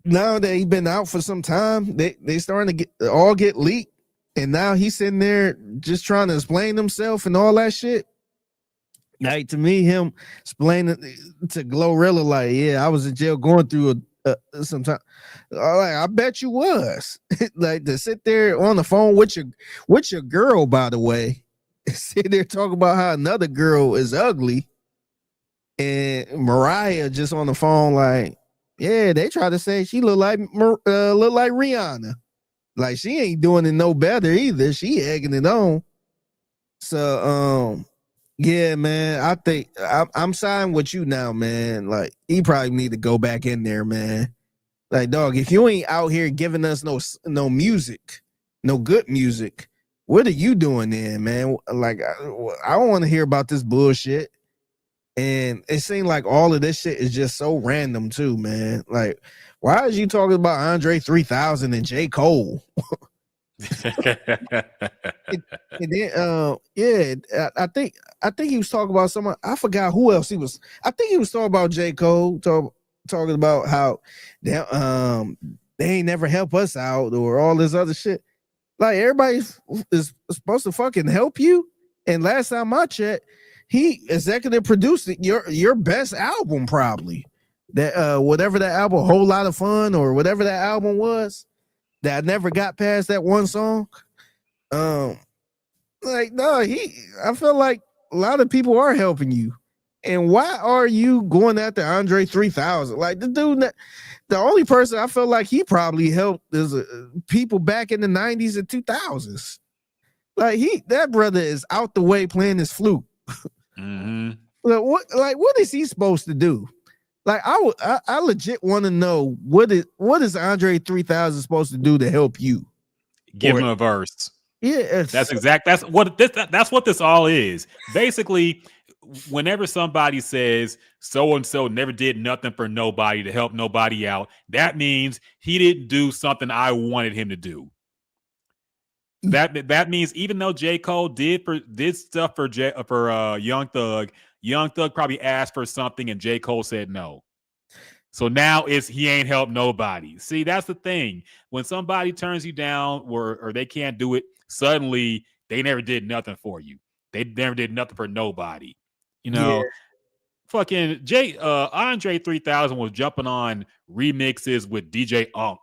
now that he's been out for some time, they starting to get leaked, and now he's sitting there just trying to explain himself and all that shit. Like, to me, him explaining to Glorilla, like, yeah, I was in jail going through some time. Like, I bet you was. Like, to sit there on the phone with your girl, by the way, sit there talking about how another girl is ugly, and Mariah just on the phone like, yeah, they try to say she look like Rihanna. Like, she ain't doing it no better either. She egging it on. So, Yeah, man. I think I'm siding with you now, man. Like he probably need to go back in there, man. Like, dog, if you ain't out here giving us no music, no good music, what are you doing then, man? Like, I don't want to hear about this bullshit. And it seemed like all of this shit is just so random too, man. Like, why is you talking about Andre 3000 and J. Cole? And then, I think he was talking about someone. I forgot who else he was. I think he was talking about J. Cole, talking about how they ain't never help us out or all this other shit. Like everybody is supposed to fucking help you. And last time I checked, he executive produced your best album, probably. That whatever that album, Whole Lot of Fun or whatever that album was, that I never got past that one song. Like no, I feel like a lot of people are helping you. And why are you going after Andre 3000? Like the dude the only person I feel like he probably helped is people back in the 90s and 2000s. Like that brother is out the way playing his flute. Mm-hmm. What is he supposed to do? Like I legit want to know what is Andre 3000 supposed to do to help you? Give him a verse. Yeah, that's what this all is. Basically, whenever somebody says so and so never did nothing for nobody to help nobody out, that means he didn't do something I wanted him to do. That means even though J. Cole did stuff for Young Thug probably asked for something and J. Cole said no. So now he ain't helped nobody. See, that's the thing. When somebody turns you down or they can't do it, suddenly they never did nothing for you. They never did nothing for nobody. You know, fucking Andre 3000 was jumping on remixes with DJ Unk.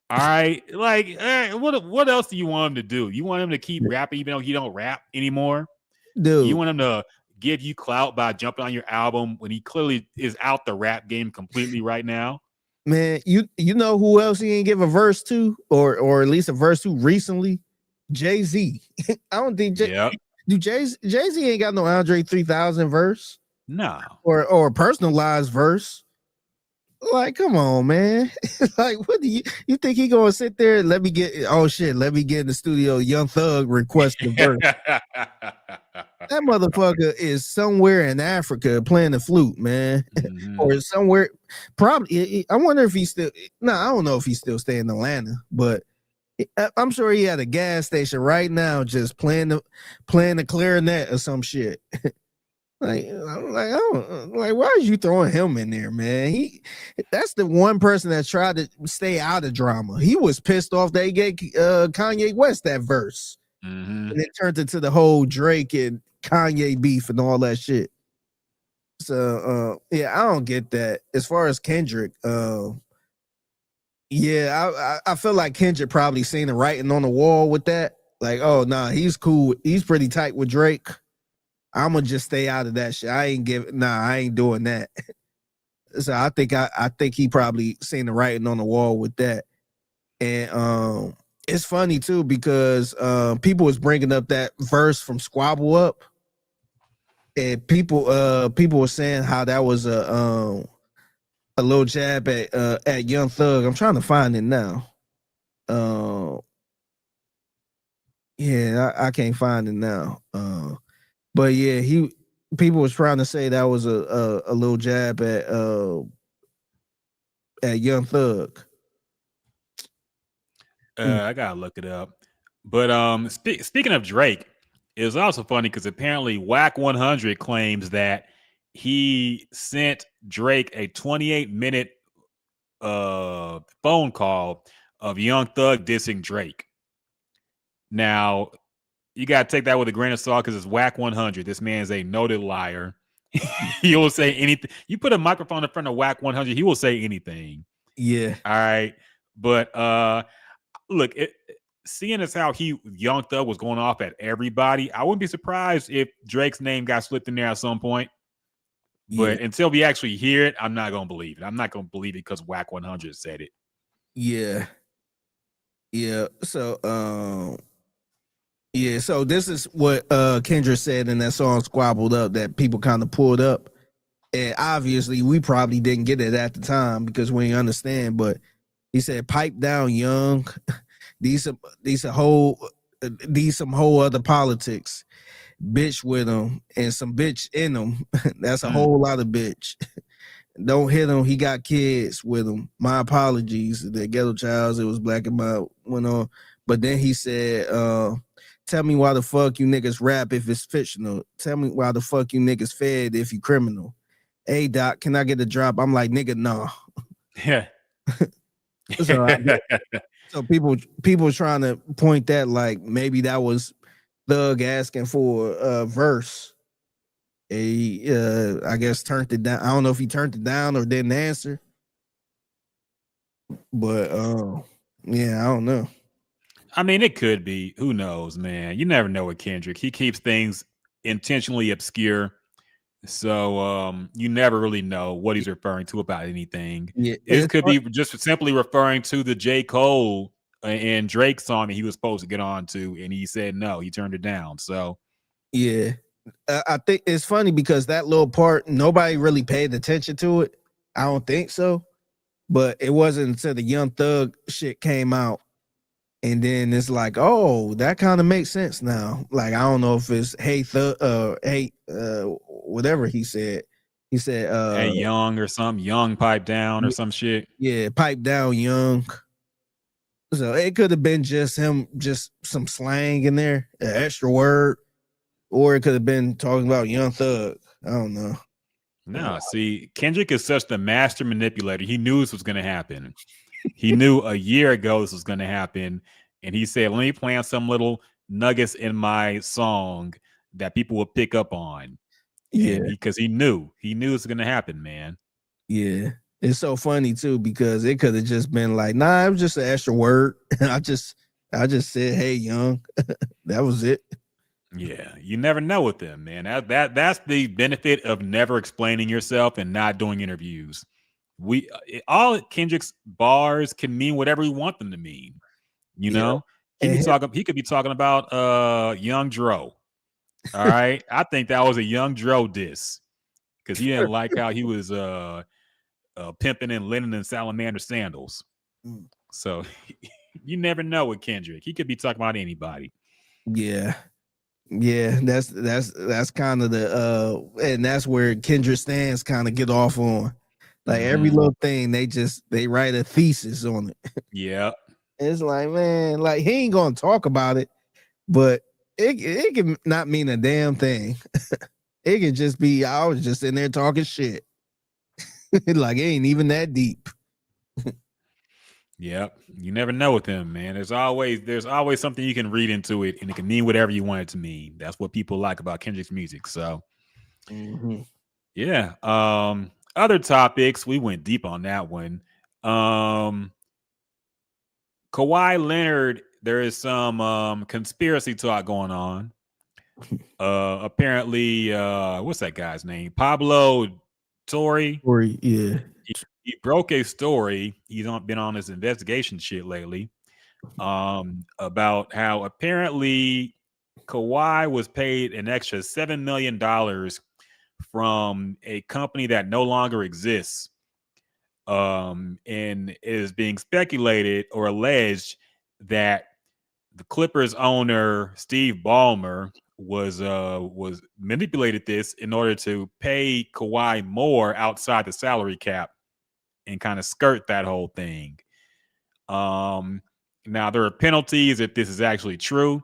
All right, like what else do you want him to do? You want him to keep rapping even though he don't rap anymore? Dude, you want him to give you clout by jumping on your album when he clearly is out the rap game completely right now? Man, you know who else he ain't give a verse to, or at least a verse to recently? Jay-Z. I don't think Jay-Z ain't got no Andre 3000 verse. No. Or a personalized verse. Like, come on, man. Like, what do you think he gonna sit there and let me get in the studio, Young Thug request the verse? That motherfucker is somewhere in Africa playing the flute, man. Mm-hmm. Or somewhere, probably. I wonder if he's still. No, I don't know if he's still staying in Atlanta, but I'm sure he at a gas station right now, just playing the clarinet or some shit. Like, why are you throwing him in there, man? That's the one person that tried to stay out of drama. He was pissed off they gave Kanye West that verse. Mm-hmm. And it turned into the whole Drake and Kanye beef and all that shit. So I don't get that. As far as Kendrick, I feel like Kendrick probably seen the writing on the wall with that. Like, oh nah, he's cool. He's pretty tight with Drake. I'm gonna just stay out of that shit. I ain't doing that. So I think he probably seen the writing on the wall with that. And it's funny too because people was bringing up that verse from Squabble Up, and people were saying how that was a little jab at Young Thug. I'm trying to find it now. I can't find it now. But yeah, people was trying to say that was a little jab at Young Thug. I gotta look it up. But speaking of Drake, it was also funny because apparently Whack 100 claims that he sent Drake a 28-minute phone call of Young Thug dissing Drake. Now, you gotta take that with a grain of salt because it's Whack 100. This man's a noted liar. He will say anything. You put a microphone in front of Whack 100, he will say anything. Yeah. All right. But look, seeing as how Young Thug was going off at everybody, I wouldn't be surprised if Drake's name got slipped in there at some point. But until we actually hear it, I'm not gonna believe it. I'm not gonna believe it because Whack 100 said it. Yeah. So Yeah, so this is what Kendrick said in that song Squabbled Up that people kind of pulled up. And obviously we probably didn't get it at the time because we didn't understand, but he said, pipe down, young. These some whole other politics. Bitch with him and some bitch in him. That's a whole lot of bitch. Don't hit him. He got kids with him. My apologies. The ghetto childs, it was black and white went on. But then he said, tell me why the fuck you niggas rap if it's fictional. Tell me why the fuck you niggas fed if you criminal. Hey Doc, can I get a drop? I'm like, nigga, nah. Yeah. So people trying to point that like maybe that was Thug asking for a verse. He I guess turned it down. I don't know if he turned it down or didn't answer. But yeah, I don't know. I mean, it could be. Who knows, man? You never know with Kendrick. He keeps things intentionally obscure. So you never really know what he's referring to about anything. Yeah, it could be just simply referring to the J. Cole and Drake song that he was supposed to get on to, and he said no, he turned it down. So yeah, I think it's funny because that little part, nobody really paid attention to it. I don't think so, but it wasn't until the Young Thug shit came out, and then it's like, oh, that kind of makes sense now. Like I don't know if it's hey Thug, whatever he said. He said, hey, Young or something, Young pipe down or some shit. Yeah, pipe down, Young. So it could have been just him, just some slang in there, an extra word, or it could have been talking about Young Thug. I don't know. No, see, Kendrick is such the master manipulator. He knew this was going to happen. He knew a year ago this was going to happen, and he said, "Let me plant some little nuggets in my song that people will pick up on." Yeah, because he knew it was going to happen, man. Yeah. It's so funny too because it could have just been like, nah, it was just an extra word. I just said, hey, Young. That was it. Yeah, you never know with them, man. That's the benefit of never explaining yourself and not doing interviews. All Kendrick's bars can mean whatever we want them to mean. You know, he could be talking about Young Dro. All right, I think that was a Young Dro diss because he didn't like how he was pimping in linen and salamander sandals. So you never know with Kendrick. He could be talking about anybody. Yeah. That's kind of the and that's where Kendrick stands kind of get off on. Like every little thing, they write a thesis on it. Yeah. It's like, man, like he ain't gonna talk about it, but it can not mean a damn thing. It can just be I was just in there talking shit. Like it ain't even that deep. Yep. You never know with him, man. There's always something you can read into it, and it can mean whatever you want it to mean. That's what people like about Kendrick's music. So yeah. Other topics, we went deep on that one. Kawhi Leonard, there is some conspiracy talk going on. Apparently, what's that guy's name? Pablo Torre. Yeah. He broke a story. He's been on this investigation shit lately about how apparently Kawhi was paid an extra $7 million from a company that no longer exists. And it is being speculated or alleged that the Clippers owner, Steve Ballmer, was manipulated this in order to pay Kawhi more outside the salary cap and kind of skirt that whole thing. Now there are penalties if this is actually true.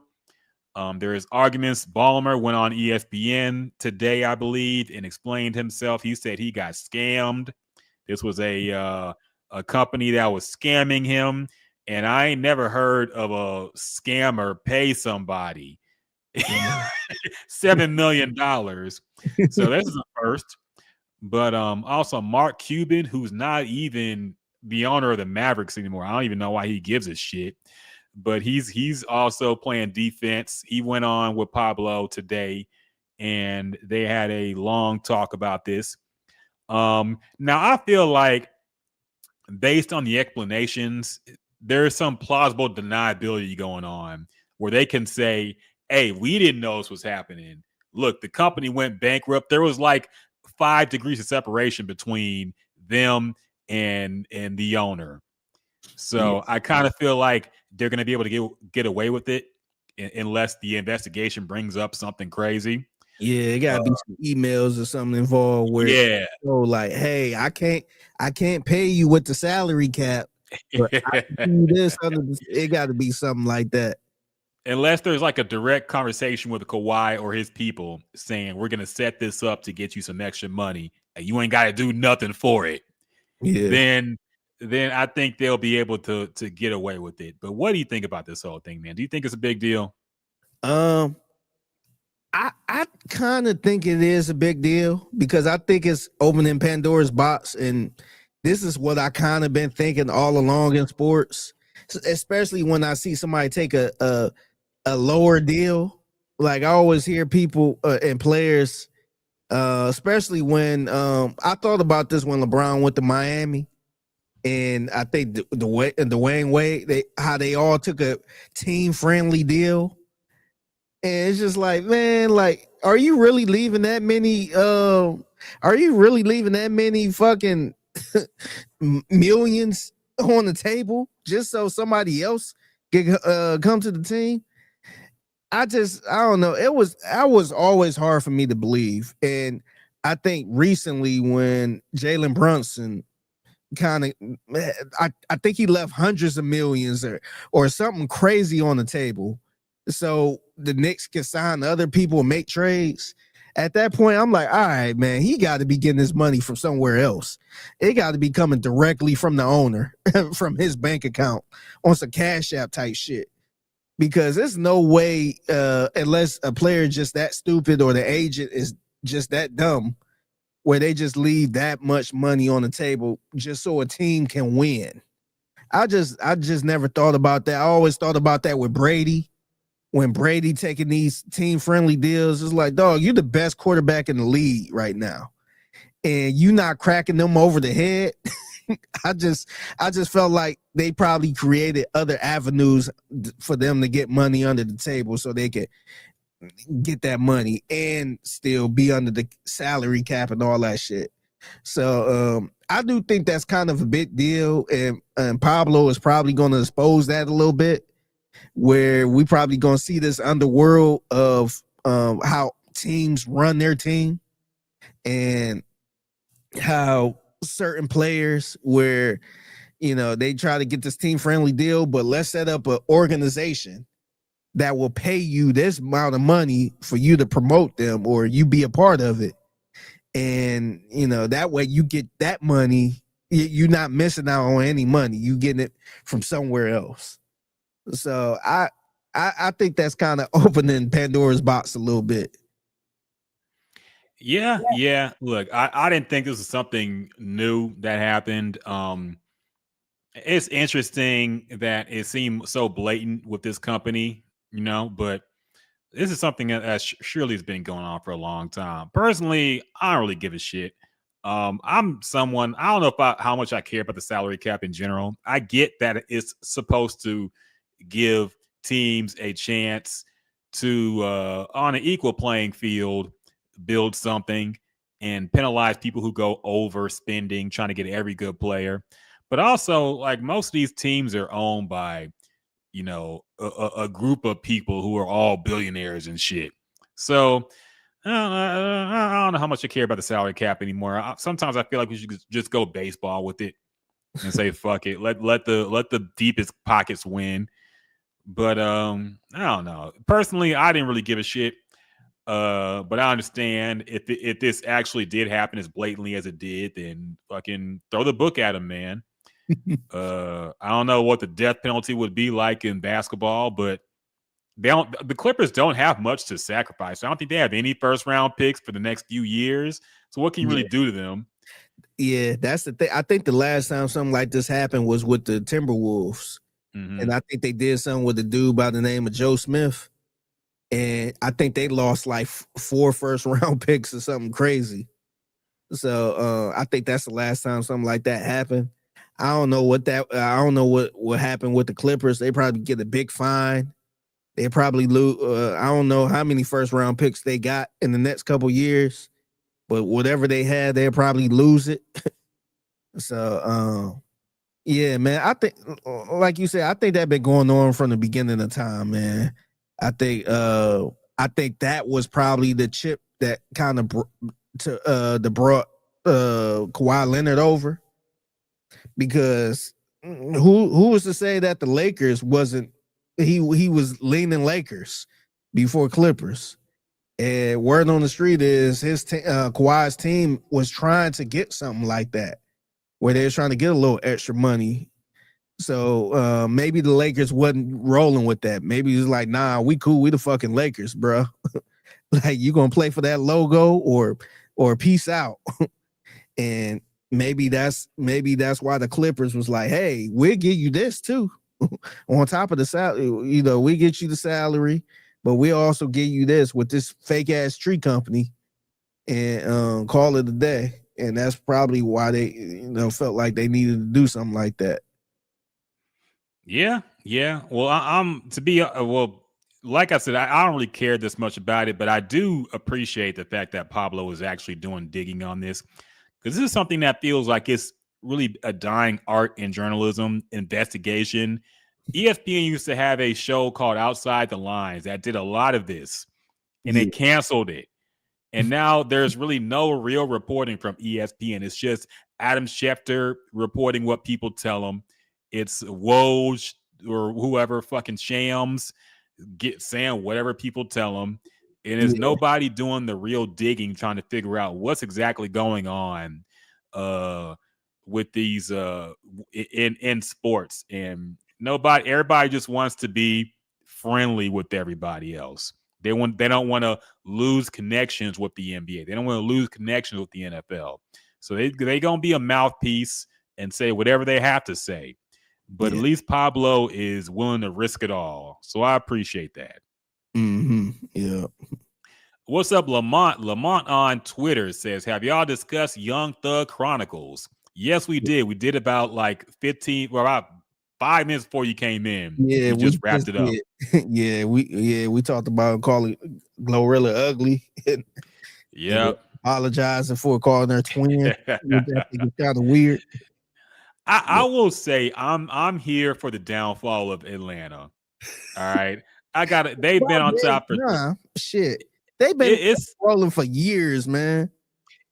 There is arguments. Ballmer went on ESPN today, I believe, and explained himself. He said he got scammed. This was a company that was scamming him, and I ain't never heard of a scammer pay somebody $7 million. So this is a first. But also Mark Cuban, who's not even the owner of the Mavericks anymore. I don't even know why he gives a shit. But he's also playing defense. He went on with Pablo today, and they had a long talk about this. Now I feel like based on the explanations, there's some plausible deniability going on where they can say, hey, we didn't know this was happening. Look, the company went bankrupt. There was like 5 degrees of separation between them and the owner. So I kind of feel like they're going to be able to get away with it unless the investigation brings up something crazy. Yeah, it gotta be some emails or something involved where like, hey, I can't pay you with the salary cap, but I can do this under it gotta be something like that. Unless there's like a direct conversation with Kawhi or his people saying we're gonna set this up to get you some extra money and you ain't gotta do nothing for it. Yeah. Then I think they'll be able to get away with it. But what do you think about this whole thing, man? Do you think it's a big deal? I kind of think it is a big deal because I think it's opening Pandora's box, and this is what I kind of been thinking all along in sports, especially when I see somebody take a lower deal. Like I always hear people and players, especially when I thought about this when LeBron went to Miami, and I think Dwayne Wade, how they all took a team friendly deal. And it's just like, man, like, are you really leaving that many fucking millions on the table just so somebody else can come to the team? I don't know. It was always hard for me to believe. And I think recently when Jalen Brunson kind of, I think he left hundreds of millions or something crazy on the table, so the Knicks can sign other people and make trades. At that point, I'm like, all right, man, he got to be getting his money from somewhere else. It got to be coming directly from the owner, from his bank account on some Cash App type shit. Because there's no way, unless a player is just that stupid or the agent is just that dumb, where they just leave that much money on the table just so a team can win. I just never thought about that. I always thought about that with Brady. When Brady taking these team-friendly deals, it's like, dog, you're the best quarterback in the league right now, and you not cracking them over the head. I just felt like they probably created other avenues for them to get money under the table so they could get that money and still be under the salary cap and all that shit. So I do think that's kind of a big deal, and Pablo is probably going to expose that a little bit, where we probably gonna see this underworld of how teams run their team and how certain players where, you know, they try to get this team friendly deal, but let's set up an organization that will pay you this amount of money for you to promote them or you be a part of it. And, you know, that way you get that money. You're not missing out on any money. You getting it from somewhere else. So I think that's kind of opening Pandora's box a little bit. Yeah. Look, I didn't think this was something new that happened. It's interesting that it seemed so blatant with this company, you know, but this is something that surely has been going on for a long time. Personally, I don't really give a shit. I'm someone, I don't know how much I care about the salary cap in general. I get that it's supposed to give teams a chance to on an equal playing field build something and penalize people who go over spending trying to get every good player. But also, like, most of these teams are owned by, you know, a group of people who are all billionaires and shit. So I don't know how much I care about the salary cap anymore. Sometimes I feel like we should just go baseball with it and say fuck it. Let the deepest pockets win. But I don't know. Personally, I didn't really give a shit. But I understand if this actually did happen as blatantly as it did, then fucking throw the book at him, man. I don't know what the death penalty would be like in basketball, but the Clippers don't have much to sacrifice. I don't think they have any first round picks for the next few years. So what can you really do to them? Yeah, that's the thing. I think the last time something like this happened was with the Timberwolves. Mm-hmm. And I think they did something with a dude by the name of Joe Smith. And I think they lost like 4 first round picks or something crazy. So I think that's the last time something like that happened. I don't know what happened with the Clippers. They probably get a big fine. They probably lose. I don't know how many first round picks they got in the next couple years, but whatever they had, they'll probably lose it. So, yeah, man. I think, like you said, I think that been going on from the beginning of time, man. I think that was probably the chip that kind of brought Kawhi Leonard over, because who was to say that the Lakers wasn't, he was leaning Lakers before Clippers. And word on the street is Kawhi's team was trying to get something like that, where they were trying to get a little extra money. So maybe the Lakers wasn't rolling with that. Maybe it was like, nah, we cool. We the fucking Lakers, bro. Like, you gonna play for that logo or peace out. And maybe that's why the Clippers was like, hey, we'll give you this too. On top of the salary, you know, we get you the salary, but we'll also give you this with this fake ass tree company, and call it a day. And that's probably why they, you know, felt like they needed to do something like that. Yeah. Well, I'm to be well, like I said, I don't really care this much about it, but I do appreciate the fact that Pablo is actually doing digging on this, because this is something that feels like it's really a dying art in journalism, investigation. ESPN used to have a show called Outside the Lines that did a lot of this, and they canceled it. And now there's really no real reporting from ESPN. It's just Adam Schefter reporting what people tell him. It's Woj or whoever, fucking Shams, saying whatever people tell him. And there's nobody doing the real digging, trying to figure out what's exactly going on with these in sports. And everybody just wants to be friendly with everybody else. They don't want to lose connections with the NBA. They don't want to lose connections with the NFL. So they gonna be a mouthpiece and say whatever they have to say. But at least Pablo is willing to risk it all. So I appreciate that. Mm-hmm. Yeah. What's up, Lamont? Lamont on Twitter says, have y'all discussed Young Thug Chronicles? Yes, we did. We did about like 5 minutes before you came in. Yeah, we just wrapped it up. We talked about calling Glorilla ugly. Yep. Apologizing for calling her twin. It's kind of weird. I will say I'm here for the downfall of Atlanta. All right. They've been on top for shit. They've been rolling for years, man.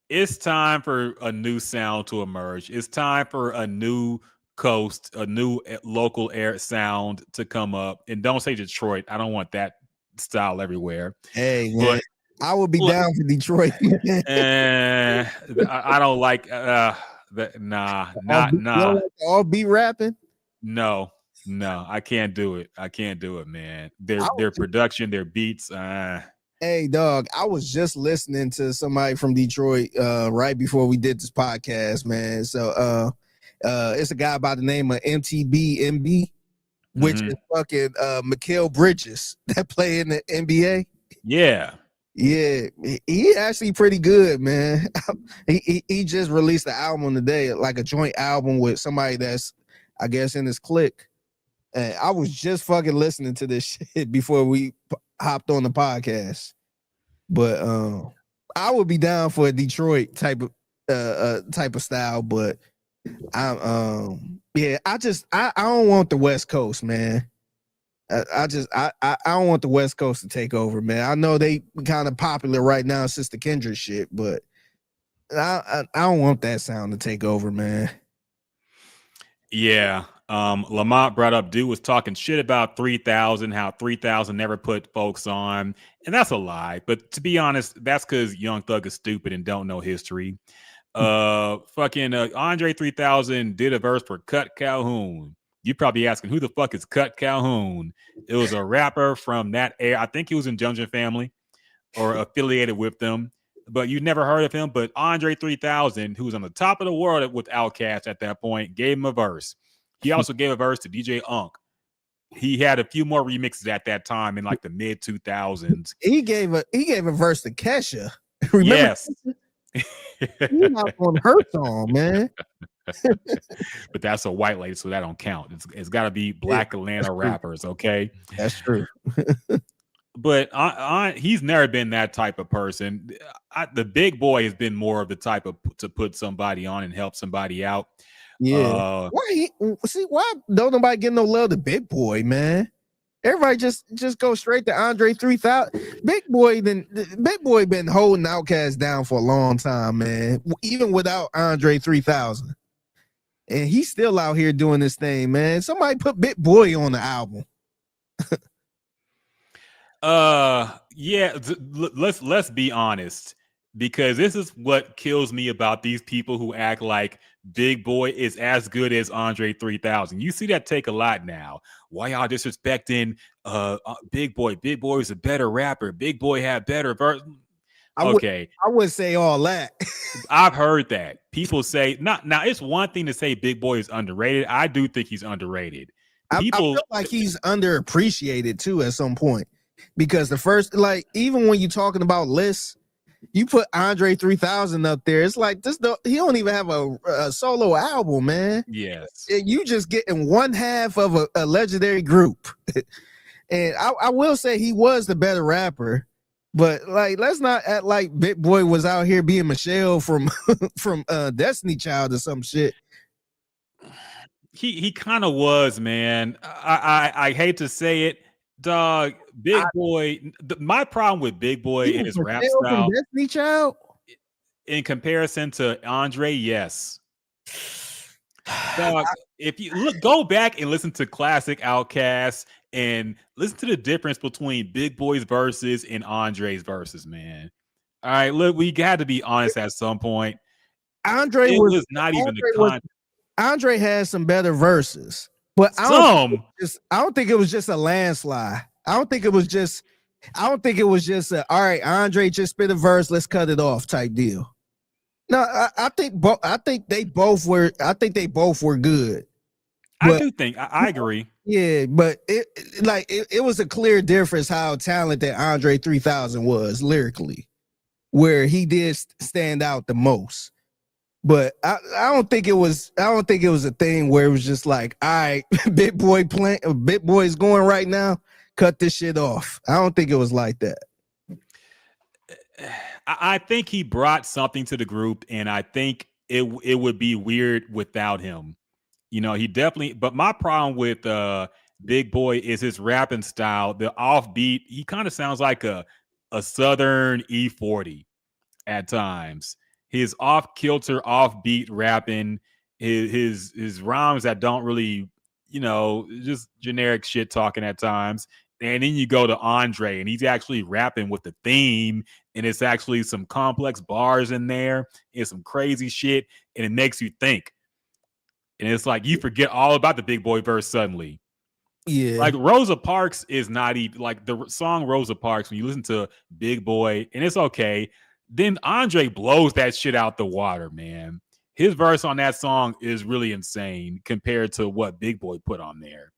It's time for a new sound to emerge. It's time for a new coast, a new local air sound to come up. And don't say Detroit. I don't want that style everywhere. Hey, man, I would be down for Detroit. I don't like nah. All be rapping. No, I can't do it. Man. Their production, their beats. Hey, dog, I was just listening to somebody from Detroit right before we did this podcast, man. So it's a guy by the name of MTBMB, which is fucking Mikal Bridges that play in the NBA. Yeah, he actually pretty good, man. he just released the album today, like a joint album with somebody that's, I guess, in his clique. And I was just fucking listening to this shit before we hopped on the podcast. But I would be down for a Detroit type of style, but I don't want the West Coast, man. I don't want the West Coast to take over, man. I know they kind of popular right now since the Kendrick shit, but I don't want that sound to take over, man. Yeah. Lamont brought up dude was talking shit about 3000, how 3000 never put folks on, and that's a lie. But to be honest, that's because Young Thug is stupid and don't know history. Fucking Andre 3000 did a verse for Cut Calhoun. You're probably asking, who the fuck is Cut Calhoun? It was a rapper from that era. I think he was in Junction Family or affiliated with them, but you never heard of him. But Andre 3000, who was on the top of the world with Outkast at that point, gave him a verse. He also gave a verse to DJ Unk. He had a few more remixes at that time in like the mid 2000s. He gave a verse to Kesha. Remember? Yes. He's not on her song, man. But that's a white lady, so that don't count. It's got to be black Atlanta rappers, okay? That's true. But he's never been that type of person. The big boy has been more of the type of to put somebody on and help somebody out. Yeah. Why don't nobody get no love to Big Boy, man? Everybody just go straight to Andre 3000. Big Boy been holding Outkast down for a long time, man. Even without Andre 3000. And he's still out here doing this thing, man. Somebody put Big Boy on the album. Yeah, let's be honest, because this is what kills me about these people who act like Big Boy is as good as Andre 3000. You see that take a lot now. Why y'all disrespecting Big Boy? Big Boy is a better rapper. Big Boy had better verse. Okay, I wouldn't say all that. I've heard that people say now. It's one thing to say Big Boy is underrated. I do think he's underrated. I feel like he's underappreciated too at some point, because the first, like, even when you're talking about lists, you put Andre 3000 up there. It's like he don't even have a solo album, man. Yes, you just getting one half of a legendary group. And I will say he was the better rapper. But like, let's not act like Big Boy was out here being Michelle from Destiny Child or some shit. He kind of was, man. I hate to say it, dog. Big Boy. My problem with Big Boy and his rap style, Destiny Child, in comparison to Andre, yes. Dog, if you go back and listen to classic Outkast and listen to the difference between Big Boy's verses and Andre's verses, man. All right, look, we got to be honest at some point. Andre was not even the content. Andre had some better verses, but I don't think it was just a landslide. I don't think it was just a, all right, Andre just spit a verse, let's cut it off type deal. No, I think they both were good. I do think I agree. Yeah, but it was a clear difference how talented Andre 3000 was lyrically, where he did stand out the most. But I don't think it was a thing where it was just like, all right, Big Boy's going right now, cut this shit off. I don't think it was like that. I think he brought something to the group, and I think it would be weird without him. You know, he definitely, but my problem with Big Boy is his rapping style, the offbeat. He kind of sounds like a Southern E40 at times. His off-kilter, offbeat rapping, his rhymes that don't really, you know, just generic shit talking at times. And then you go to Andre, and he's actually rapping with the theme, and it's actually some complex bars in there and some crazy shit, and it makes you think. And it's like you forget all about the Big Boy verse suddenly. Yeah. Like Rosa Parks is not even like the song Rosa Parks. When you listen to Big Boy, and it's okay, then Andre blows that shit out the water, man. His verse on that song is really insane compared to what Big Boy put on there.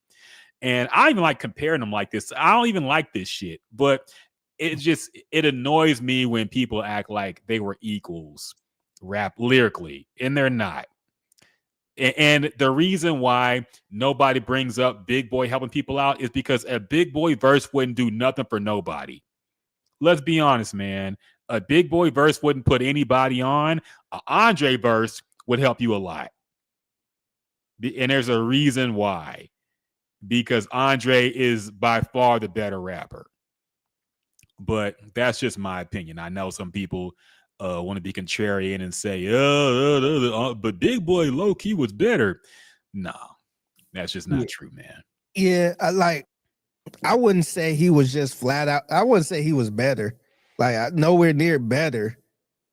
And I don't even like comparing them like this. I don't even like this shit, but it annoys me when people act like they were equals rap lyrically, and they're not. And the reason why nobody brings up Big Boy helping people out is because a Big Boy verse wouldn't do nothing for nobody. Let's be honest, man. A Big Boy verse wouldn't put anybody on. An Andre verse would help you a lot. And there's a reason why. Because Andre is by far the better rapper. But that's just my opinion. I know some people want to be contrarian and say, but Big Boy low-key was better. No, that's just not true, man. Yeah, I wouldn't say he was just flat out. I wouldn't say he was better. Like, nowhere near better.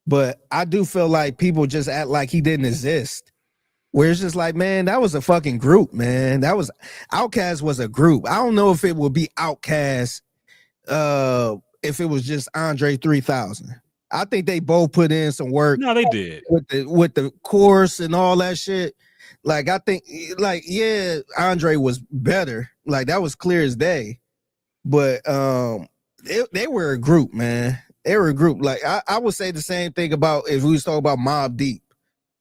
But I do feel like people just act like he didn't exist. Where it's just like, man, that was a fucking group, man. That was Outkast was a group. I don't know if it would be Outkast if it was just Andre 3000. I think they both put in some work. No, they did. With the chorus and all that shit. Like, I think, like, yeah, Andre was better. Like, that was clear as day. But they were a group, man. They were a group. Like, I would say the same thing about if we was talking about Mobb Deep.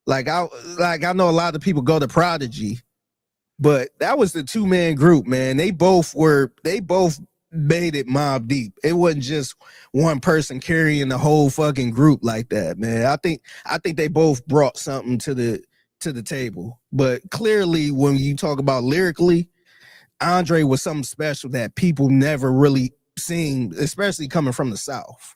Like I know a lot of people go to Prodigy, but that was the 2-man group, man. They both made it Mobb Deep. It wasn't just one person carrying the whole fucking group like that, man. I think they both brought something to the table. But clearly, when you talk about lyrically, Andre was something special that people never really seen, especially coming from the South.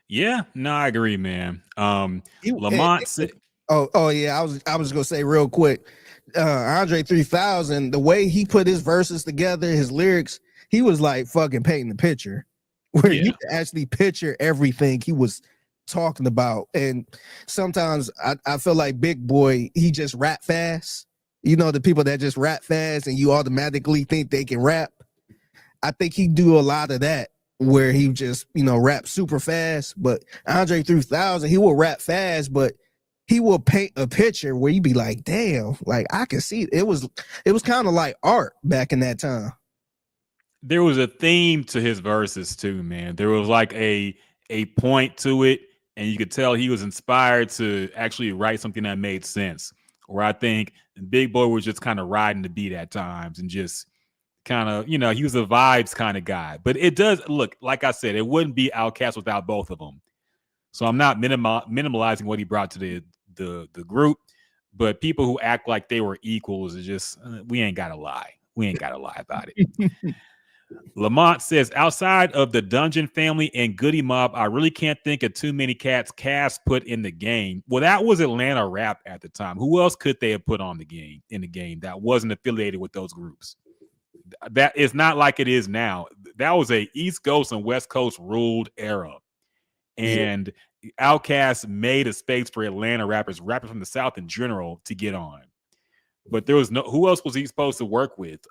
Yeah, no, I agree, man. Lamont said, oh yeah, I was gonna say real quick, Andre 3000, the way he put his verses together, his lyrics, he was like fucking painting the picture, where you could actually picture everything he was talking about. And sometimes I feel like Big Boy, he just rap fast. You know, the people that just rap fast and you automatically think they can rap. I think he do a lot of that, where he just, rap super fast. But Andre 3000, he will rap fast, but he will paint a picture where you be like, damn, like I can see it. It was kind of like art back in that time. There was a theme to his verses too, man. There was like a point to it, and you could tell he was inspired to actually write something that made sense. Where I think Big Boy was just kind of riding the beat at times and just kind of, he was a vibes kind of guy. But it does look, like I said, it wouldn't be Outkast without both of them. So I'm not minimalizing what he brought to the group, but people who act like they were equals is just, we ain't got to lie. We ain't got to lie about it. Lamont says, outside of the Dungeon Family and Goody Mob, I really can't think of too many cats Cass put in the game. Well, that was Atlanta rap at the time. Who else could they have put on the game that wasn't affiliated with those groups? That is not like it is now. That was a East Coast and West Coast ruled era. And Outkast made a space for Atlanta rappers from the South in general to get on. But there was who else was he supposed to work with?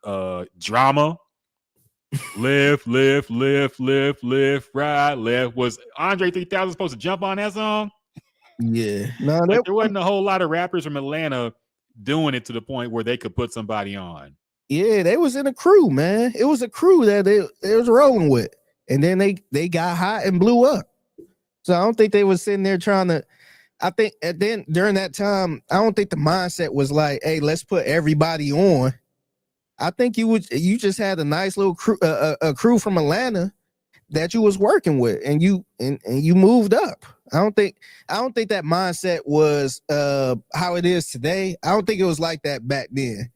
Drama. Lift, right, left. Was Andre 3000 supposed to jump on that song? Yeah. No, there wasn't a whole lot of rappers from Atlanta doing it to the point where they could put somebody on. Yeah, they was in a crew, man. It was a crew that they was rolling with. And then they got hot and blew up. So I don't think they was sitting there trying to, I think, and then during that time, I don't think the mindset was like, hey, let's put everybody on. I think you just had a nice little crew, a crew from Atlanta that you was working with, and you moved up. I don't think that mindset was how it is today. I don't think it was like that back then,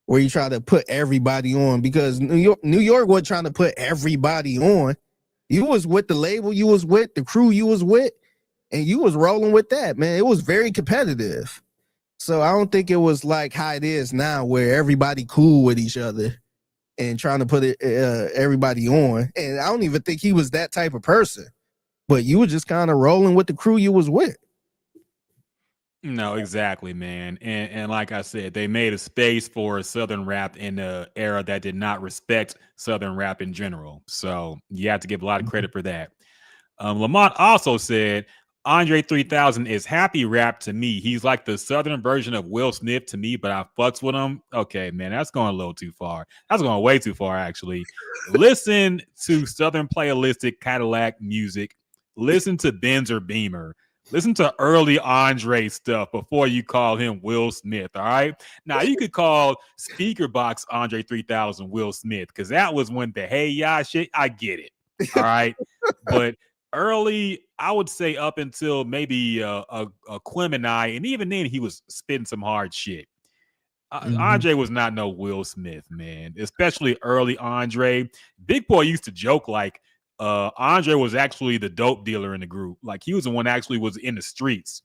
where you try to put everybody on, because New York wasn't trying to put everybody on. You was with the label, you was with the crew, you was with, and you was rolling with that, man. It was very competitive. So I don't think it was like how it is now, where everybody cool with each other and trying to put everybody on. And I don't even think he was that type of person, but you were just kind of rolling with the crew you was with. No, exactly, man. And like I said, they made a space for Southern rap in an era that did not respect Southern rap in general. So you have to give a lot of credit for that. Lamont also said, Andre 3000 is happy rap to me. He's like the Southern version of Will Smith to me, but I fucks with him. Okay, man, that's going a little too far. That's going way too far, actually. Listen to Southern playalistic Cadillac music. Listen to Benz or Beamer. Listen to early Andre stuff before you call him Will Smith, all right? Now, you could call Speaker Box Andre 3000 Will Smith, because that was when the hey, ya shit, I get it, all right? But early, I would say up until maybe a Quimini, and even then he was spitting some hard shit. Andre was not no Will Smith, man, especially early Andre. Big Boy used to joke like Andre was actually the dope dealer in the group. Like he was the one that actually was in the streets,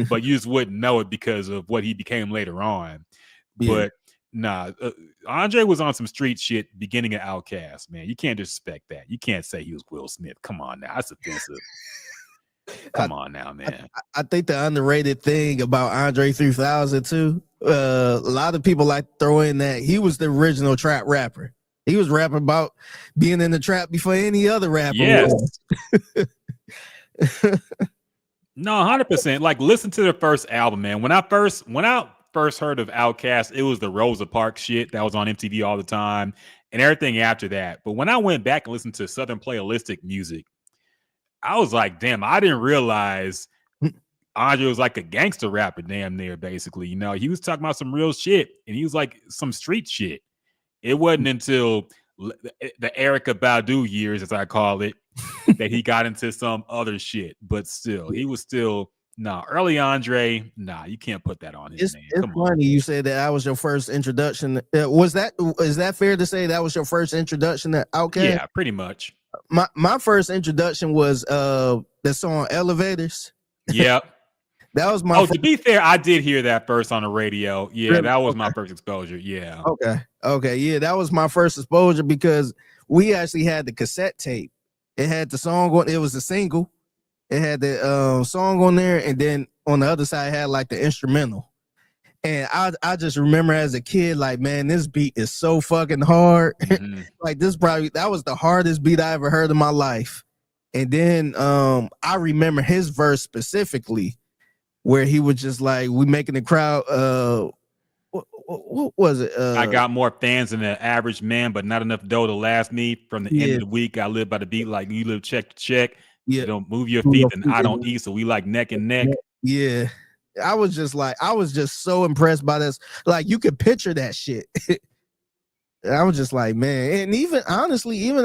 but you just wouldn't know it because of what he became later on. Yeah. But nah, Andre was on some street shit beginning of Outkast, man. You can't disrespect that. You can't say he was Will Smith. Come on now. That's offensive. Come on now, man. I think the underrated thing about Andre 3000 too, a lot of people like throw in that he was the original trap rapper. He was rapping about being in the trap before any other rapper. Yes. No, 100%. Like, listen to their first album, man. When I first heard of Outkast, it was the Rosa Parks shit that was on MTV all the time and everything after that. But when I went back and listened to Southern playalistic music, I was like, damn, I didn't realize Andre was like a gangster rapper, damn near, basically. You know, he was talking about some real shit, and he was like some street shit. It wasn't until the Erykah Badu years, as I call it, that he got into some other shit. But still, he was still early Andre. Nah, you can't put that on him, man. It's funny you said that was your first introduction. Is that fair to say that was your first introduction to Outkast? Yeah, pretty much. My first introduction was the song Elevators. Yep. That was my to be fair, I did hear that first on the radio. Yeah, Really? that was my first exposure. Yeah. Okay. Yeah, that was my first exposure because we actually had the cassette tape. It had the song on, it was a single. It had the song on there, and then on the other side it had like the instrumental. And I just remember as a kid, like, man, this beat is so fucking hard. Mhm. Like that was the hardest beat I ever heard in my life. And then I remember his verse specifically, where he was just like, we making the crowd what was it? I got more fans than the average man, but not enough dough to last me. From the end of the week, I live by the beat like you live check to check. Yeah. You don't move your feet, and I don't eat, so we like neck and neck. Yeah. I was just so impressed by this. Like, you could picture that shit. I was just like, man, and even honestly, even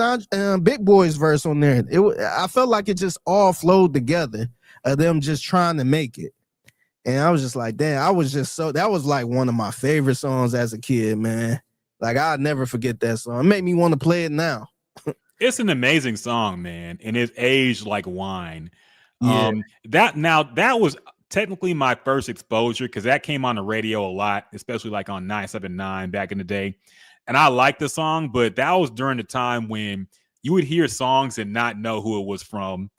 Big Boy's verse on there, I felt like it just all flowed together of them just trying to make it. And I was just like, damn, that was like one of my favorite songs as a kid, man. Like, I'll never forget that song. It made me want to play it now. It's an amazing song, man, and it's aged like wine. Yeah. That was technically my first exposure because that came on the radio a lot, especially like on 979 back in the day. And I liked the song, but that was during the time when you would hear songs and not know who it was from.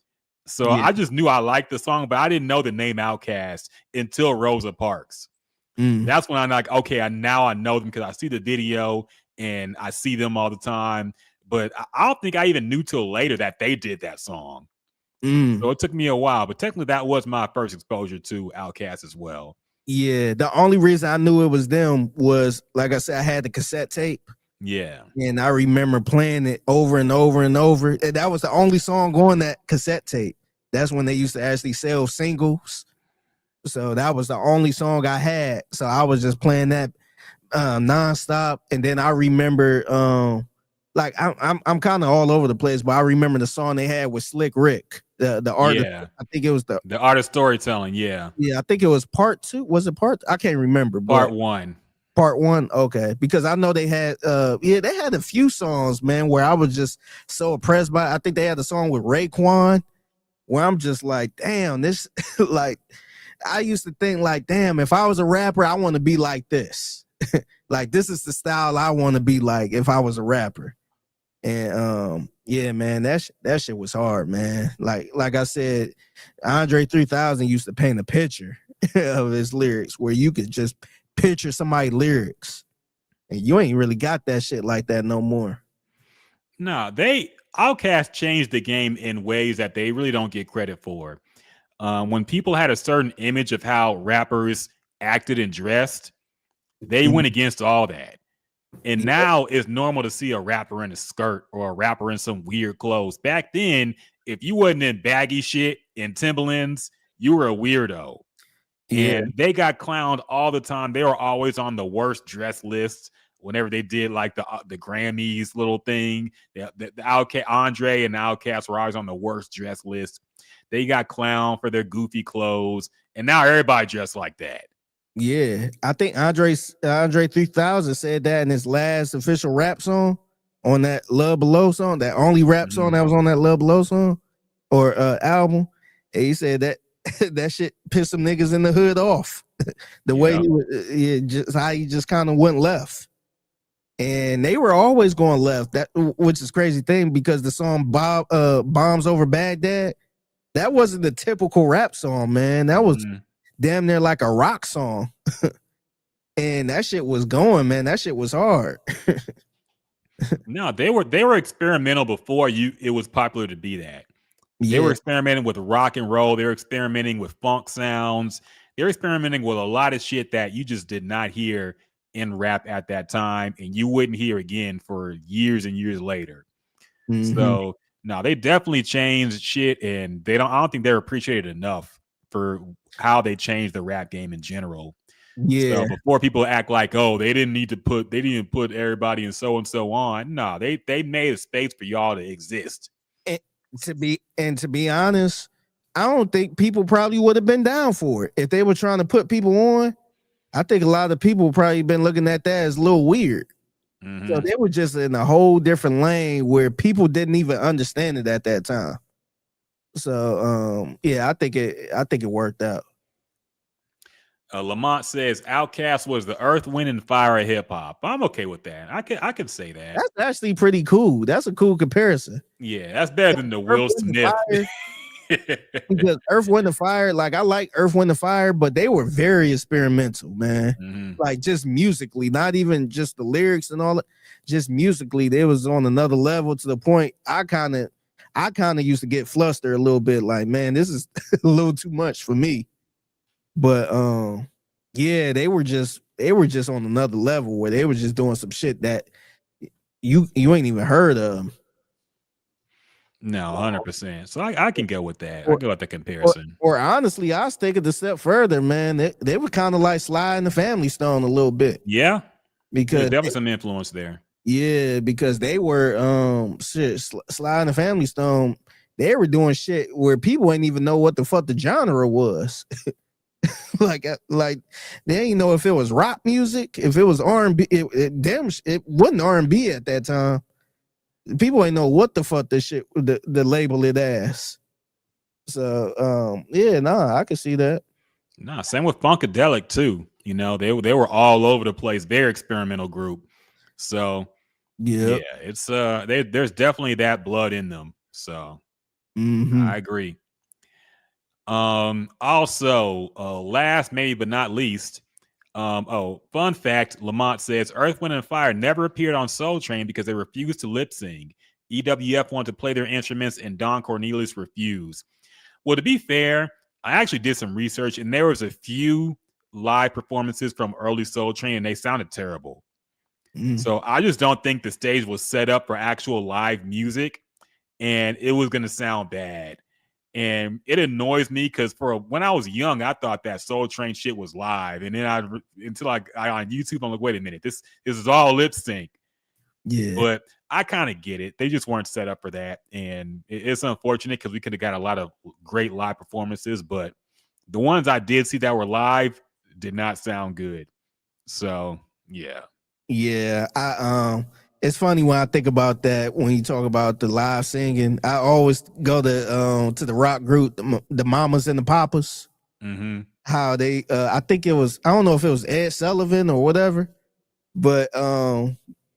So I just knew I liked the song, but I didn't know the name Outkast until Rosa Parks. That's when I'm like, okay, now I know them because I see the video and I see them all the time. But I don't think I even knew till later that they did that song. So it took me a while, but technically that was my first exposure to Outkast as well. Yeah, the only reason I knew it was them was, like I said, I had the cassette tape. Yeah. And I remember playing it over and over and over. And that was the only song on that cassette tape. That's when they used to actually sell singles. So that was the only song I had. So I was just playing that nonstop. And then I remember like I'm kind of all over the place, but I remember the song they had with Slick Rick, the artist. Yeah. I think it was the art of storytelling. Yeah. Yeah, I think it was part 2. Was it part? I can't remember. Part 1. Part 1. Okay. Because I know they had they had a few songs, man, where I was just so impressed by. I think they had a song with Raekwon where I'm just like, damn, this like I used to think like, damn, if I was a rapper, I want to be like this. Like, this is the style I want to be like if I was a rapper. And yeah, man, that shit was hard, man. Like I said, Andre 3000 used to paint a picture of his lyrics where you could just picture somebody's lyrics, and you ain't really got that shit like that no more. No, Outkast changed the game in ways that they really don't get credit for. When people had a certain image of how rappers acted and dressed, they went against all that. And now it's normal to see a rapper in a skirt or a rapper in some weird clothes. Back then, if you wasn't in baggy shit and Timberlands, you were a weirdo. Yeah. And they got clowned all the time. They were always on the worst dress lists whenever they did like the Grammys little thing. The Outkast, Andre and the Outkast were always on the worst dress list. They got clowned for their goofy clothes. And now everybody dressed like that. Yeah, I think Andre 3000 said that in his last official rap song on that Love Below song, that only rap song that was on that Love Below song or album. And he said that that shit pissed some niggas in the hood off. The way he was, just how he just kind of went left. And they were always going left, which is crazy thing because the song Bombs Over Baghdad, that wasn't the typical rap song, man. That was damn near like a rock song. And that shit was going, man. That shit was hard. No, they were experimental before it was popular to be that. They were experimenting with rock and roll. They were experimenting with funk sounds. They were experimenting with a lot of shit that you just did not hear in rap at that time, and you wouldn't hear again for years and years later. So no, they definitely changed shit, and I don't think they're appreciated enough for how they changed the rap game in general. Yeah. So before people act like, oh, they didn't put everybody and so on. No, they made a space for y'all to exist. And to be honest, I don't think people probably would have been down for it if they were trying to put people on. I think a lot of people probably been looking at that as a little weird. Mhm. So they were just in a whole different lane where people didn't even understand it at that time. So yeah, I think it worked out. Lamont says Outkast was the Earth, Wind, and Fire of hip hop. I'm okay with that. I can say that. That's actually pretty cool. That's a cool comparison. Yeah, that's better than the Will Earth, Wind, Smith. Because Earth, Wind, and Fire, like I like Earth, Wind, and Fire, but they were very experimental, man. Mhm. Like just musically, not even just the lyrics and all that. Just musically, they was on another level to the point I kind of used to get flustered a little bit. Like, man, this is a little too much for me. But yeah, they were just on another level where they were just doing some shit that you ain't even heard of. No, 100%. So I can go with that. I go with the comparison. Or honestly, I'll take it a step further, man. They were kind of like Sly and the Family Stone a little bit. Yeah, Because there was some influence there. yeah, because they were Sly and the Family Stone, they were doing shit where people ain't even know what the fuck the genre was. like they didn't know if it was rock music, if it was R&B. It wasn't R&B at that time. People ain't know what the fuck the label it as. So yeah, I can see that. Nah, same with Funkadelic too. You know, they were all over the place, very experimental group. So Yeah, it's there's definitely that blood in them. So I agree. Also, last maybe but not least, fun fact, Lamont says Earth, Wind, and Fire never appeared on Soul Train because they refused to lip sync. EWF wanted to play their instruments and Don Cornelius refused. Well, to be fair, I actually did some research and there was a few live performances from early Soul Train and they sounded terrible. So I just don't think the stage was set up for actual live music and it was going to sound bad. And it annoys me because when I was young, I thought that Soul Train shit was live. And then until I on YouTube, I'm like, wait a minute, this is all lip sync. Yeah. But I kind of get it. They just weren't set up for that. And it's unfortunate because we could have got a lot of great live performances. But the ones I did see that were live did not sound good. So, yeah. Yeah. It's funny when I think about that, when you talk about the live singing, I always go to the rock group, the Mamas and the Papas. Mm-hmm. How they, I think it was, I don't know if it was Ed Sullivan or whatever, but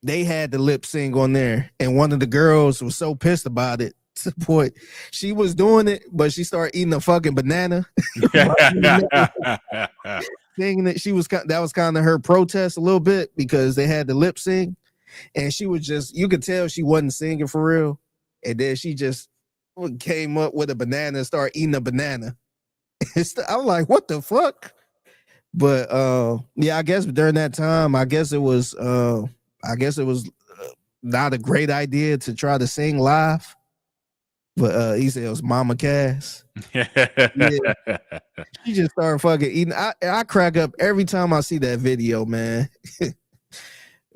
they had the lip sync on there, and one of the girls was so pissed about it to the point she was doing it, but she started eating a fucking banana. Thinking that that was kind of her protest a little bit because they had the lip sync. And she was you could tell she wasn't singing for real. And then she just came up with a banana and started eating a banana. I'm like, what the fuck? But yeah, I guess during that time, I guess it was not a great idea to try to sing live. But he said it was Mama Cass. Yeah. She just started fucking eating. I crack up every time I see that video, man.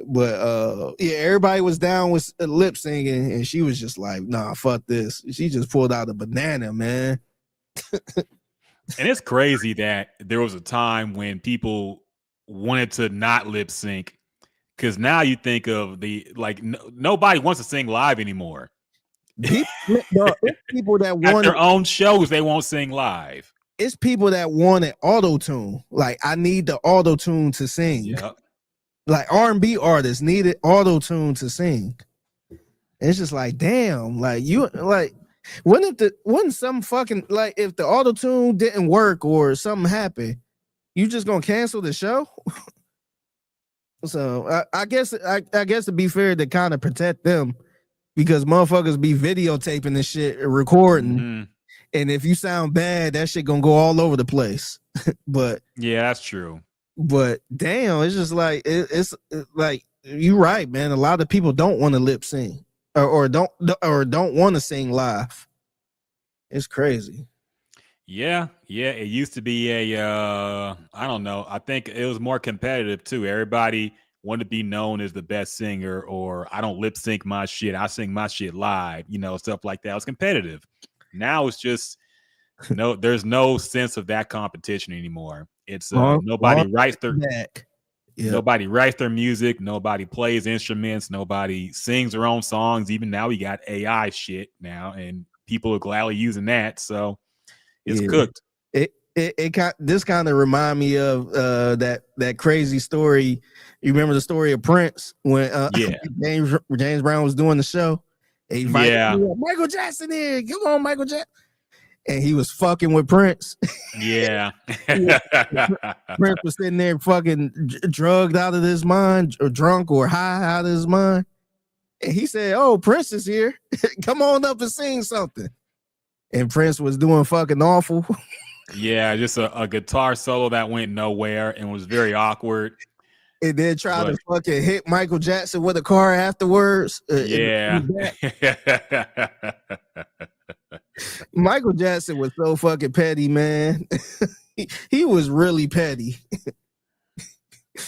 But yeah, everybody was down with lip singing, and she was just like, "Nah, fuck this." She just pulled out a banana, man. And it's crazy that there was a time when people wanted to not lip sync, because now you think of nobody wants to sing live anymore. It's people that At want their own shows, they won't sing live. It's people that wanted auto tune. Like, I need the auto tune to sing. Yep. Like R&B artists needed auto tune to sing. It's just like, damn, like you like wouldn't some fucking like if the auto tune didn't work or something happened, you just gonna cancel the show? So I guess to be fair, to kind of protect them, because motherfuckers be videotaping this shit, recording, and if you sound bad, that shit gonna go all over the place. But yeah, that's true. But damn, it's just like it's like you're right, man. A lot of people don't want to lip sync or don't want to sing live. It's crazy. Yeah, it used to be I don't know. I think it was more competitive too. Everybody wanted to be known as the best singer, or I don't lip sync my shit. I sing my shit live, stuff like that. It was competitive. Now it's just there's no sense of that competition anymore. It's Long back. Yep. nobody writes their music, nobody plays instruments, nobody sings their own songs. Even now we got AI shit now, and people are gladly using that. So it's cooked. This kind of remind me of that crazy story. You remember the story of Prince when James Brown was doing the show? And he invited Michael Jackson in. Come on, Michael Jackson. And he was fucking with Prince. Yeah. Prince was sitting there fucking drugged out of his mind, or drunk or high out of his mind. And he said, "Oh, Prince is here. Come on up and sing something." And Prince was doing fucking awful. Yeah, just a guitar solo that went nowhere and was very awkward. And then tried to fucking hit Michael Jackson with a car afterwards. Michael Jackson was so fucking petty, man. he was really petty.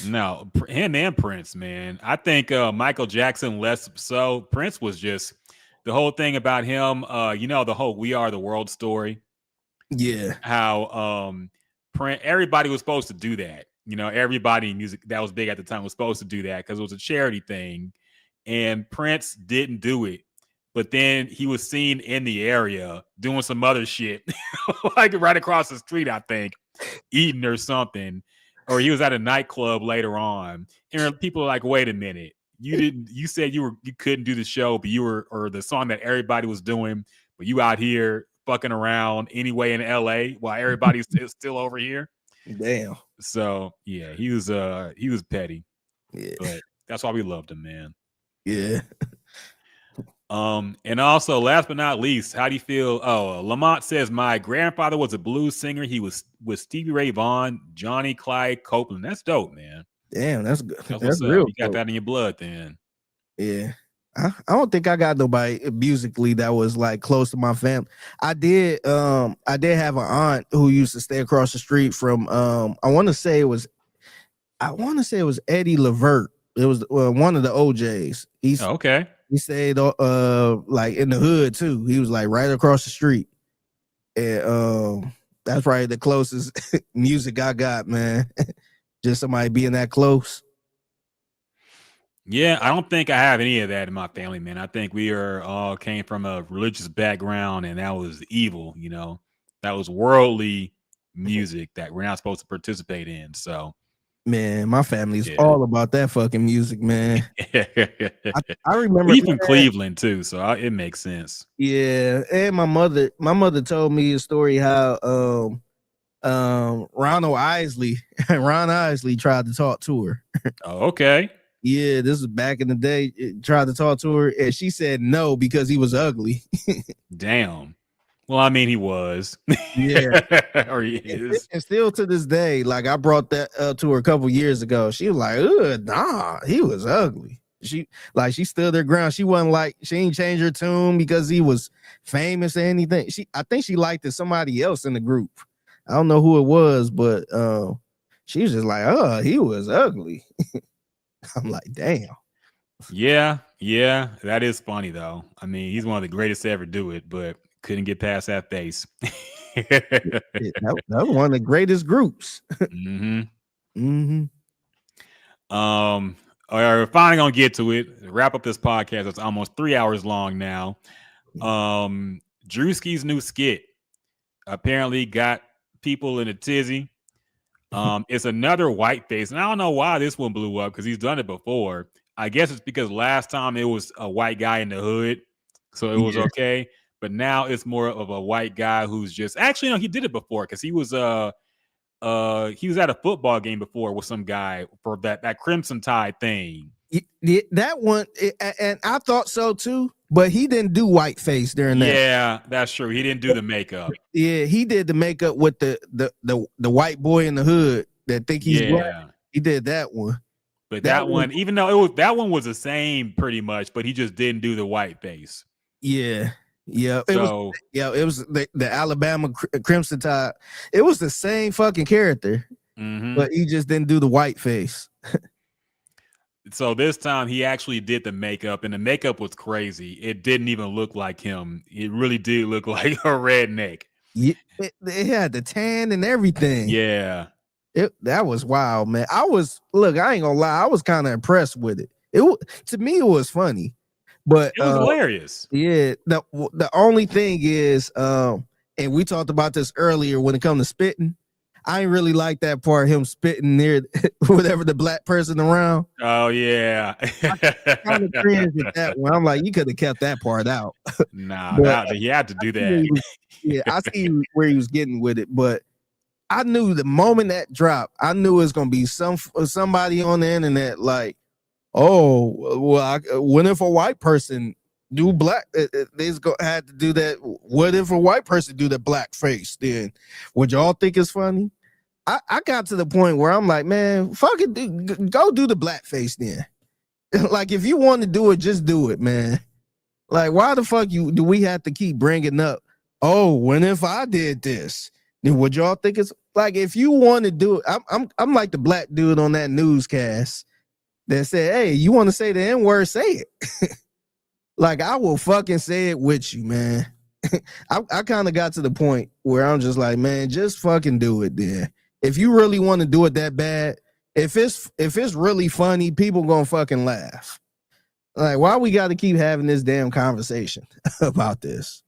No, him and Prince, man. I think Michael Jackson less so. Prince was just the whole thing about him. The whole "We Are the World" story. Yeah, how everybody was supposed to do that. Everybody in music that was big at the time was supposed to do that because it was a charity thing, and Prince didn't do it. But then he was seen in the area doing some other shit, like right across the street, I think, eating or something. Or he was at a nightclub later on. And people are like, wait a minute. You said you couldn't do the show, but or the song that everybody was doing, but you out here fucking around anyway in LA while everybody's still over here. Damn. So yeah, he was petty. Yeah. But that's why we loved him, man. Yeah. And also, last but not least, how do you feel? Oh, Lamont says my grandfather was a blues singer. He was with Stevie Ray Vaughan, Johnny Clyde Copeland. That's dope, man. Damn, that's good. That's real. You got that in your blood, then. Yeah. I don't think I got nobody musically that was like close to my family. I did have an aunt who used to stay across the street from I want to say it was Eddie Levert. It was one of the OJs. Okay. He stayed like in the hood too. He was like right across the street. And that's probably the closest music I got, man. Just somebody being that close. Yeah, I don't think I have any of that in my family, man. I think we all came from a religious background, and that was evil, That was worldly music that we're not supposed to participate in. So man, my family's all about that fucking music, man. I remember even Cleveland too, so it makes sense. Yeah, and my mother told me a story how Ron Isley tried to talk to her. Oh, okay. Yeah, this is back in the day. Tried to talk to her, and she said no because he was ugly. Damn. Well, I mean, he was. Yeah. Or he is. And still to this day, like I brought that up to her a couple years ago. She was like, nah, he was ugly. She stood her ground. She ain't changed her tune because he was famous or anything. I think she liked it somebody else in the group. I don't know who it was, but she was just like, he was ugly. I'm like, damn. Yeah, that is funny though. I mean, he's one of the greatest to ever do it, but couldn't get past that face. that was one of the greatest groups. Mm-hmm. Mm-hmm. All right, we're finally gonna get to it. Wrap up this podcast. It's almost 3 hours long now. Druski's new skit apparently got people in a tizzy. It's another white face, and I don't know why this one blew up because he's done it before. I guess it's because last time it was a white guy in the hood, so it was okay. But now it's more of a white guy who's just actually no, he did it before because he was at a football game before with some guy for that Crimson Tide thing. That one, and I thought so too. But he didn't do whiteface during that. Yeah, that's true. He didn't do the makeup. Yeah, he did the makeup with the white boy in the hood that think he's black. He did that one. But that one, even though that one was the same pretty much, but he just didn't do the white face. Yeah. Yeah, So it was the Alabama Crimson Tide. It was the same fucking character, mhm. but he just didn't do the white face. So this time he actually did the makeup, and the makeup was crazy. It didn't even look like him. It really did look like a redneck. Yeah, it had the tan and everything. Yeah. That was wild, man. I ain't gonna lie, I was kind of impressed with it. To me, it was funny, but It was hilarious. yeah. The only thing is, and we talked about this earlier when it comes to spitting. I ain't really like that part, him spitting near whatever the black person around. Oh yeah. Kind of cringe at that one. I'm like, you could have kept that part out. Nah, But he had to do that. yeah, I see where he was getting with it, but I knew the moment that dropped, I knew it was gonna be somebody on the internet like, oh, well, what if a white person do black? They's had to do that. What if a white person do the black face? Then would y'all think it's funny? I got to the point where I'm like, man, fuck it, go do the black face then. Like, if you want to do it, just do it, man. Like, why the fuck do we have to keep bringing up? Oh, when if I did this, then would y'all think it's like, if you want to do it? I'm like the black dude on that newscast that said, hey, you want to say the N-word, say it. Like, I will fucking say it with you, man. I kind of got to the point where I'm just like, man, just fucking do it then. If you really want to do it that bad, if it's really funny, people gonna fucking laugh. Like, why we got to keep having this damn conversation about this?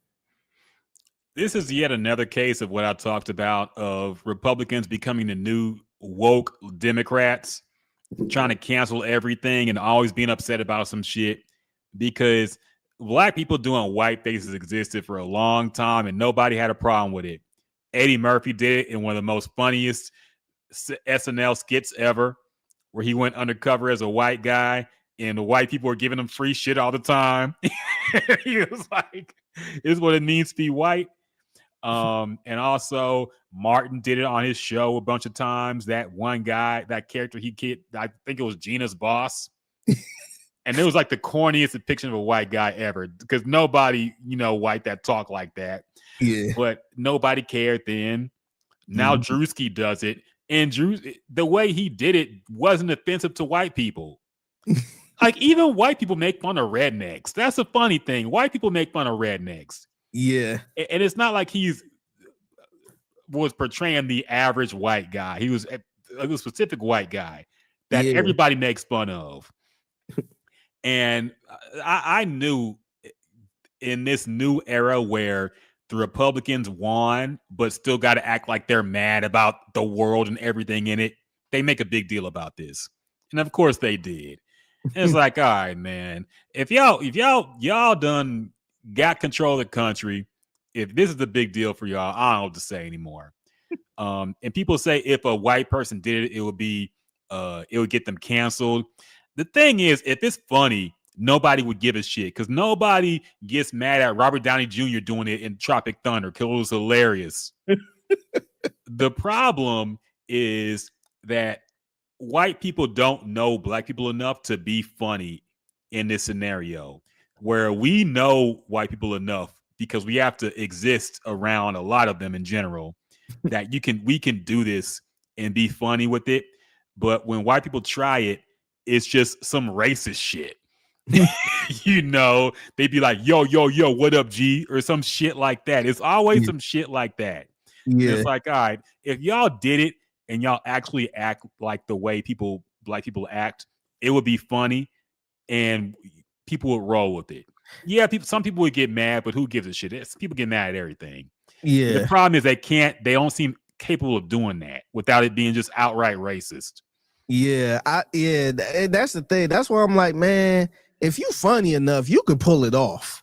This is yet another case of what I talked about, of Republicans becoming the new woke Democrats, trying to cancel everything and always being upset about some shit, because black people doing white faces existed for a long time and nobody had a problem with it. Eddie Murphy did it in one of the most funniest SNL skits ever, where he went undercover as a white guy and the white people were giving him free shit all the time. He was like, this is what it means to be white. And also Martin did it on his show a bunch of times. That one guy, that character I think it was Gina's boss. And it was like the corniest depiction of a white guy ever, because nobody, white that talk like that. Yeah. But nobody cared then. Now Druski does it. And the way he did it wasn't offensive to white people. Like, even white people make fun of rednecks. That's a funny thing. White people make fun of rednecks. Yeah. And it's not like was portraying the average white guy. He was a specific white guy that everybody makes fun of. And I knew in this new era where the Republicans won, but still got to act like they're mad about the world and everything in it, they make a big deal about this. And of course they did. And it's like, all right, man, if y'all done got control of the country, if this is the big deal for y'all, I don't know what to say anymore. And people say if a white person did it, it would get them canceled. The thing is, if it's funny, nobody would give a shit, because nobody gets mad at Robert Downey Jr. doing it in Tropic Thunder because it was hilarious. The problem is that white people don't know black people enough to be funny in this scenario, where we know white people enough because we have to exist around a lot of them in general, that we can do this and be funny with it. But when white people try it, it's just some racist shit. They'd be like, yo, what up, G? Or some shit like that. It's always some shit like that. Yeah. It's like, all right, if y'all did it and y'all actually act like the way black people act, it would be funny and people would roll with it. Yeah, some people would get mad, but who gives a shit? People get mad at everything. Yeah. The problem is they don't seem capable of doing that without it being just outright racist. Yeah, that's the thing. That's why I'm like, man, if you funny enough, you could pull it off.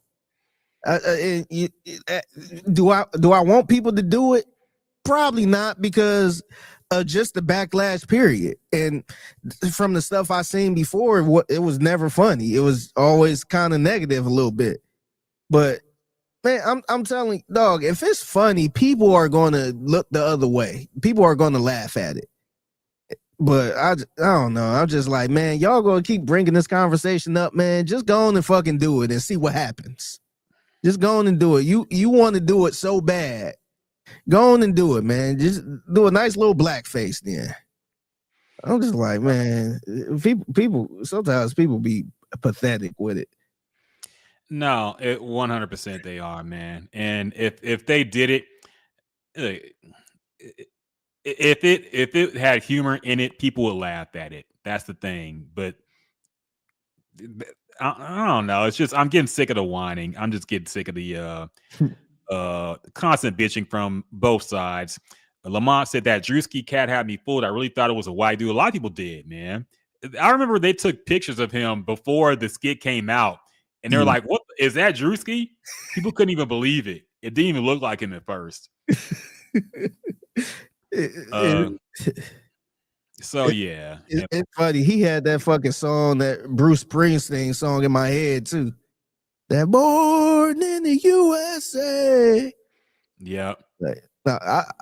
Do I want people to do it? Probably not, because just the backlash period. And from the stuff I seen before, it was never funny. It was always kind of negative a little bit. But man, I'm telling you, dog, if it's funny, people are going to look the other way. People are going to laugh at it. But I don't know. I'm just like, man, y'all gonna keep bringing this conversation up, man. Just go on and fucking do it and see what happens. Just go on and do it. You want to do it so bad. Go on and do it, man. Just do a nice little blackface then. I'm just like, man, people sometimes people be pathetic with it. No, 100% they are, man. And if they did it, if it had humor in it, people would laugh at it. That's the thing. But I don't know. It's just I'm getting sick of the whining. I'm just getting sick of the constant bitching from both sides. Lamont said that Druski cat had me fooled. I really thought it was a white dude. A lot of people did, man. I remember they took pictures of him before the skit came out, and they were like, "What is that, Druski?" People couldn't even believe it. It didn't even look like him at first. So yeah, it's funny. He had that fucking song, that Bruce Springsteen song, in my head too. That Born in the USA. Yep. Now,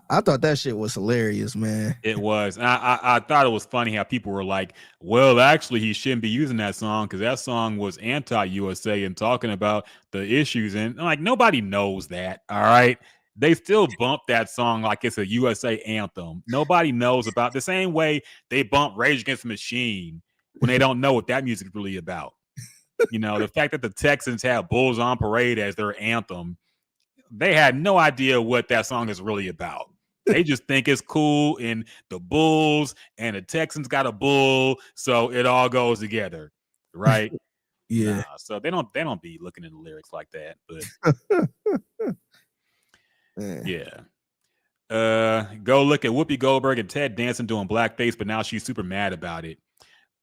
I thought that shit was hilarious, man. It was. I thought it was funny how people were like, well, actually, he shouldn't be using that song because that song was anti-USA and talking about the issues. And I'm like, nobody knows that. All right. They still bump that song like it's a USA anthem. Nobody knows about the same way they bump Rage Against the Machine when they don't know what that music is really about. You know, the fact that the Texans have Bulls on Parade as their anthem, they had no idea what that song is really about. They just think it's cool, and the Bulls and the Texans got a bull, so it all goes together, right? Yeah. Nah, so they don't be looking at the lyrics like that, but yeah. Go look at Whoopi Goldberg and Ted Danson doing blackface, but now she's super mad about it.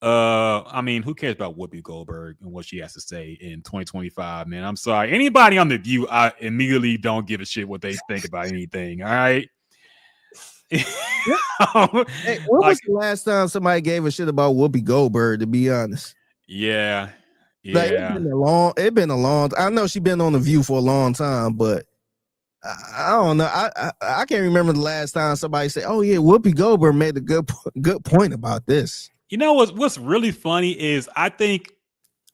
I mean, who cares about Whoopi Goldberg and what she has to say in 2025, man? I'm sorry. Anybody on The View, I immediately don't give a shit what they think about anything. All right. Hey, when was the last time somebody gave a shit about Whoopi Goldberg, to be honest? Yeah. Like, it's been a long I know she's been on The View for a long time, but I don't know. I can't remember the last time somebody said, "Oh yeah, Whoopi Goldberg made a good point about this." You know what's really funny is I think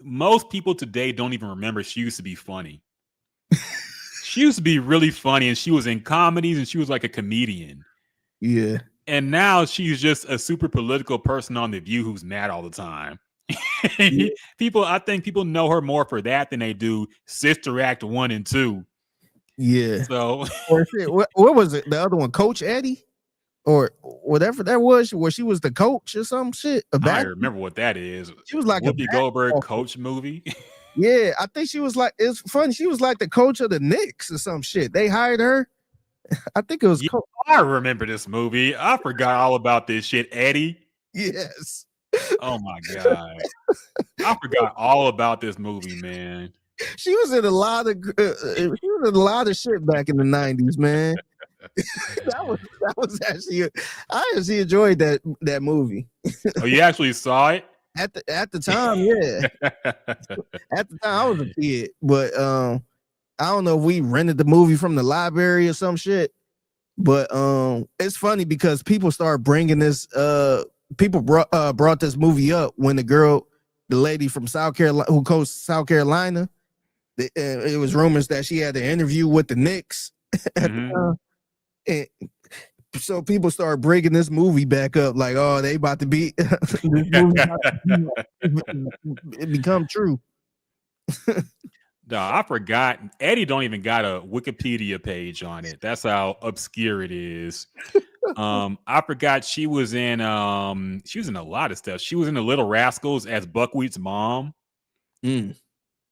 most people today don't even remember she used to be funny. She used to be really funny, and she was in comedies, and she was like a comedian. Yeah. And now she's just a super political person on The View who's mad all the time. Yeah. I think people know her more for that than they do Sister Act 1 and 2. Yeah. So what was it? The other one, Coach Eddie? Or whatever that was, where she was the coach or some shit. I remember what that is. She was like Whoopi Goldberg coach movie. Yeah, I think she was like, it's funny. She was like the coach of the Knicks or some shit. They hired her. I think it was. Yeah, I remember this movie. I forgot all about this shit. Eddie. Yes. Oh my god, I forgot all about this movie, man. She was in a lot of shit back in the 90s, man. that was actually, I actually enjoyed that movie. Oh, you actually saw it? At the time, yeah. At the time, I was a kid, but I don't know if we rented the movie from the library or some shit. But it's funny because people start bringing this. People brought this movie up when the lady from South Carolina who coached South Carolina. It was rumors that she had an interview with the Knicks. And so people start bringing this movie back up, like, oh, they about to be this movie it become true. No, I forgot. Eddie don't even got a Wikipedia page on it. That's how obscure it is. I forgot she was in a lot of stuff. She was in The Little Rascals as Buckwheat's mom.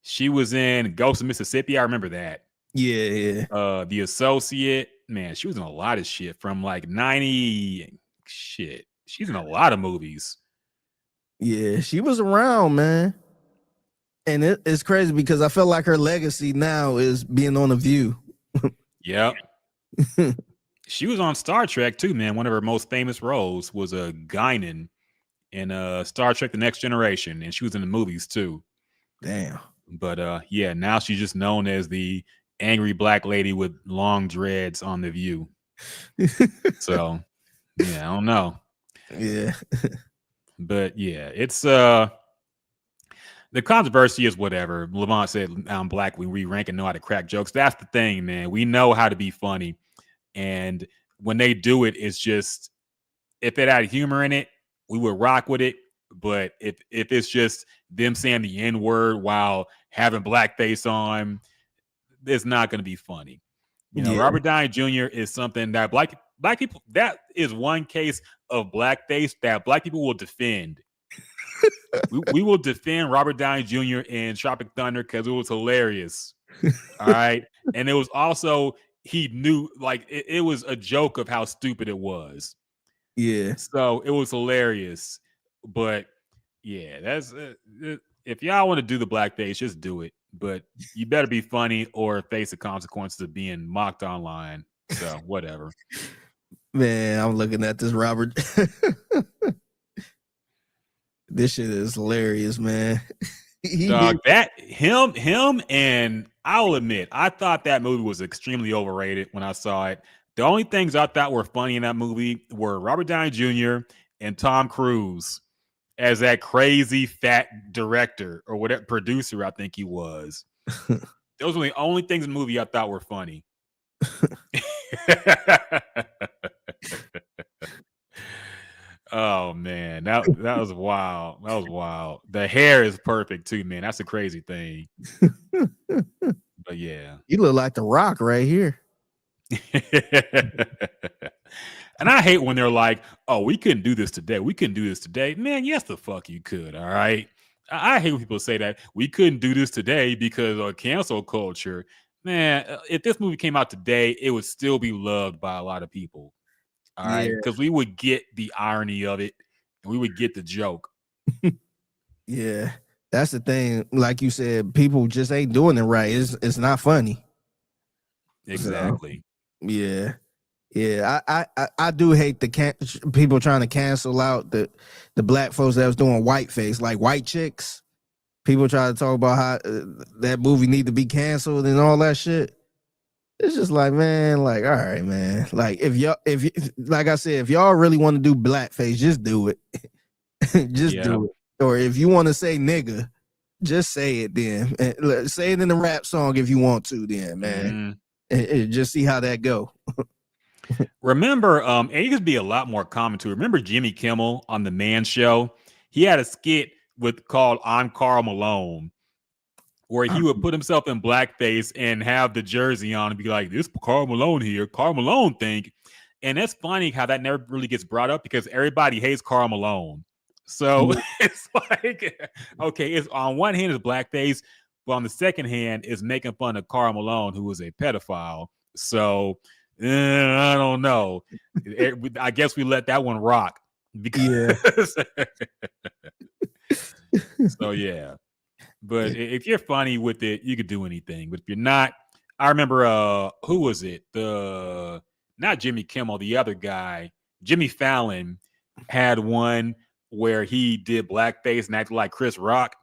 She was in Ghost of Mississippi. I remember that. Yeah. The Associate. Man, she was in a lot of shit from like 90 shit. She's in a lot of movies. Yeah, she was around, man. And it's crazy because I feel like her legacy now is being on The View. Yep. She was on Star Trek too, man. One of her most famous roles was a Guinan in Star Trek The Next Generation, and she was in the movies too. Damn. But yeah, now she's just known as the angry black lady with long dreads on The View. So yeah, I don't know. Yeah. But yeah, it's The controversy is whatever. Lamont said, "I'm black. We re-rank and know how to crack jokes." That's the thing, man. We know how to be funny, and when they do it, it's just if it had humor in it, we would rock with it. But if it's just them saying the N-word while having blackface on, it's not going to be funny. You know, Robert Downey Jr. is something that black people, that is one case of blackface that black people will defend. we will defend Robert Downey Jr. in Tropic Thunder because it was hilarious. All right. And it was also, he knew, like, it was a joke of how stupid it was. Yeah. So it was hilarious. But yeah, that's if y'all want to do the blackface, just do it. But you better be funny or face the consequences of being mocked online. So whatever. Man, I'm looking at this Robert. This shit is hilarious, man. Dog, that him, and I'll admit, I thought that movie was extremely overrated when I saw it. The only things I thought were funny in that movie were Robert Downey Jr. and Tom Cruise as that crazy fat director or whatever producer I think he was. Those were the only things in the movie I thought were funny. Oh man, that was wild. That was wild. The hair is perfect too, man. That's a crazy thing. But yeah, you look like The Rock right here. And I hate when they're like, "Oh, we couldn't do this today. We couldn't do this today." Man, yes, the fuck you could. All right. I hate when people say that we couldn't do this today because of cancel culture. Man, if this movie came out today, it would still be loved by a lot of people. All right, because we would get the irony of it, and we would get the joke. Yeah, that's the thing. Like you said, people just ain't doing it right. It's not funny. Exactly. So, yeah. I do hate the people trying to cancel out the black folks that was doing whiteface, like white chicks. People try to talk about how that movie need to be canceled and all that shit. It's just like, man, like, all right, man. Like, like I said, if y'all really want to do blackface, just do it. Just do it. Or if you want to say nigga, just say it then. Say it in the rap song if you want to then, man. And just see how that go. Remember, and it could be a lot more common too. Remember Jimmy Kimmel on The Man Show? He had a skit called I'm Karl Malone, where he would put himself in blackface and have the jersey on and be like, "This Karl Malone here, Karl Malone think." And that's funny how that never really gets brought up because everybody hates Karl Malone. So it's like, okay, it's on one hand it's blackface, but on the second hand is making fun of Karl Malone, who was a pedophile. So I don't know. I guess we let that one rock. Because so yeah. But if you're funny with it, you could do anything. But if you're not, I remember who was it? Not Jimmy Kimmel, the other guy, Jimmy Fallon had one where he did blackface and acted like Chris Rock.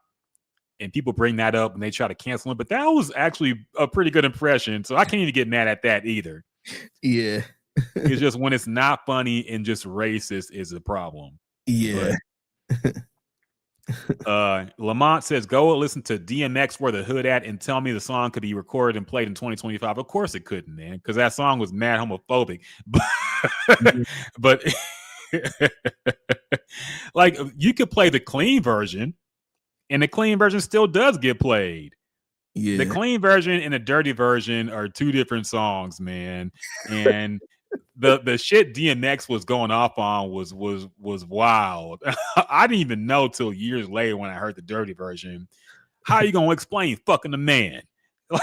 And people bring that up and they try to cancel him. But that was actually a pretty good impression. So I can't even get mad at that either. Yeah. It's just when it's not funny and just racist is the problem. Yeah. Lamont says, "Go listen to DMX Where the Hood At and tell me the song could be recorded and played in 2025. Of course it couldn't, man, because that song was mad homophobic. But like, you could play the clean version, and the clean version still does get played. Yeah. The clean version and the dirty version are two different songs, man. And the shit DMX was going off on was wild. I didn't even know till years later when I heard the dirty version. How you gonna explain fucking the man? I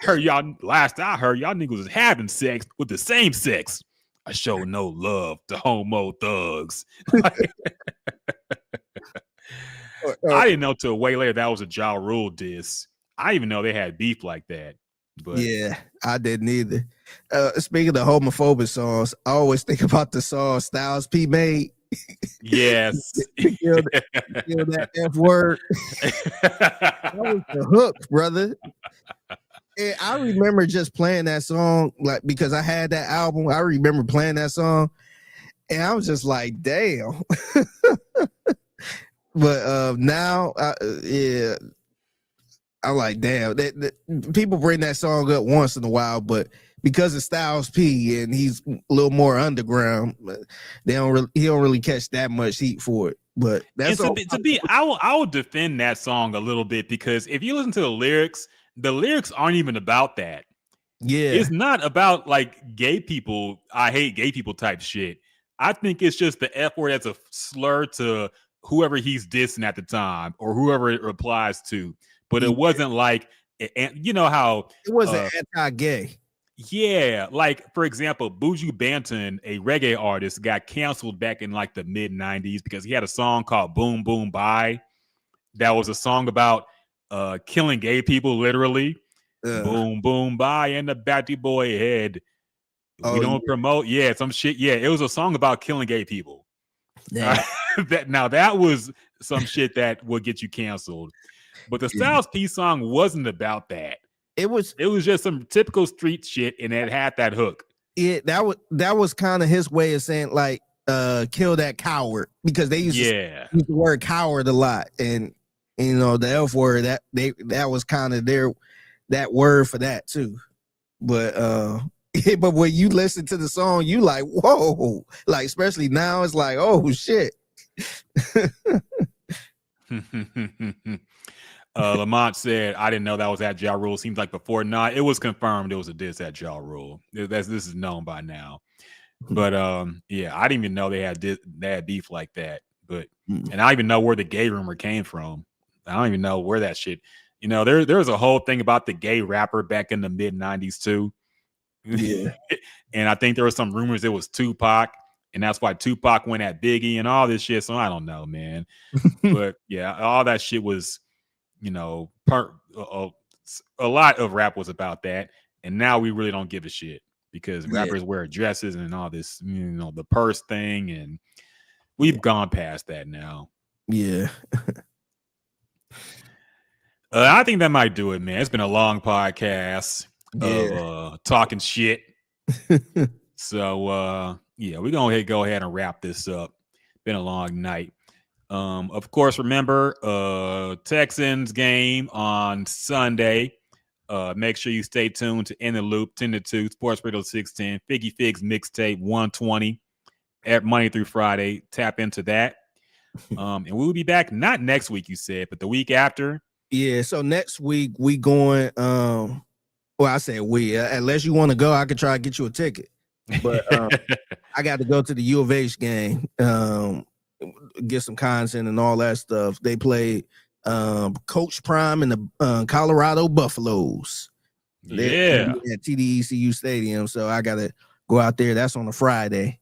heard y'all niggas was having sex with the same sex. I show no love to homo thugs. I didn't know till way later that was a Ja Rule diss. I didn't even know they had beef like that. But yeah, I didn't either. Speaking of homophobic songs, I always think about the song Styles P made. Yes. Kill that F word. That was the hook, brother. And I remember just playing that song, like, because I had that album. I remember playing that song, and I was just like, damn. But now, yeah, I like damn that people bring that song up once in a while, but because of Styles P and he's a little more underground, he don't really catch that much heat for it. But that's all. I will defend that song a little bit because if you listen to the lyrics aren't even about that. Yeah, It's not about like gay people. I hate gay people type shit. I think it's just the F word as a slur to whoever he's dissing at the time or whoever it applies to. But it wasn't like, you know how it wasn't anti-gay. Yeah, like for example, Buju Banton, a reggae artist, got canceled back in like the mid '90s because he had a song called "Boom Boom Bye." That was a song about killing gay people, literally. Boom Boom Bye in the batty boy head. We don't promote, some shit. Yeah, it was a song about killing gay people. That was some shit that would get you canceled. But the Styles P song wasn't about that. It was just some typical street shit, and it had that hook. That was kind of his way of saying like, kill that coward, because they used to use the word coward a lot, and you know the F word that was kind of that word for that too. But but when you listen to the song, you like, whoa, like especially now, it's like, oh shit. Lamont said, I didn't know that was at Ja Rule. Seems like before. Nah, it was confirmed it was a diss at Ja Rule. This is known by now. But yeah, I didn't even know they had beef like that. But and I don't even know where the gay rumor came from. I don't even know where that shit. You know, there was a whole thing about the gay rapper back in the mid '90s too. Yeah. And I think there were some rumors it was Tupac, and that's why Tupac went at Biggie and all this shit. So I don't know, man. But yeah, all that shit was, you know, a lot of rap was about that, and now we really don't give a shit because rappers wear dresses and all this, you know, the purse thing, and we've gone past that now. Yeah. I think that might do it, man. It's been a long podcast of talking shit. So yeah, we're gonna go ahead and wrap this up. Been a long night. Of course, remember Texans game on Sunday. Make sure you stay tuned to In the Loop 10 to 2, Sports Radio 610, Figgy Figs mixtape 120 at Monday through Friday. Tap into that. And we'll be back not next week, you said, but the week after. Yeah, so next week we going well, I said we, unless you want to go, I could try to get you a ticket. But I got to go to the U of H game. Get some content and all that stuff. They played Coach Prime and the Colorado Buffaloes. They're at TDECU Stadium, so I gotta go out there. That's on a Friday.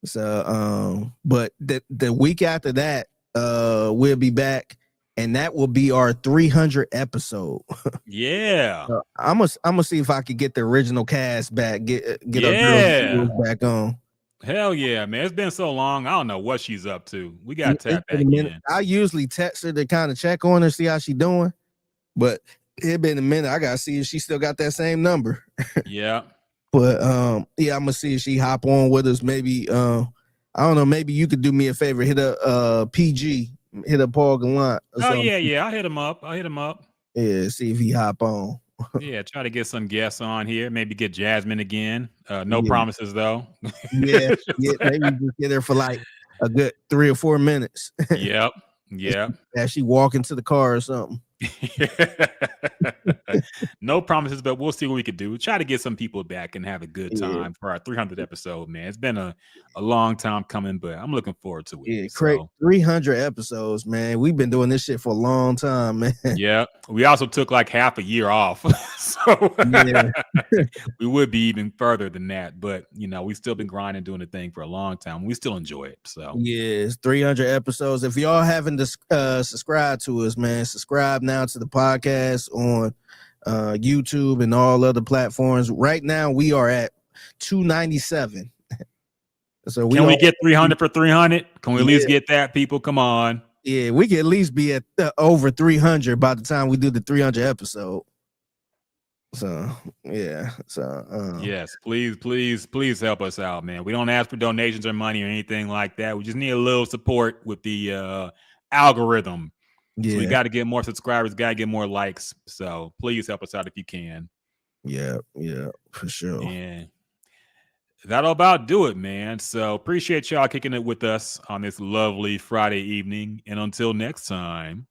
So but the week after that, we'll be back, and that will be our 300 episode. Yeah. I'm gonna see if I could get the original cast back, get our back on. Hell yeah, man. It's been so long. I don't know what she's up to. We got to tap back in. I usually text her to kind of check on her, see how she doing. But it been a minute. I gotta see if she still got that same number. Yeah. But yeah, I'm gonna see if she hop on with us. Maybe I don't know, maybe you could do me a favor, hit a PG, hit a Paul Gallant. Oh, yeah. I'll hit him up. Yeah, see if he hop on. Yeah, try to get some guests on here. Maybe get Jasmine again. No promises though. Yeah, maybe just get her for like a good 3 or 4 minutes. Yep. As she walk into the car or something. No promises, but we'll see what we could do. Try to get some people back and have a good time for our 300th episode, man. It's been a long time coming, but I'm looking forward to it. Yeah, great. 300 episodes, man. We've been doing this shit for a long time, man. Yeah. We also took like half a year off. So we would be even further than that, but you know, we've still been grinding, doing the thing for a long time. We still enjoy it. So yeah, it's 300 episodes. If y'all haven't subscribed to us, man, subscribe now to the podcast on YouTube and all other platforms. Right now we are at 297. So can we get 300 for 300? Can we at least get that, people? Come on. Yeah, we can at least be at over 300 by the time we do the 300 episode. So yeah, so yes, please help us out, man. We don't ask for donations or money or anything like that. We just need a little support with the algorithm. So we Yeah, got to get more subscribers, got to get more likes. So please help us out if you can. yeah, for sure. And that'll about do it, man. So appreciate y'all kicking it with us on this lovely Friday evening. And until next time.